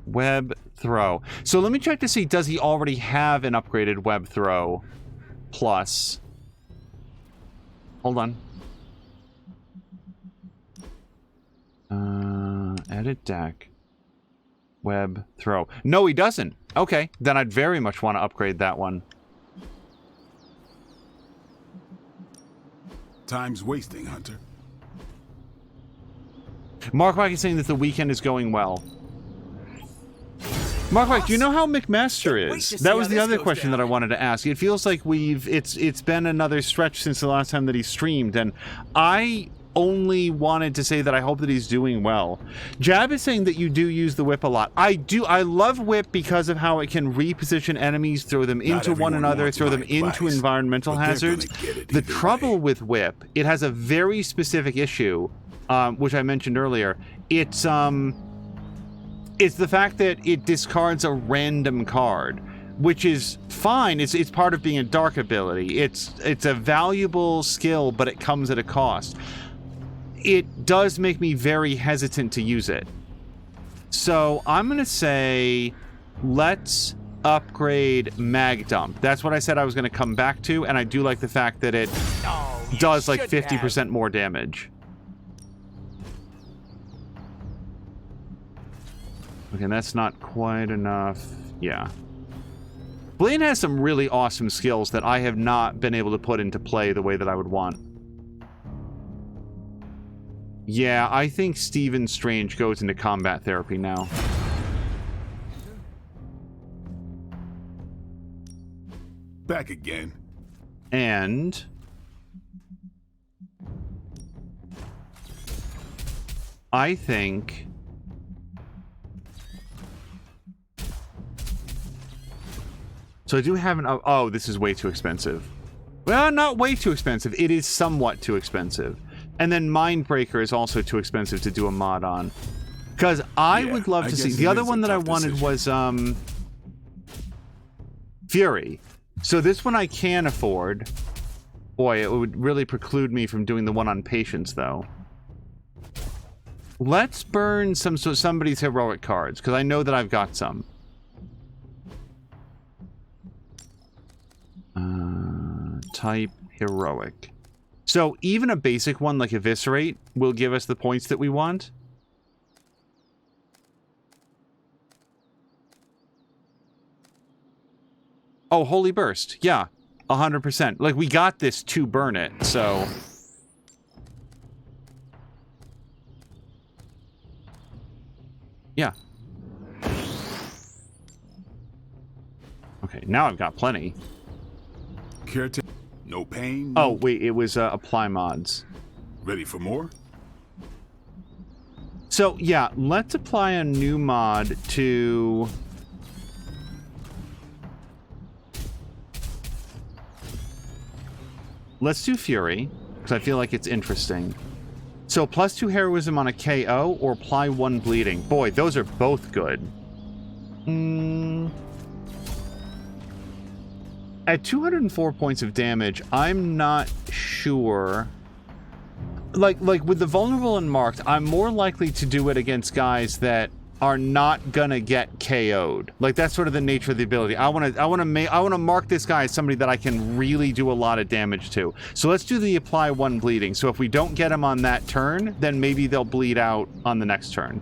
Web throw. So let me check to see, does he already have an upgraded web throw plus? Hold on. Edit deck. Web throw. No, he doesn't. Okay, then I'd very much want to upgrade that one. Time's wasting, Hunter. Mark is saying that the weekend is going well. Mark, do you know how McMaster is? That was the other question that I wanted to ask. It feels like it's been another stretch since the last time that he streamed, and I only wanted to say that I hope that he's doing well. Jab is saying that you do use the whip a lot. I do. I love whip because of how it can reposition enemies, throw them into one another, throw them into environmental hazards. The trouble with whip, it has a very specific issue, which I mentioned earlier. It's the fact that it discards a random card, which is fine. It's part of being a dark ability. It's a valuable skill, but it comes at a cost. It does make me very hesitant to use it. So I'm going to say, let's upgrade Mag Dump. That's what I said I was going to come back to, and I do like the fact that it does like 50% more damage. Okay, that's not quite enough. Yeah. Blaine has some really awesome skills that I have not been able to put into play the way that I would want. Yeah, I think Stephen Strange goes into combat therapy now. Back again. And I think so I do have an... Oh, this is way too expensive. Well, not way too expensive. It is somewhat too expensive. And then Mindbreaker is also too expensive to do a mod on. Because I would love to see... The other one that I wanted was... Fury. So this one I can afford. Boy, it would really preclude me from doing the one on Patience, though. Let's burn somebody's heroic cards, because I know that I've got some. Type heroic. So even a basic one like Eviscerate will give us the points that we want. Oh, Holy Burst. Yeah, 100%. Like, we got this to burn it, so... Yeah. Okay, now I've got plenty. No pain. Oh, wait, it was apply mods. Ready for more? So, yeah, let's apply a new mod to... Let's do Fury, because I feel like it's interesting. So, +2 heroism on a KO, or apply 1 bleeding. Boy, those are both good. At 204 points of damage, I'm not sure... Like with the vulnerable and marked, I'm more likely to do it against guys that are not gonna get KO'd. Like, that's sort of the nature of the ability. I wanna mark this guy as somebody that I can really do a lot of damage to. So let's do the apply 1 bleeding. So if we don't get him on that turn, then maybe they'll bleed out on the next turn.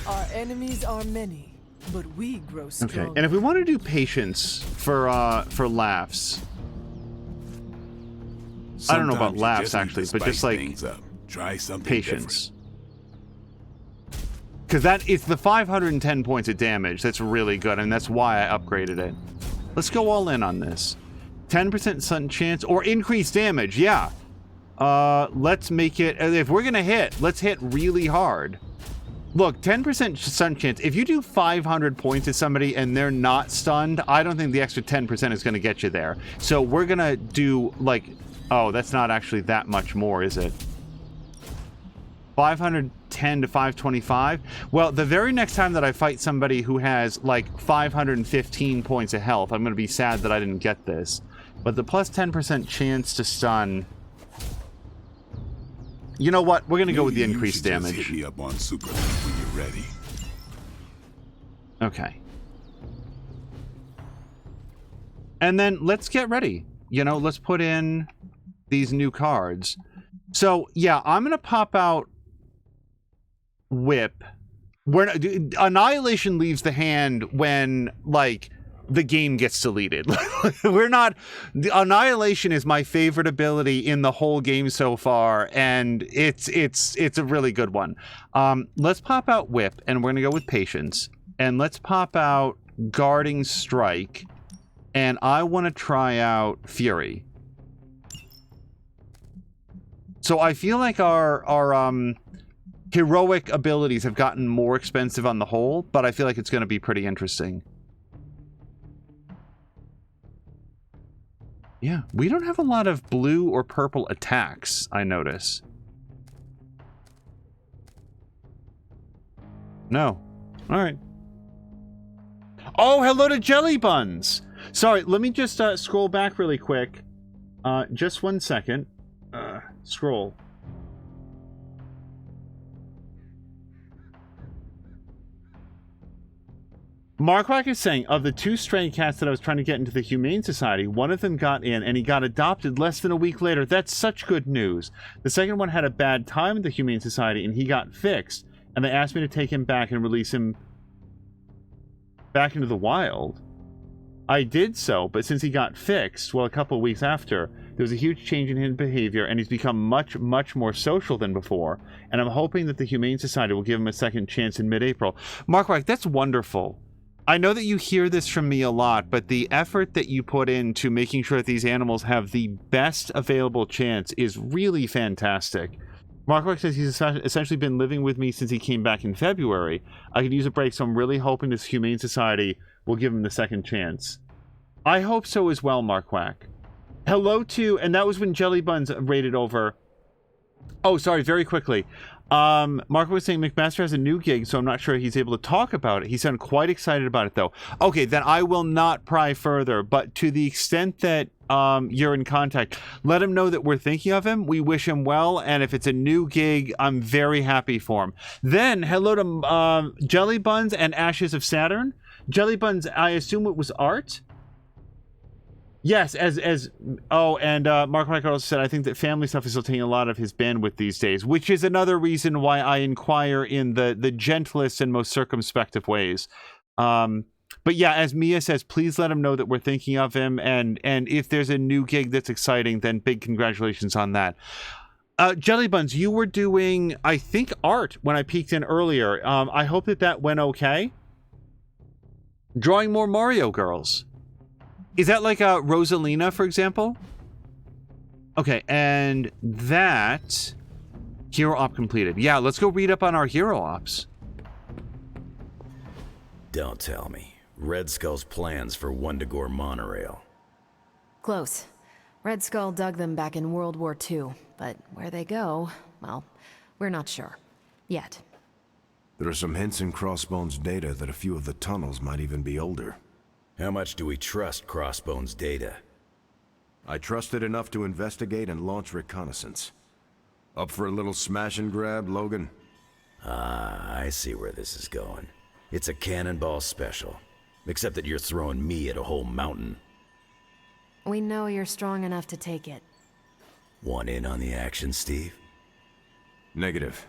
Our enemies are many, but we grow stronger. Okay, and if we want to do Patience for laughs, I don't know about laughs actually, but just like try something Patience. Because that is the 510 points of damage. That's really good, and that's why I upgraded it. Let's go all in on this. 10% sudden chance or increased damage. Yeah. Let's make it. If we're gonna hit, let's hit really hard. Look, 10% stun chance. If you do 500 points to somebody and they're not stunned, I don't think the extra 10% is gonna get you there. So we're gonna do like, oh, that's not actually that much more, is it? 510 to 525. Well, the very next time that I fight somebody who has like 515 points of health, I'm going to be sad that I didn't get this. But the plus 10% chance to stun. You know what? We're going to go with the increased damage. Hit me up on Super when you're ready. Okay. And then let's get ready. You know, let's put in these new cards. So, yeah, I'm going to pop out Whip. Annihilation leaves the hand when, like, the game gets deleted. Annihilation is my favorite ability in the whole game so far, and it's a really good one. Let's pop out Whip, and we're gonna go with Patience, and let's pop out Guarding Strike, and I want to try out Fury. So I feel like our heroic abilities have gotten more expensive on the whole, but I feel like it's going to be pretty interesting. Yeah, we don't have a lot of blue or purple attacks, I notice. No. All right. Oh, hello to Jelly Buns! Sorry, let me just scroll back really quick. Just 1 second. Scroll. Markwack is saying, of the 2 stray cats that I was trying to get into the Humane Society, one of them got in and he got adopted less than a week later. That's such good news. The second one had a bad time at the Humane Society and he got fixed. And they asked me to take him back and release him back into the wild. I did so, but since he got fixed, well, a couple of weeks after, there was a huge change in his behavior and he's become much, much more social than before. And I'm hoping that the Humane Society will give him a second chance in mid-April. Markwack, that's wonderful. I know that you hear this from me a lot, but the effort that you put into making sure that these animals have the best available chance is really fantastic. Markwack says he's essentially been living with me since he came back in February. I could use a break, so I'm really hoping this Humane Society will give him the second chance. I hope so as well, Markwack. Hello to, and that was when Jelly Buns raided over. Oh, sorry, very quickly. Mark was saying McMaster has a new gig, so I'm not sure he's able to talk about it. He sounded quite excited about it, though. Okay, then I will not pry further, but to the extent that you're in contact, let him know that we're thinking of him. We wish him well, and if it's a new gig, I'm very happy for him. Then, hello to Jelly Buns and Ashes of Saturn. Jelly Buns, I assume it was art? Yes, Mark Michael also said, I think that family stuff is still taking a lot of his bandwidth these days, which is another reason why I inquire in the gentlest and most circumspect of ways. But yeah, as Mia says, please let him know that we're thinking of him, and if there's a new gig that's exciting, then big congratulations on that. Jelly Buns, you were doing, I think, art when I peeked in earlier. I hope that went okay. Drawing more Mario girls. Is that like a Rosalina, for example? Okay, and that... Hero op completed. Yeah, let's go read up on our hero ops. Don't tell me. Red Skull's plans for Wundagore monorail. Close. Red Skull dug them back in World War II, but where they go, well, we're not sure. Yet. There are some hints in Crossbone's data that a few of the tunnels might even be older. How much do we trust Crossbone's data? I trust it enough to investigate and launch reconnaissance. Up for a little smash and grab, Logan? Ah, I see where this is going. It's a cannonball special. Except that you're throwing me at a whole mountain. We know you're strong enough to take it. Want in on the action, Steve? Negative.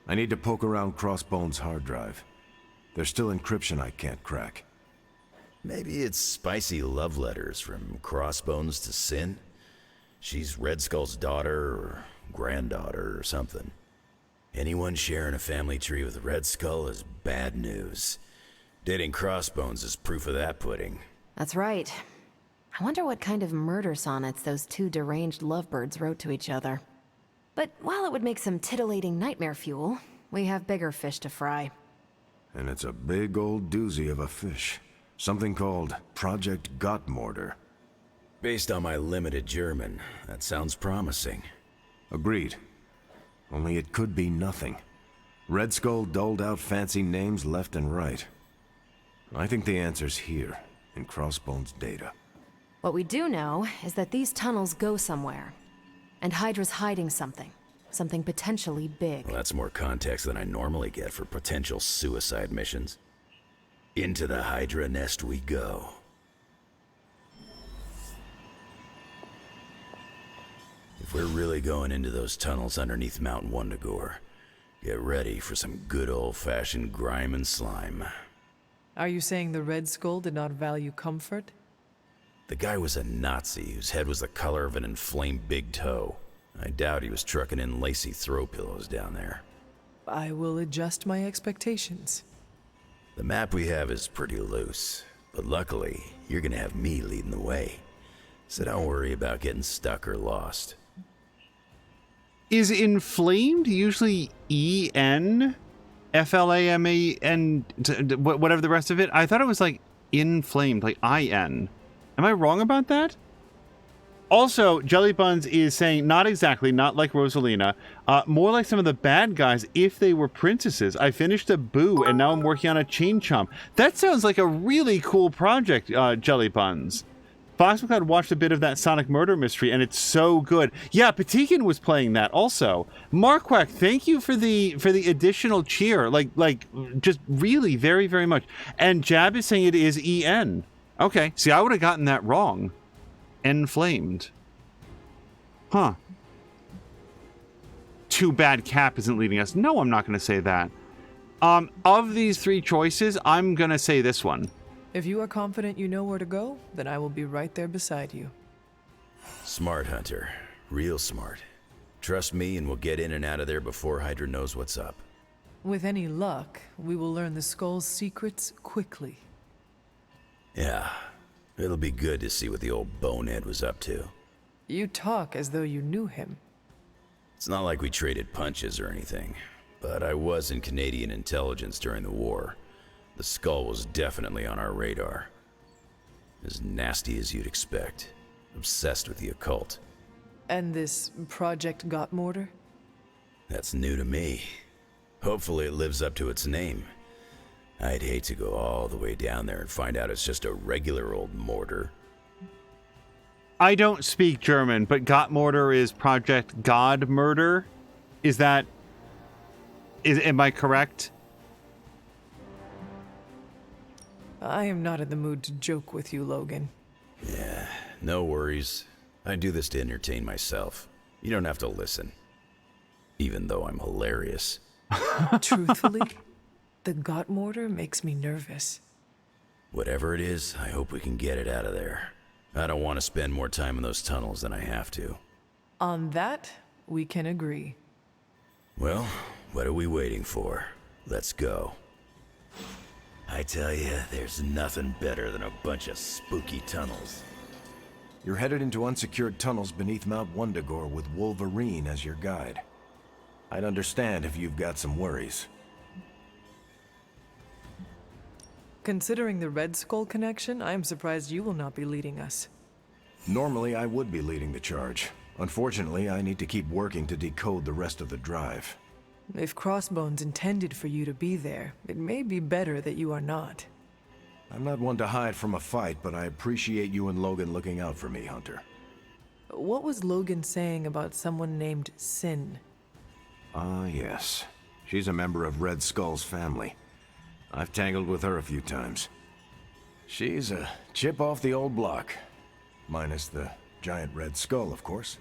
I need to poke around Crossbone's hard drive. There's still encryption I can't crack. Maybe it's spicy love letters from Crossbones to Sin? She's Red Skull's daughter or granddaughter or something. Anyone sharing a family tree with Red Skull is bad news. Dating Crossbones is proof of that pudding. That's right. I wonder what kind of murder sonnets those two deranged lovebirds wrote to each other. But while it would make some titillating nightmare fuel, we have bigger fish to fry. And it's a big old doozy of a fish. Something called Project Gottmortar. Based on my limited German, that sounds promising. Agreed. Only it could be nothing. Red Skull doled out fancy names left and right. I think the answer's here, in Crossbone's data. What we do know is that these tunnels go somewhere. And Hydra's hiding something. Something potentially big. Well, that's more context than I normally get for potential suicide missions. Into the Hydra nest we go. If we're really going into those tunnels underneath Mount Wundagore, get ready for some good old-fashioned grime and slime. Are you saying the Red Skull did not value comfort? The guy was a Nazi whose head was the color of an inflamed big toe. I doubt he was trucking in lacy throw pillows down there. I will adjust my expectations. The map we have is pretty loose, but luckily, you're gonna have me leading the way. So don't worry about getting stuck or lost. Is inflamed usually E-N? F-L-A-M-E-N, whatever the rest of it? I thought it was like inflamed, like I-N. Am I wrong about that? Also, Jelly Buns is saying, not exactly, not like Rosalina, more like some of the bad guys if they were princesses. I finished a Boo, and now I'm working on a Chain Chomp. That sounds like a really cool project, Jelly Buns. Fox McCloud watched a bit of that Sonic Murder Mystery, and it's so good. Yeah, Patikin was playing that also. Marquak, thank you for the additional cheer. Like, just really very, very much. And Jab is saying it is E-N. Okay, see, I would have gotten that wrong. Enflamed. Huh. Too bad Cap isn't leading us. No, I'm not going to say that. Of these three choices, I'm going to say this one. If you are confident you know where to go, then I will be right there beside you. Smart, Hunter. Real smart. Trust me and we'll get in and out of there before Hydra knows what's up. With any luck, we will learn the Skull's secrets quickly. Yeah. It'll be good to see what the old bonehead was up to. You talk as though you knew him. It's not like we traded punches or anything, but I was in Canadian intelligence during the war. The Skull was definitely on our radar. As nasty as you'd expect. Obsessed with the occult. And this Project Gottmortar? That's new to me. Hopefully it lives up to its name. I'd hate to go all the way down there and find out it's just a regular old mortar. I don't speak German, but Gottmortar is Project God Murder. Am I correct? I am not in the mood to joke with you, Logan. Yeah, no worries. I do this to entertain myself. You don't have to listen. Even though I'm hilarious. Truthfully, the Gottmortar makes me nervous. Whatever it is, I hope we can get it out of there. I don't want to spend more time in those tunnels than I have to. On that, we can agree. Well, what are we waiting for? Let's go. I tell you, there's nothing better than a bunch of spooky tunnels. You're headed into unsecured tunnels beneath Mount Wundagore with Wolverine as your guide. I'd understand if you've got some worries. Considering the Red Skull connection, I am surprised you will not be leading us. Normally, I would be leading the charge. Unfortunately, I need to keep working to decode the rest of the drive. If Crossbones intended for you to be there, it may be better that you are not. I'm not one to hide from a fight, but I appreciate you and Logan looking out for me, Hunter. What was Logan saying about someone named Sin? Ah, yes. She's a member of Red Skull's family. I've tangled with her a few times. She's a chip off the old block. Minus the giant Red Skull, of course.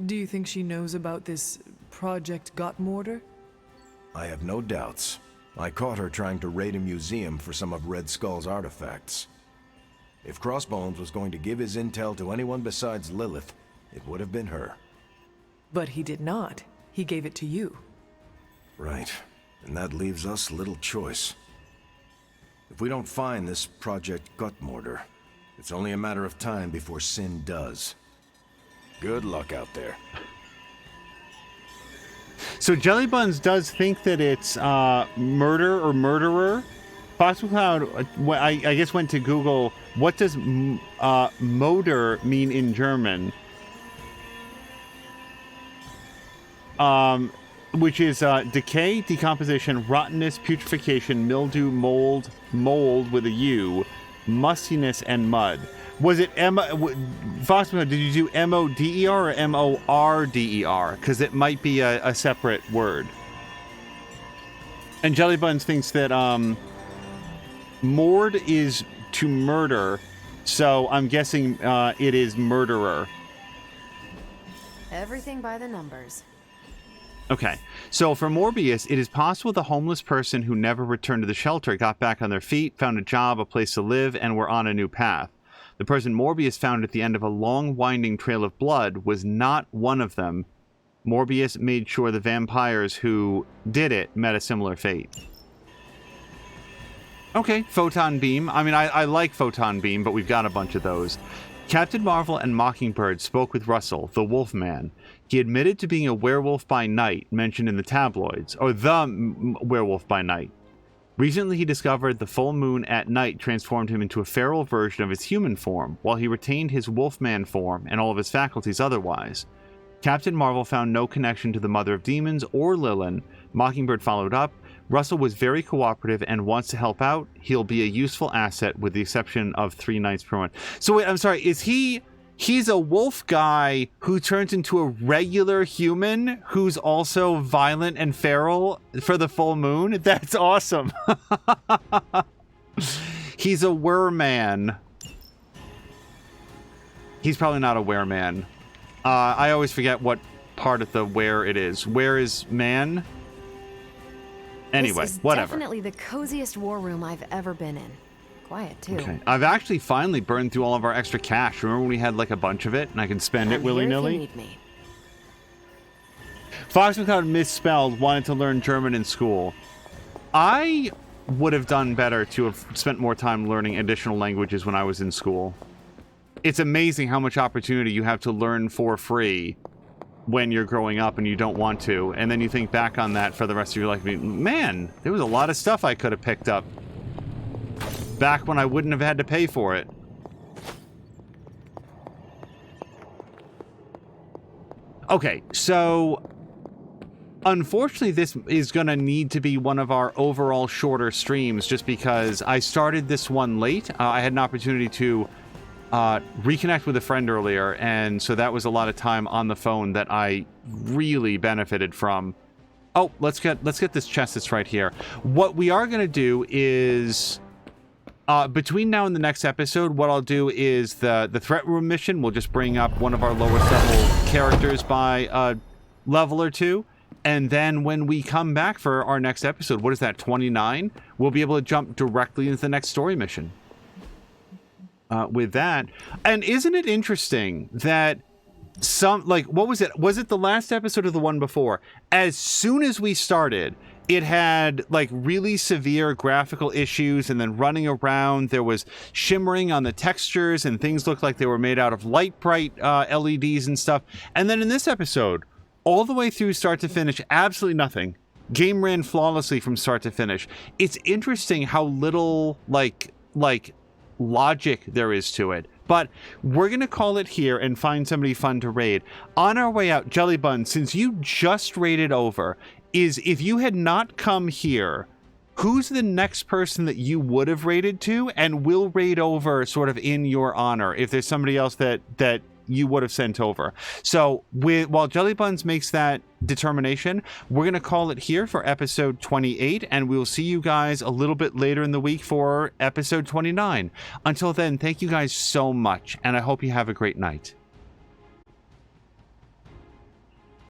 Do you think she knows about this Project Gottmortar? I have no doubts. I caught her trying to raid a museum for some of Red Skull's artifacts. If Crossbones was going to give his intel to anyone besides Lilith, it would have been her. But he did not. He gave it to you. Right. And that leaves us little choice. If we don't find this Project Gottmortar, it's only a matter of time before Sin does. Good luck out there. So Jellybuns does think that it's murder or murderer. Fox McCloud, I guess, went to Google, what does motor mean in German? Which is decay, decomposition, rottenness, putrefaction, mildew, mold with a U, mustiness, and mud. Was it Fox McCloud, did you do M-O-D-E-R or M-O-R-D-E-R? Because it might be a separate word. And Jellybuns thinks that mord is to murder, so I'm guessing it is murderer. Everything by the numbers. Okay, so for Morbius, it is possible the homeless person who never returned to the shelter got back on their feet, found a job, a place to live, and were on a new path. The person Morbius found at the end of a long, winding trail of blood was not one of them. Morbius made sure the vampires who did it met a similar fate. Okay, Photon Beam. I mean, I like Photon Beam, but we've got a bunch of those. Captain Marvel and Mockingbird spoke with Russell, the Wolfman. He admitted to being a werewolf by night, mentioned in the tabloids, or the werewolf by night. Recently, he discovered the full moon at night transformed him into a feral version of his human form, while he retained his Wolfman form and all of his faculties otherwise. Captain Marvel found no connection to the Mother of Demons or Lilin. Mockingbird followed up. Russell was very cooperative and wants to help out. He'll be a useful asset with the exception of 3 nights per month. So wait, I'm sorry, is he's a wolf guy who turns into a regular human who's also violent and feral for the full moon? That's awesome. He's a werman. He's probably not a wereman. I always forget what part of the where it is. Where is man? Anyway, this is whatever. Definitely the coziest war room I've ever been in. Quiet too. Okay. I've actually finally burned through all of our extra cash. Remember when we had like a bunch of it and I can spend it willy-nilly? Fox McCloud misspelled, wanted to learn German in school. I would have done better to have spent more time learning additional languages when I was in school. It's amazing how much opportunity you have to learn for free when you're growing up and you don't want to. And then you think back on that for the rest of your life. Man, there was a lot of stuff I could have picked up back when I wouldn't have had to pay for it. Okay, so unfortunately, this is going to need to be one of our overall shorter streams just because I started this one late. I had an opportunity to reconnect with a friend earlier, and so that was a lot of time on the phone that I really benefited from. Oh, let's get this chest that's right here. What we are going to do is, between now and the next episode, what I'll do is the threat room mission. We'll just bring up one of our lowest level characters by a level or two. And then when we come back for our next episode, what is that, 29? We'll be able to jump directly into the next story mission. With that. And isn't it interesting that what was it? Was it the last episode or the one before? As soon as we started, it had like really severe graphical issues, and then running around, there was shimmering on the textures, and things looked like they were made out of light bright LEDs and stuff. And then in this episode, all the way through start to finish, absolutely nothing. Game ran flawlessly from start to finish. It's interesting how little like logic there is to it. But we're going to call it here and find somebody fun to raid. On our way out, Jellybun, since you just raided over, if you had not come here, who's the next person that you would have raided to? And we'll raid over sort of in your honor if there's somebody else that you would have sent over. So while Jellybuns makes that determination, we're going to call it here for episode 28, and we'll see you guys a little bit later in the week for episode 29. Until then, thank you guys so much, and I hope you have a great night.